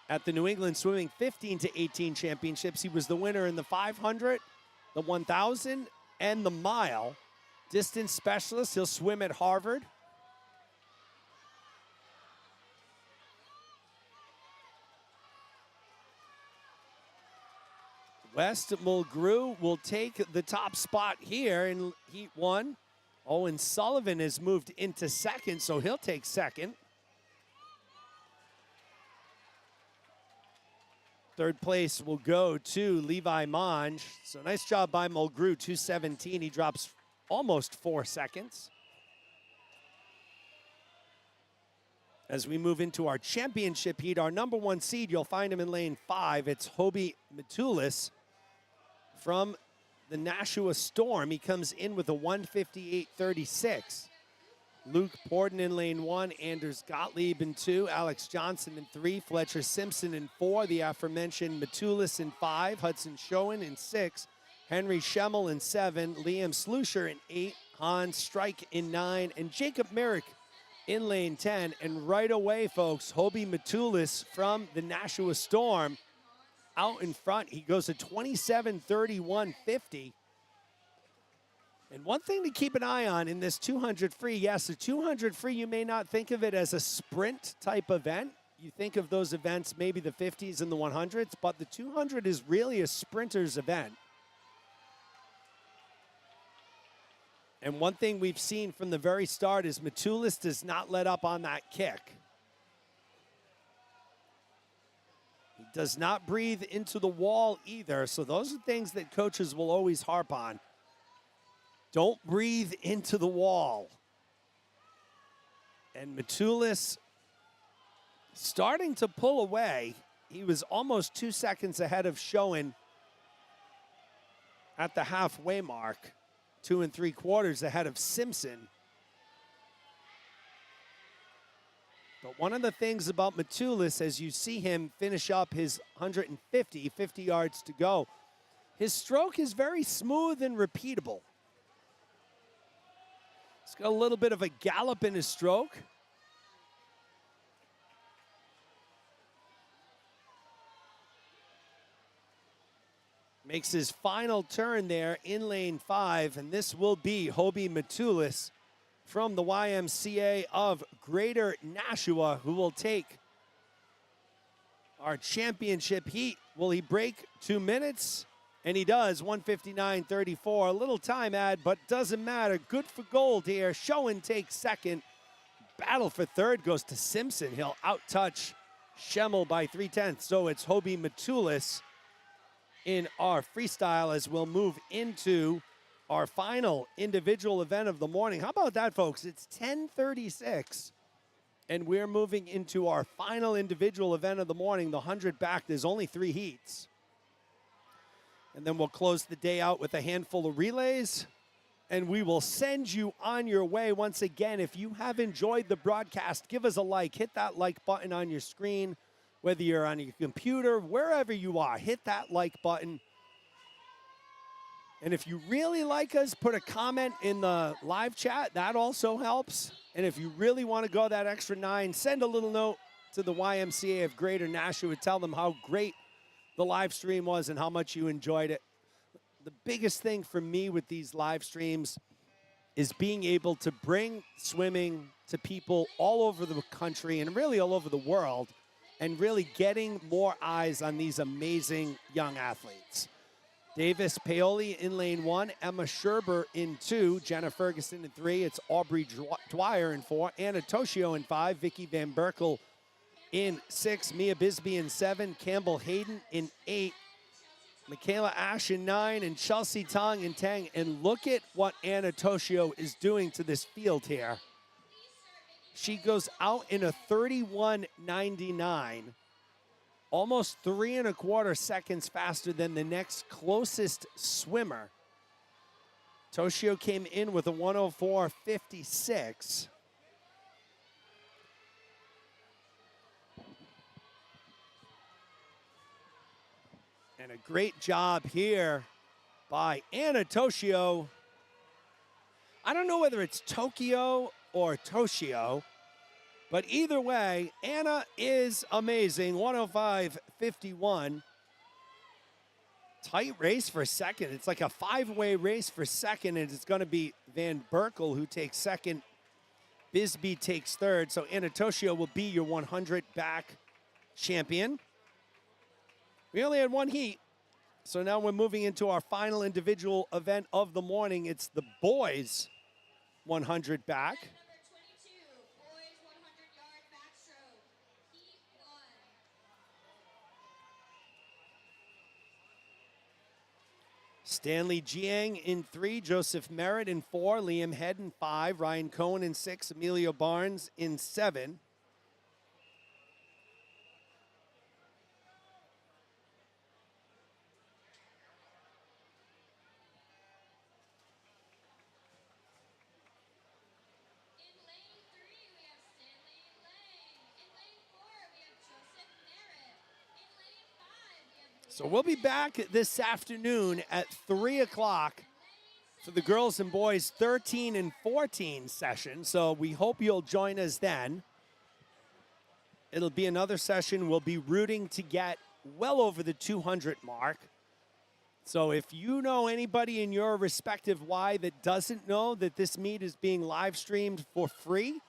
at the New England Swimming 15 to 18 championships. He was the winner in the 500, the 1,000, and the mile. Distance specialist, he'll swim at Harvard. Wes Mulgrew will take the top spot here in Heat 1. Owen Sullivan has moved into second, so he'll take second. Third place will go to Levi Monge. So nice job by Mulgrew, 2:17. He drops almost 4 seconds. As we move into our championship heat, our number 1 seed, you'll find him in lane 5. It's Hobie Matulis from the Nashua Storm. He comes in with a 158.36. Luke Porden in lane 1, Anders Gottlieb in 2, Alex Johnson in 3, Fletcher Simpson in 4, the aforementioned Matulis in 5, Hudson Schoen in 6, Henry Schemmel in 7, Liam Slusher in 8, Hans Streich in 9, and Jacob Merrick in lane 10. And right away, folks, Hobie Matulis from the Nashua Storm out in front. He goes to 27:31.50. And one thing to keep an eye on in this 200 free, yes, the 200 free, you may not think of it as a sprint type event. You think of those events, maybe the 50s and the 100s, but the 200 is really a sprinter's event. And one thing we've seen from the very start is Matulis does not let up on that kick. He does not breathe into the wall either, so those are things that coaches will always harp on. Don't breathe into the wall. And Matulis starting to pull away. He was almost 2 seconds ahead of Schoen at the halfway mark. 2 3/4 ahead of Simpson. But one of the things about Matulis, as you see him finish up his 50 yards to go, his stroke is very smooth and repeatable. He's got a little bit of a gallop in his stroke. Makes his final turn there in lane 5, and this will be Hobie Matulis from the YMCA of Greater Nashua, who will take our championship heat. Will he break 2 minutes? And he does, 1:59.34. A little time add, but doesn't matter. Good for gold here. Schoen takes second. Battle for third goes to Simpson. He'll out-touch Schemmel by 0.3. So it's Hobie Matulis in our freestyle as we'll move into our final individual event of the morning. How about that, folks? It's 10:36, and we're moving into our final individual event of the morning, the 100 back. There's only 3 heats. And then we'll close the day out with a handful of relays, and we will send you on your way. Once again, if you have enjoyed the broadcast, give us a like. Hit that like button on your screen. whether you're on your computer, wherever you are, hit that like button. And if you really like us, put a comment in the live chat. That also helps. And if you really want to go that extra 9, send a little note to the YMCA of Greater Nashua. Tell them how great the live stream was and how much you enjoyed it. The biggest thing for me with these live streams is being able to bring swimming to people all over the country and really all over the world, and really getting more eyes on these amazing young athletes. Davis Paoli in lane 1, Emma Scherber in 2, Jenna Ferguson in 3, it's Aubrey Dwyer in 4, Anna Toshio in 5, Vicky Van Berkel in 6, Mia Bisbee in 7, Campbell Hayden in 8, Michaela Ash in 9, and Chelsea Tong in 10. And look at what Anna Toshio is doing to this field here. She goes out in a 31.99, almost 3¼ seconds faster than the next closest swimmer. Toshio came in with a 104.56. And a great job here by Anna Toshio. I don't know whether it's Tokyo or Toshio, but either way, Anna is amazing. 105.51. Tight race for second. It's like a 5-way race for second, and it's going to be Van Berkel who takes second. Bisbee takes third. So Anna Toshio will be your 100 back champion. We only had one heat, so now we're moving into our final individual event of the morning. It's the boys 100 back. Number 22, boys 100-yard backstroke, heat 1. Stanley Jiang in 3, Joseph Merritt in 4, Liam Head in 5, Ryan Cohen in 6, Emilio Barnes in 7. So we'll be back this afternoon at 3 o'clock for the girls and boys 13 and 14 session. So we hope you'll join us then. It'll be another session. We'll be rooting to get well over the 200 mark. So if you know anybody in your respective Y that doesn't know that this meet is being live streamed for free,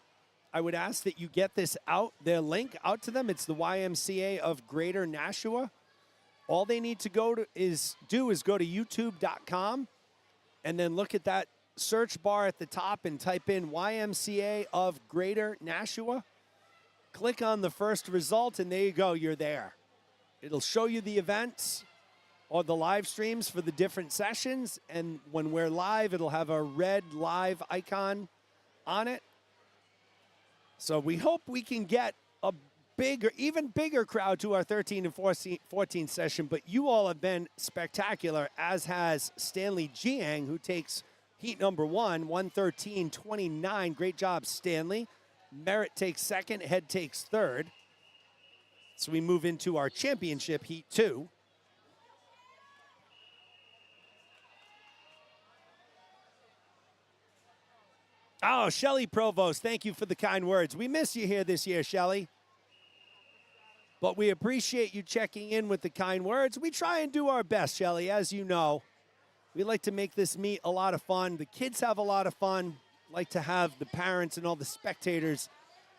I would ask that you get this out, their link out to them. It's the YMCA of Greater Nashua. All they need to do is go to youtube.com and then look at that search bar at the top and type in YMCA of Greater Nashua. Click on the first result, and there you go, you're there. It'll show you the events or the live streams for the different sessions, and when we're live, it'll have a red live icon on it. So we hope we can get a bigger, even bigger crowd to our 13 and 14 session, but you all have been spectacular, as has Stanley Jiang, who takes heat number 1, 113.29. Great job, Stanley. Merritt takes second, Head takes third. So we move into our championship heat 2. Oh, Shelly Provost, thank you for the kind words. We miss you here this year, Shelly. But we appreciate you checking in with the kind words. We try and do our best, Shelly, as you know. We like to make this meet a lot of fun. The kids have a lot of fun. Like to have the parents and all the spectators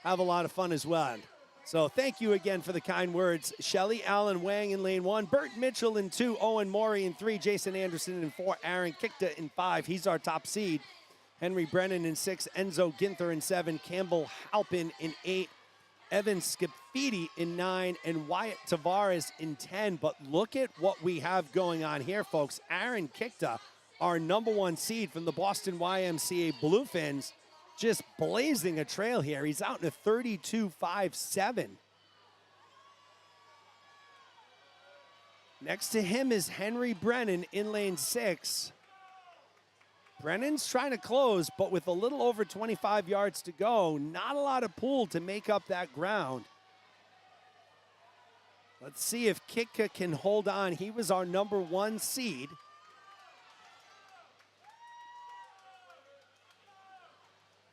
have a lot of fun as well. So thank you again for the kind words. Shelly Allen Wang in lane 1, Bert Mitchell in 2, Owen Morey in 3, Jason Anderson in 4, Aaron Kikta in 5. He's our top seed. Henry Brennan in 6, Enzo Ginther in 7, Campbell Halpin in 8, Evan Scafidi in 9, and Wyatt Tavares in 10. But look at what we have going on here, folks. Aaron Kikta, our number 1 seed from the Boston YMCA Bluefins, just blazing a trail here. He's out in a 32.57. Next to him is Henry Brennan in lane 6. Brennan's trying to close, but with a little over 25 yards to go, not a lot of pull to make up that ground. Let's see if Kitka can hold on. He was our #1 seed.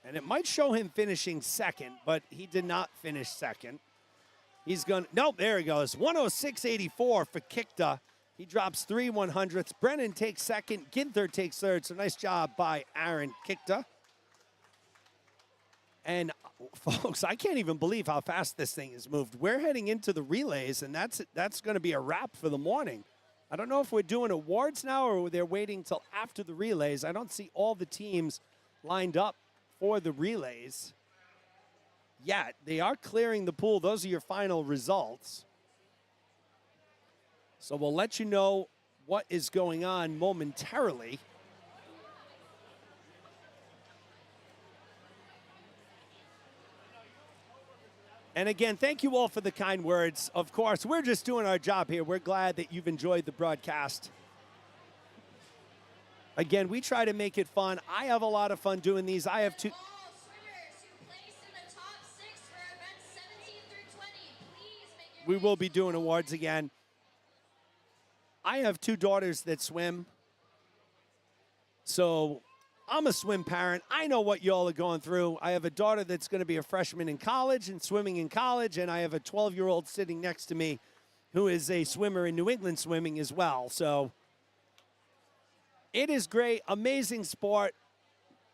And it might show him finishing second, but he did not finish second. He's going to, nope, there he goes. 106.84 for Kitka. He drops 3 100ths. Brennan takes second. Ginther takes third. So nice job by Aaron Kitka. And folks, I can't even believe how fast this thing has moved. We're heading into the relays, and that's going to be a wrap for the morning. I don't know if we're doing awards now or they're waiting till after the relays. I don't see all the teams lined up for the relays yet. They are clearing the pool. Those are your final results. So we'll let you know what is going on momentarily. And again, thank you all for the kind words. Of course, we're just doing our job here. We're glad that you've enjoyed the broadcast. Again, we try to make it fun. I have a lot of fun doing these. I have two. All swimmers who placed in the top 6 for events 17 through 20, please make your We way will to be doing awards again. I have 2 daughters that swim. So I'm a swim parent. I know what y'all are going through. I have a daughter that's going to be a freshman in college and swimming in college, and I have a 12-year-old sitting next to me who is a swimmer in New England swimming as well. So it is great, amazing sport.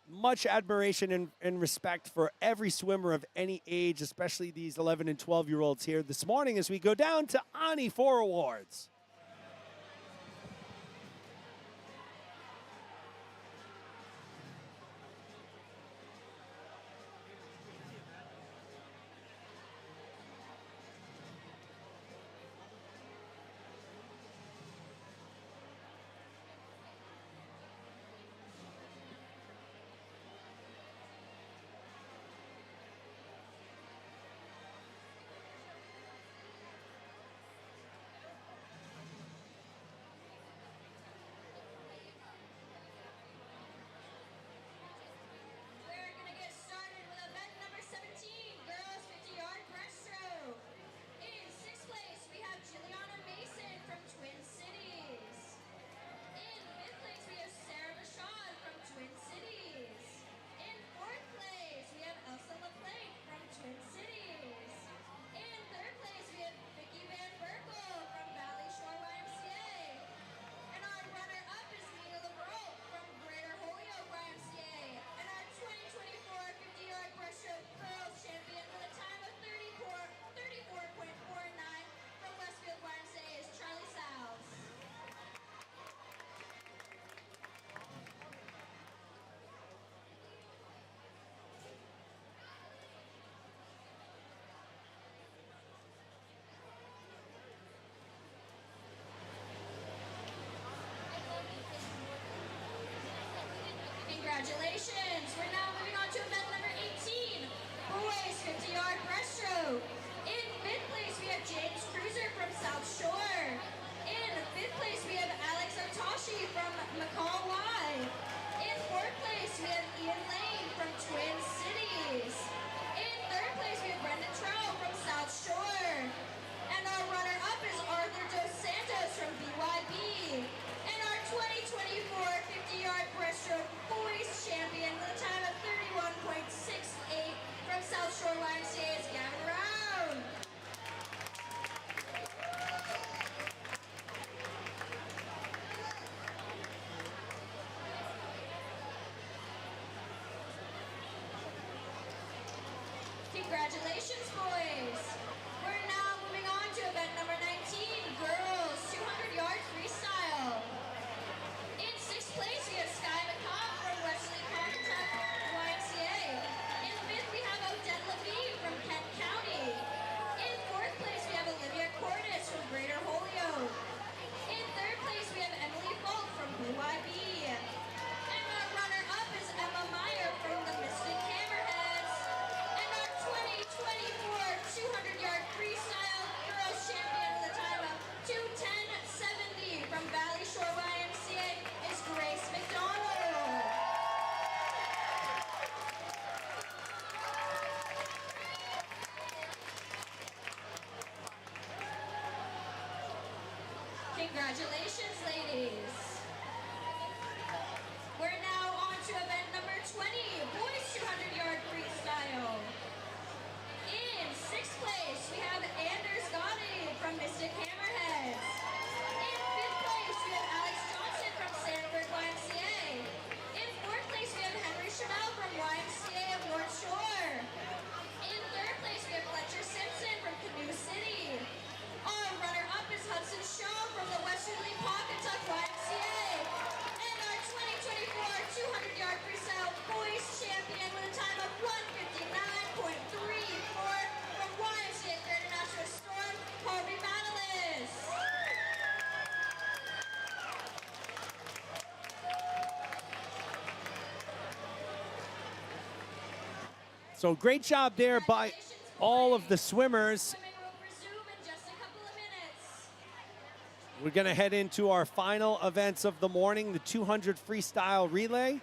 Much admiration and respect for every swimmer of any age, especially these 11 and 12-year-olds here this morning as we go down to Ani for awards. We're going to get started with event number 17, girls 50-yard breaststroke. In 6th place, we have Juliana Mason from Twin Cities. In 5th place, we have Sarah Bashad from Twin Cities. In 4th place, we have Elsa LaPlante from Twin Cities. In 3rd place, we have Vicky Van Berkel from Valley Shore YMCA. And our runner-up is Nina LeBroke from Greater Holyoke YMCA. And our 2024 50-yard breaststroke girls champion with a time of 34.49 from Westfield YMCA is Charlie Salves. Congratulations! We're now moving on to event number 18, boys 50-yard breaststroke. In 5th place, we have James Cruiser from South Shore. In 5th place, we have Alex Otashi from McCall Y. In 4th place, we have Ian Lane from Twin Cities. In 3rd place, we have Brendan Trout from South Shore. And our runner-up is Arthur Dos Santos from BYB. And our 2024 50-yard breaststroke boys champion with a time of 31.68 from South Shore YMCA is Gavin Round. Congratulations, boys. We're now moving on to event number 19, girls 200-yard freestyle. In 6th place, we have Sky McCobb from Wesley Pontotoc YMCA. In 5th, we have Odette Levine from Kent County. In 4th place, we have Olivia Cordes from Greater Holyoke. In 3rd place, we have Emily Falk from BYB. And our runner-up is Emma Meyer from the Mystic Hammerheads. And our 2024 So great job there by all of the swimmers. Swimming will resume in just a couple of minutes. We're going to head into our final events of the morning, the 200 freestyle relay.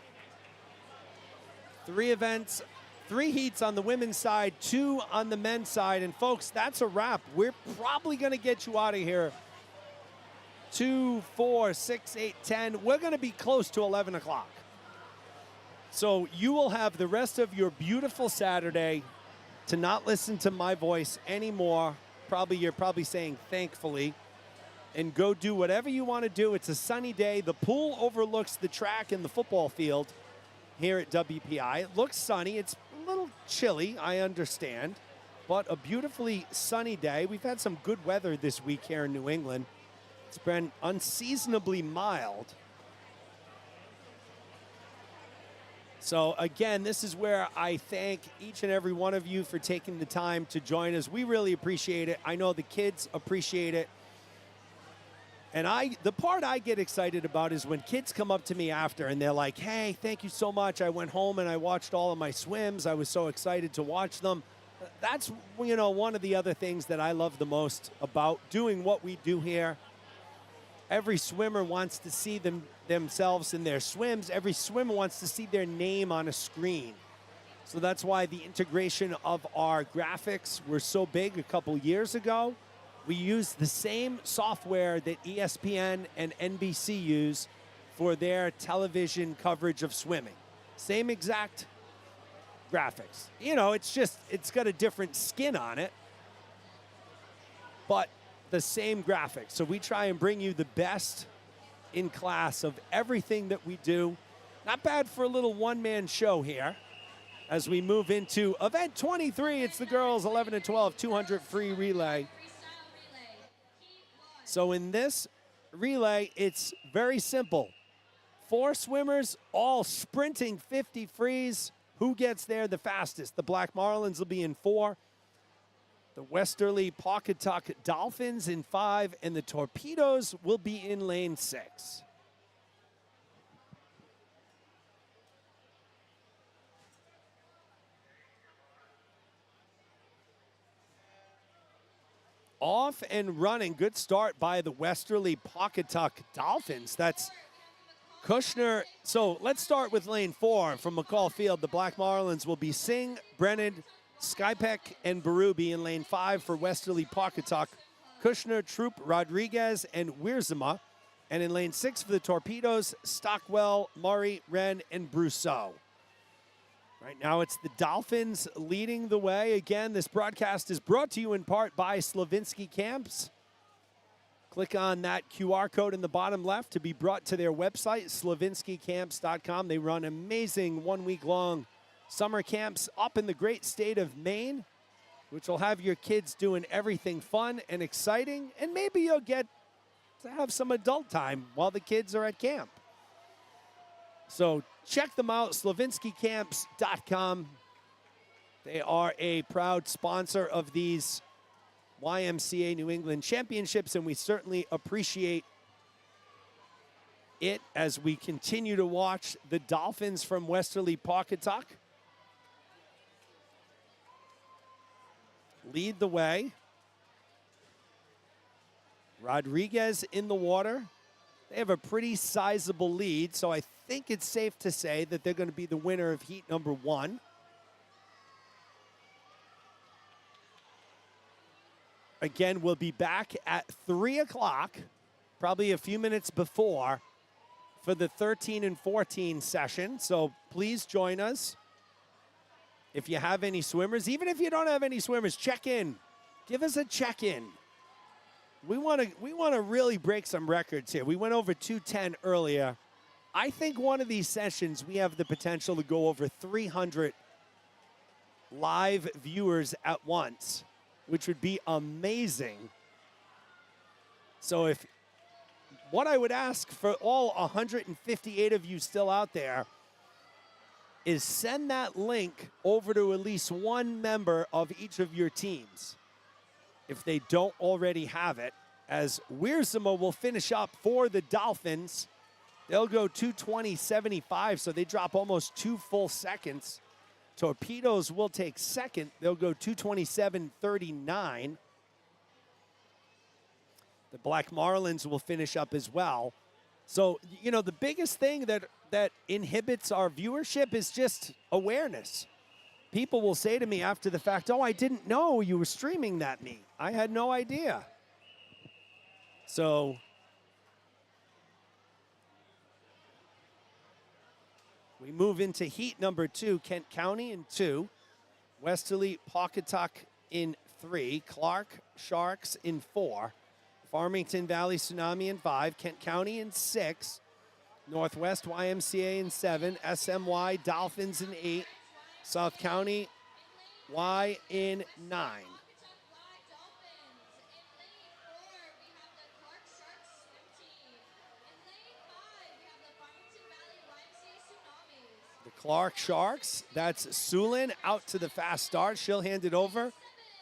3 events, 3 heats on the women's side, 2 on the men's side. And folks, that's a wrap. We're probably going to get you out of here 2, 4, 6, 8, 10. We're going to be close to 11 o'clock. So you will have the rest of your beautiful Saturday to not listen to my voice anymore. You're probably saying thankfully, and go do whatever you want to do. It's a sunny day. The pool overlooks the track and the football field here at WPI. It looks sunny. It's a little chilly, I understand, but a beautifully sunny day. We've had some good weather this week here in New England. It's been unseasonably mild. So again, this is where I thank each and every one of you for taking the time to join us. We really appreciate it. I know the kids appreciate it. And the part I get excited about is when kids come up to me after and they're like, hey, thank you so much. I went home and I watched all of my swims. I was so excited to watch them. That's, one of the other things that I love the most about doing what we do here. Every swimmer wants to see themselves in their swims. Every swimmer wants to see their name on a screen. So that's why the integration of our graphics were so big a couple years ago. We use the same software that ESPN and NBC use for their television coverage of swimming. Same exact graphics. It's got a different skin on it, but the same graphics. So we try and bring you the best in class of everything that we do. Not bad for a little one-man show here as we move into event 23. It's the girls 11 and 12 200 free relay. So in this relay, it's very simple. 4 swimmers, all sprinting 50 frees. Who gets there the fastest? The Black Marlins will be in 4. The Westerly Pawcatuck Dolphins in 5. And the Torpedoes will be in lane 6. Off and running. Good start by the Westerly Pawcatuck Dolphins. That's Kushner. So let's start with lane 4 from McCall Field. The Black Marlins will be Singh, Brennan, Skypeck, and Berube in lane 5 for Westerly Pawcatuck. Kushner, Troop, Rodriguez, and Wiersema. And in lane 6 for the Torpedoes, Stockwell, Murray, Wren, and Brousseau. Right now, it's the Dolphins leading the way. Again, this broadcast is brought to you in part by Slavinsky Camps. Click on that QR code in the bottom left to be brought to their website, slavinskycamps.com. They run amazing one-week-long summer camps up in the great state of Maine, which will have your kids doing everything fun and exciting, and maybe you'll get to have some adult time while the kids are at camp. So check them out, slavinskycamps.com. They are a proud sponsor of these YMCA New England Championships, and we certainly appreciate it as we continue to watch the Dolphins from Westerly Pawcatuck lead the way. Rodriguez in the water. They have a pretty sizable lead, so I think it's safe to say that they're going to be the winner of heat number 1. Again, we'll be back at 3 o'clock, probably a few minutes before, for the 13 and 14 session. So please join us. If you have any swimmers, even if you don't have any swimmers, check in. Give us a check-in. We want to really break some records here. We went over 210 earlier. I think one of these sessions we have the potential to go over 300 live viewers at once, which would be amazing. So what I would ask for all 158 of you still out there is send that link over to at least one member of each of your teams, if they don't already have it, as Wiersema will finish up for the Dolphins. They'll go 2:20.75, so they drop almost 2 full seconds Torpedoes will take second. They'll go 2:27.39. The Black Marlins will finish up as well. So, you know, the biggest thing that inhibits our viewership is just awareness. People will say to me after the fact, "Oh, I didn't know you were streaming that meet. I had no idea." So we move into heat number 2, Kent County in 2, Westerly Pawcatuck in 3, Clark Sharks in 4, Farmington Valley Tsunami in 5, Kent County in 6, Northwest YMCA in 7, SMY Dolphins in 8, South County Y in 9. The Clark Sharks, that's Sulin out to the fast start. She'll hand it over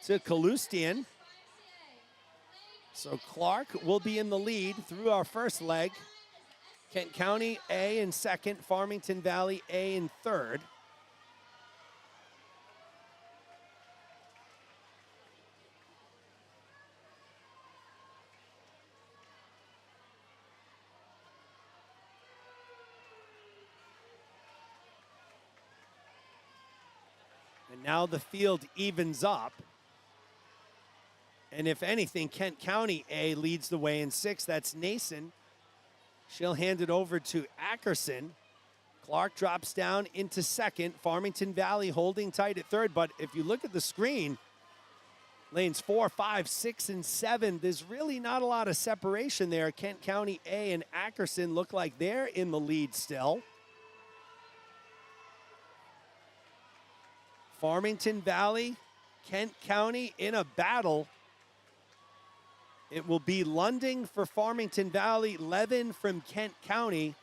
to Kalustian. So Clark will be in the lead through our first leg. Kent County A in second, Farmington Valley A in third. And now the field evens up. And if anything, Kent County A leads the way in 6. That's Nason. She'll hand it over to Ackerson. Clark drops down into second. Farmington Valley holding tight at third. But if you look at the screen, lanes 4, 5, 6, and 7, there's really not a lot of separation there. Kent County A and Ackerson look like they're in the lead still. Farmington Valley, Kent County in a battle. It will be Lunding for Farmington Valley, Levin from Kent County.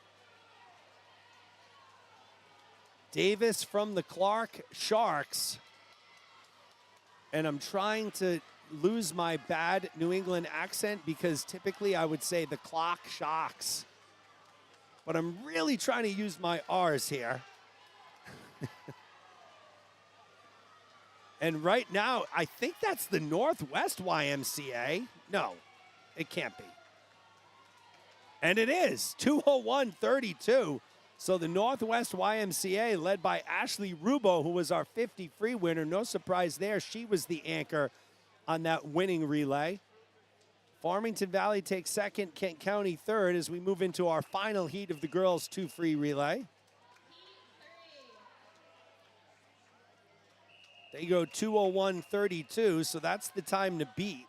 Davis from the Clark Sharks. And I'm trying to lose my bad New England accent because typically I would say the Clock Sharks. But I'm really trying to use my R's here. And right now, I think that's the Northwest YMCA. No, it can't be. And it is, 2:01.32. So the Northwest YMCA, led by Ashley Rubo, who was our 50 free winner. No surprise there. She was the anchor on that winning relay. Farmington Valley takes second, Kent County third as we move into our final heat of the girls' 2 free relay. They go 2:01.32, so that's the time to beat.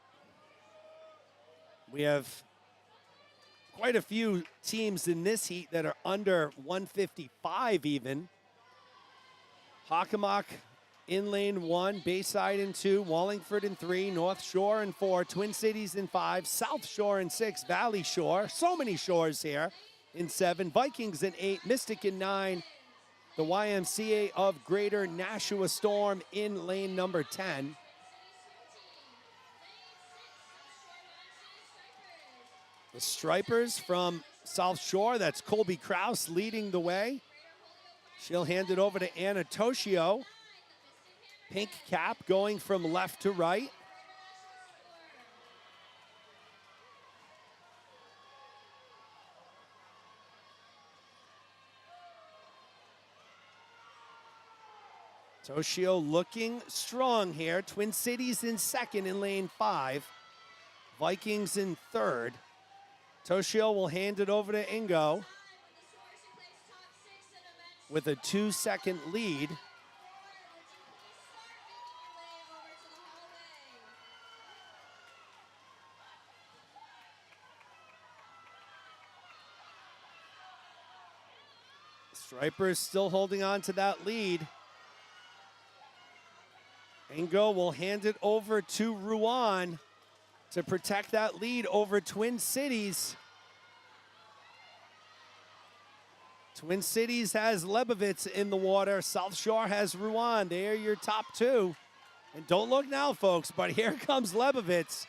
We have quite a few teams in this heat that are under 155 even. Hockomock in lane 1, Bayside in 2, Wallingford in 3, North Shore in 4, Twin Cities in 5, South Shore in 6, Valley Shore, so many shores here, in 7, Vikings in 8, Mystic in 9, the YMCA of Greater Nashua Storm in lane number 10. The Stripers from South Shore, that's Colby Kraus leading the way. She'll hand it over to Anna Toshio. Pink cap going from left to right. Toshio looking strong here. Twin Cities in second in lane 5. Vikings in third. Toshio will hand it over to Ingo with a 2-second lead. Stripers still holding on to that lead. Ingo will hand it over to Ruan to protect that lead over Twin Cities. Twin Cities has Lebovitz in the water. South Shore has Ruan. They are your top 2. And don't look now, folks, but here comes Lebovitz.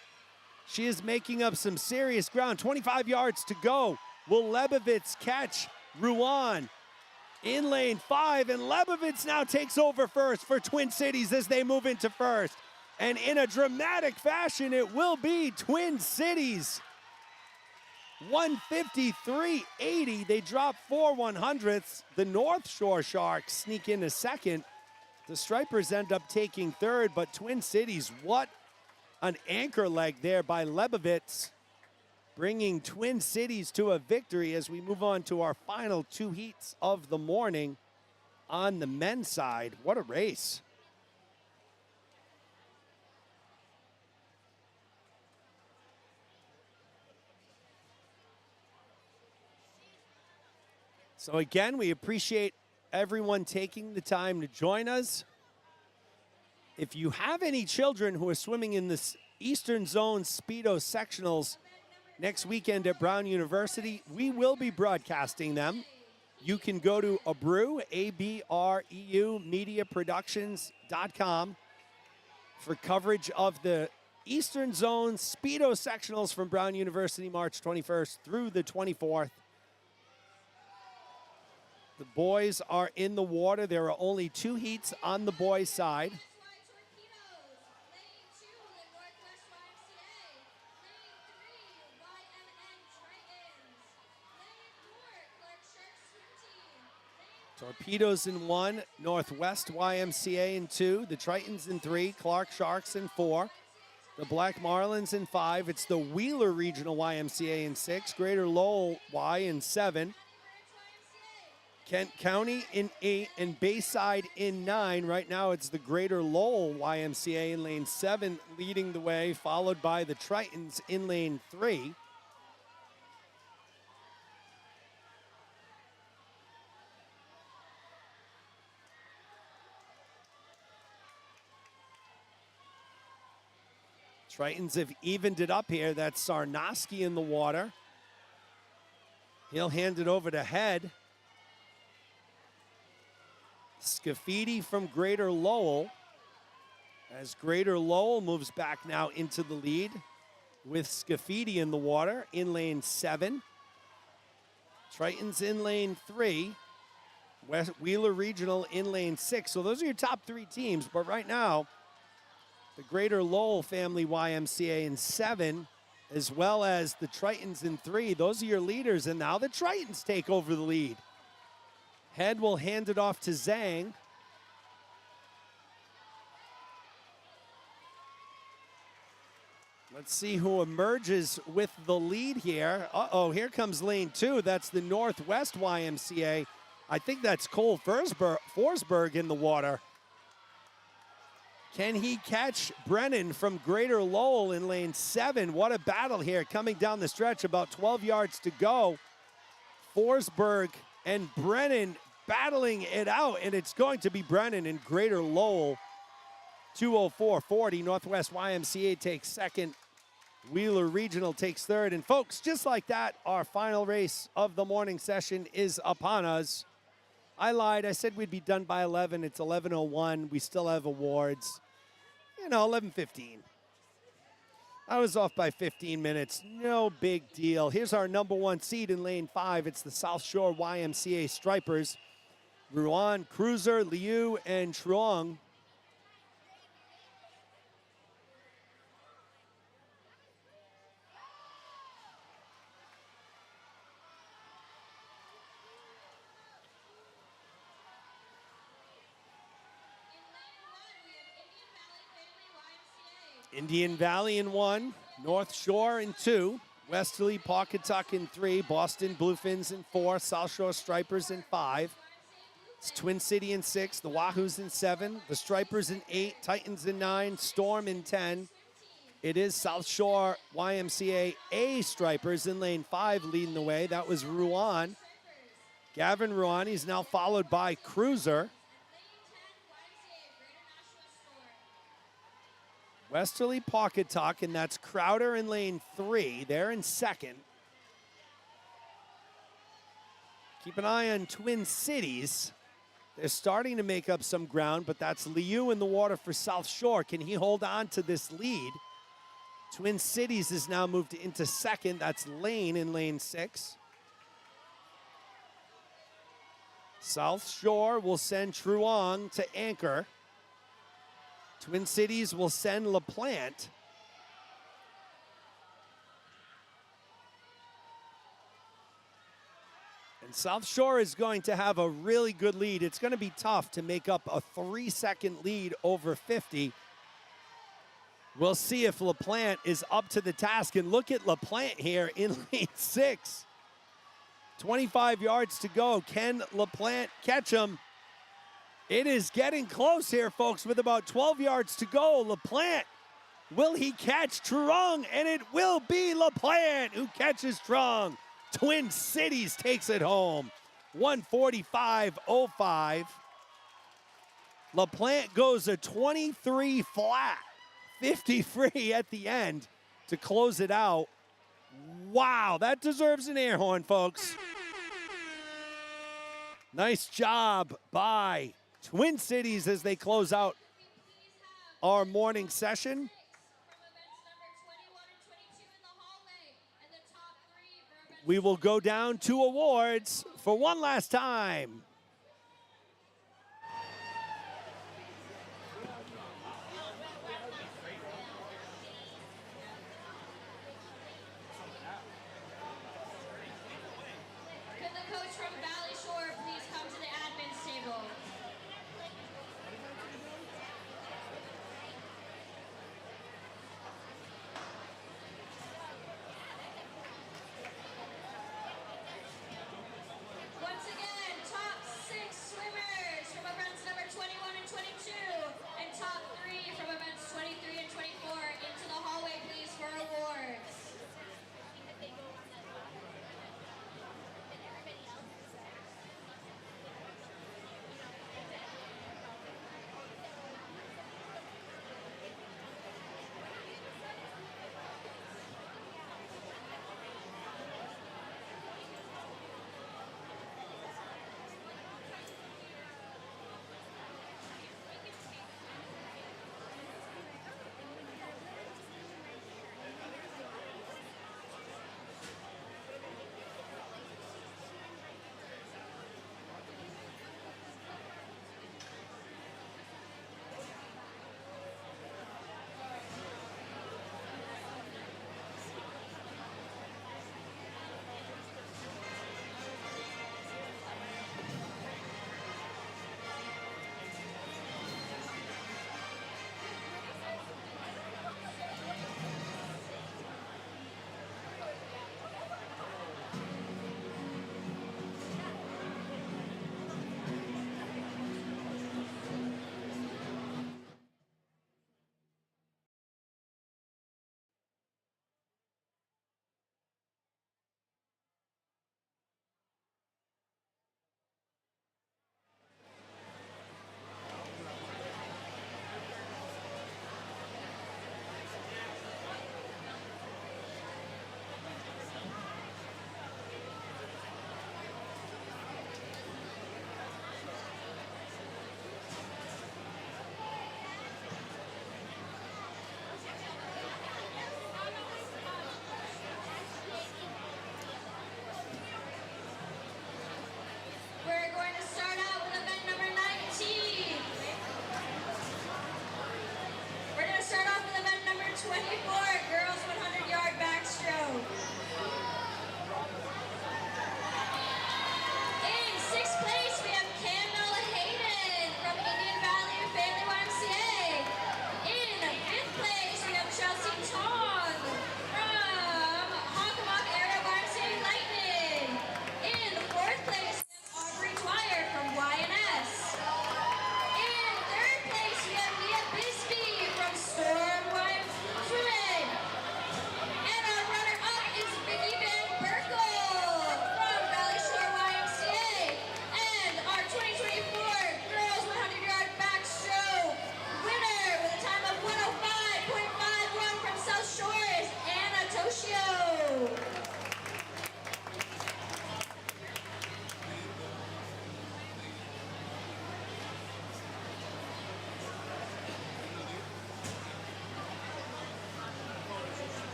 She is making up some serious ground. 25 yards to go. Will Lebovitz catch Ruan in lane 5, and Lebovitz now takes over first for Twin Cities as they move into first. And in a dramatic fashion, it will be Twin Cities. 153.80. They drop 4/100ths. The North Shore Sharks sneak into second. The Stripers end up taking third, but Twin Cities, what an anchor leg there by Lebovitz, bringing Twin Cities to a victory as we move on to our final 2 heats of the morning on the men's side. What a race. So again, we appreciate everyone taking the time to join us. If you have any children who are swimming in this Eastern Zone Speedo sectionals next weekend at Brown University, we will be broadcasting them. You can go to Abreu, A-B-R-E-U, mediaproductions.com for coverage of the Eastern Zone Speedo sectionals from Brown University, March 21st through the 24th. The boys are in the water. There are only 2 heats on the boys' side. Torpedoes in 1, Northwest YMCA in 2, the Tritons in 3, Clark Sharks in 4, the Black Marlins in 5. It's the Wheeler Regional YMCA in 6, Greater Lowell Y in 7, Kent County in 8, and Bayside in 9. Right now it's the Greater Lowell YMCA in lane 7 leading the way, followed by the Tritons in lane 3. Tritons have evened it up here. That's Sarnoski in the water. He'll hand it over to Head. Scafidi from Greater Lowell, as Greater Lowell moves back now into the lead with Scafidi in the water in lane 7. Tritons in lane 3. West Wheeler Regional in lane 6. So those are your top 3 teams, but right now, the Greater Lowell Family YMCA in 7, as well as the Tritons in 3. Those are your leaders, and now the Tritons take over the lead. Head will hand it off to Zhang. Let's see who emerges with the lead here. Uh-oh, here comes lane 2. That's the Northwest YMCA. I think that's Cole Forsberg in the water. Can he catch Brennan from Greater Lowell in lane 7? What a battle here coming down the stretch, about 12 yards to go. Forsberg and Brennan battling it out, and it's going to be Brennan in Greater Lowell. 2:04.40. Northwest YMCA takes second. Wheeler Regional takes third. And folks, just like that, our final race of the morning session is upon us. I lied. I said we'd be done by 11. It's 11:01. We still have awards. 11:15. I was off by 15 minutes. No big deal. Here's our number 1 seed in lane 5. It's the South Shore YMCA Stripers. Ruan, Cruiser, Liu, and Truong. Indian Valley in 1, North Shore in 2, Westerly Pawcatuck in 3, Boston Bluefins in 4, South Shore Stripers in 5. It's Twin City in 6, the Wahoos in 7, the Stripers in 8, Titans in 9, Storm in 10. It is South Shore YMCA A Stripers in lane 5 leading the way. That was Ruan. Gavin Ruan, he's now followed by Cruiser. Westerly Pawcatuck, and that's Crowder in lane 3. They're in second. Keep an eye on Twin Cities. They're starting to make up some ground, but that's Liu in the water for South Shore. Can he hold on to this lead? Twin Cities has now moved into second. That's Lane in lane 6. South Shore will send Truong to anchor. Twin Cities will send LaPlante. And South Shore is going to have a really good lead. It's going to be tough to make up a 3-second lead over 50. We'll see if LaPlante is up to the task. And look at LaPlante here in lane 6. 25 yards to go. Can LaPlante catch him? It is getting close here, folks, with about 12 yards to go. LaPlante, will he catch Truong? And it will be LaPlante who catches Truong. Twin Cities takes it home. 1:45.05. LaPlante goes a 23 flat. 50 free at the end to close it out. Wow, that deserves an air horn, folks. Nice job by Twin Cities as they close out our morning session. We will go down to awards for one last time. Could the coach from Valley Shore please come to the admin's table? Once again, top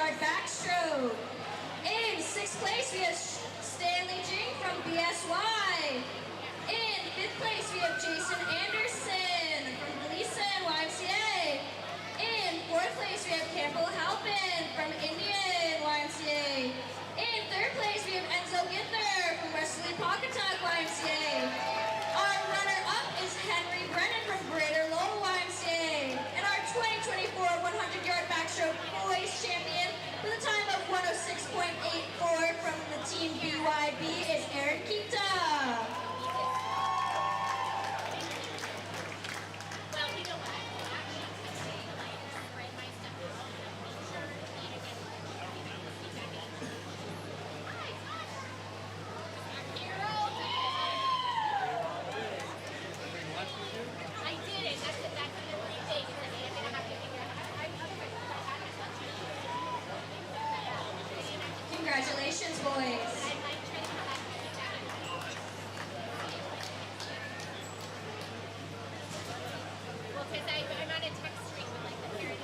yard backstroke. In 6th place, we have Stanley Jing from BSY. In 5th place, we have Jason Anderson from Gleason YMCA. In 4th place, we have Campbell Halpin from Indian YMCA. In 3rd place, we have Enzo Ginther from Wesley Pawcatuck YMCA. Our runner-up is Henry Brennan from Greater Lowell YMCA. And our 2024 100-yard backstroke boys champion with a time of 106.84 from the team BYB is Aaron Kita. Congratulations, boys. Well, because I'm on a text string with like the parent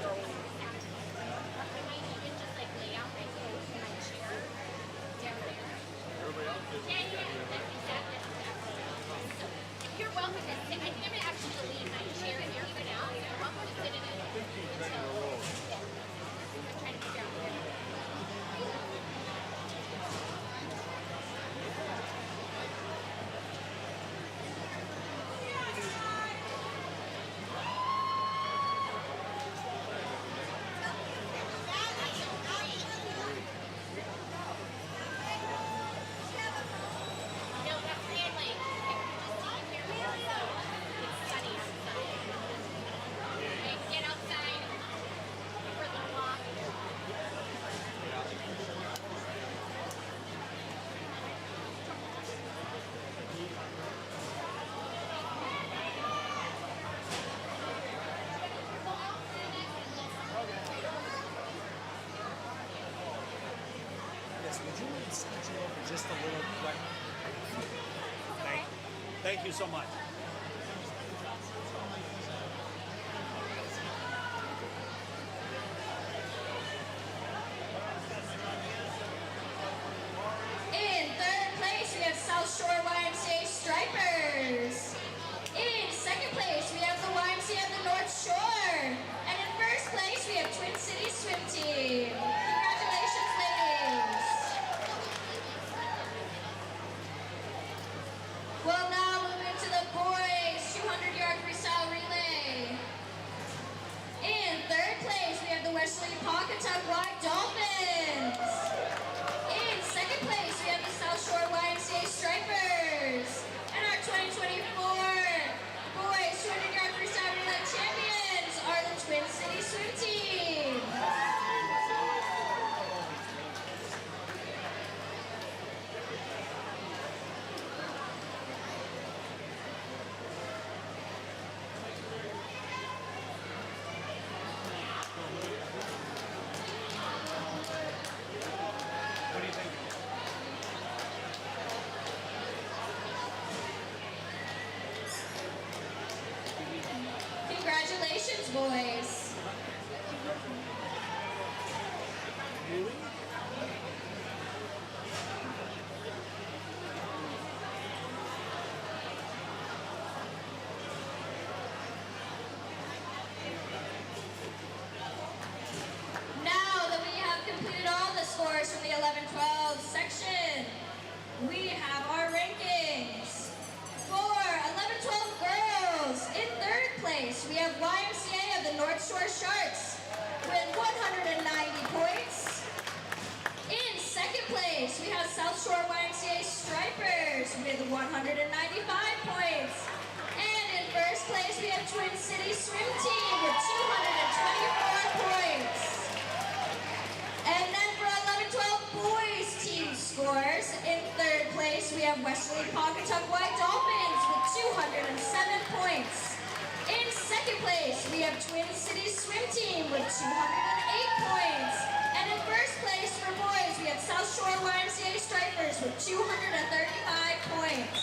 I might even just like lay out my clothes in my chair down there. Everybody else is so, you're welcome to sit. I think I'm gonna actually leave my chair here for now. So you're welcome to sit in it until I'm trying to figure out where. No, that's Medley. Just sitting here. It's sunny outside. Okay, get outside for the walk. Yes, would you mind scooching over just a little quick? Thank you so much. In 3rd place, we have South Shore YMCA Stripers. In 2nd place, we have the YMCA of the North Shore. And in 1st place, we have Twin Cities Swim Team. Congratulations, ladies. We'll now move into the boys 200-yard freestyle relay. In 3rd place, we have the Wesley Pawcatuck White Dolphins. In 2nd place, we have the South Shore YMCA Stripers. And our 2024 boys 200-yard freestyle relay champions are the Twin Cities Swim Team. What do you think? Congratulations, boys. Now that we have completed all the scores from the 11-12 section, we have our rankings. For 11-12 girls, in 3rd place, we have YMCA of the North Shore Sharks with 190 points. In 2nd place, we have South Shore YMCA Stripers with 195 points. And in 1st place, we have Twin Cities Swim Team with 224 points. And then for 11-12 boys team scores, in 3rd place, we have Wesley Pawcatuck White Dolphins with 207 points. In 2nd place, we have Twin Cities Swim Team with 208 points. And in 1st place for boys, we have South Shore YMCA Stripers with 235 points.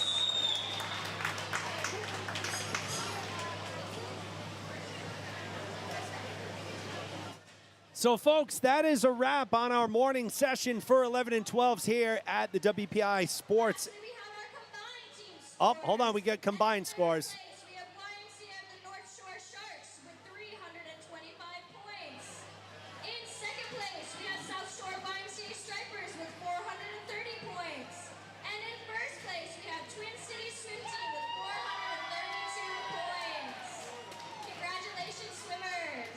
So, folks, that is a wrap on our morning session for 11 and 12s here at the WPI Sports. Next, we have our combined team Oh, scores. hold on, we got combined In first scores. place, we have YMCA of the North Shore Sharks with 325 points. In second place, we have South Shore YMCA Stripers with 430 points. And in first place, we have Twin Cities Swim Team with 432 points. Congratulations, swimmers.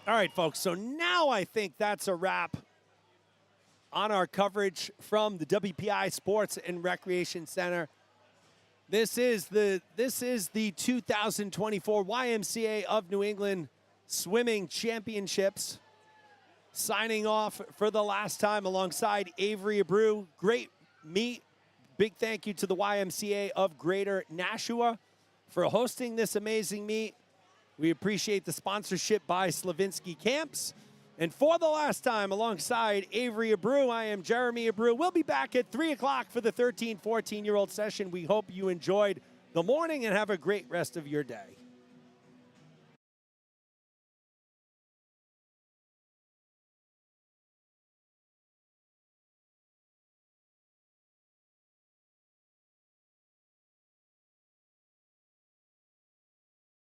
All right, folks, so now I think that's a wrap on our coverage from the WPI Sports and Recreation Center. This is the 2024 YMCA of New England Swimming Championships. Signing off for the last time alongside Avery Abreu. Great meet. Big thank you to the YMCA of Greater Nashua for hosting this amazing meet. We appreciate the sponsorship by Slavinsky Camps. And for the last time, alongside Avery Abreu, I am Jeremy Abreu. We'll be back at 3 o'clock for the 13, 14-year-old session. We hope you enjoyed the morning and have a great rest of your day.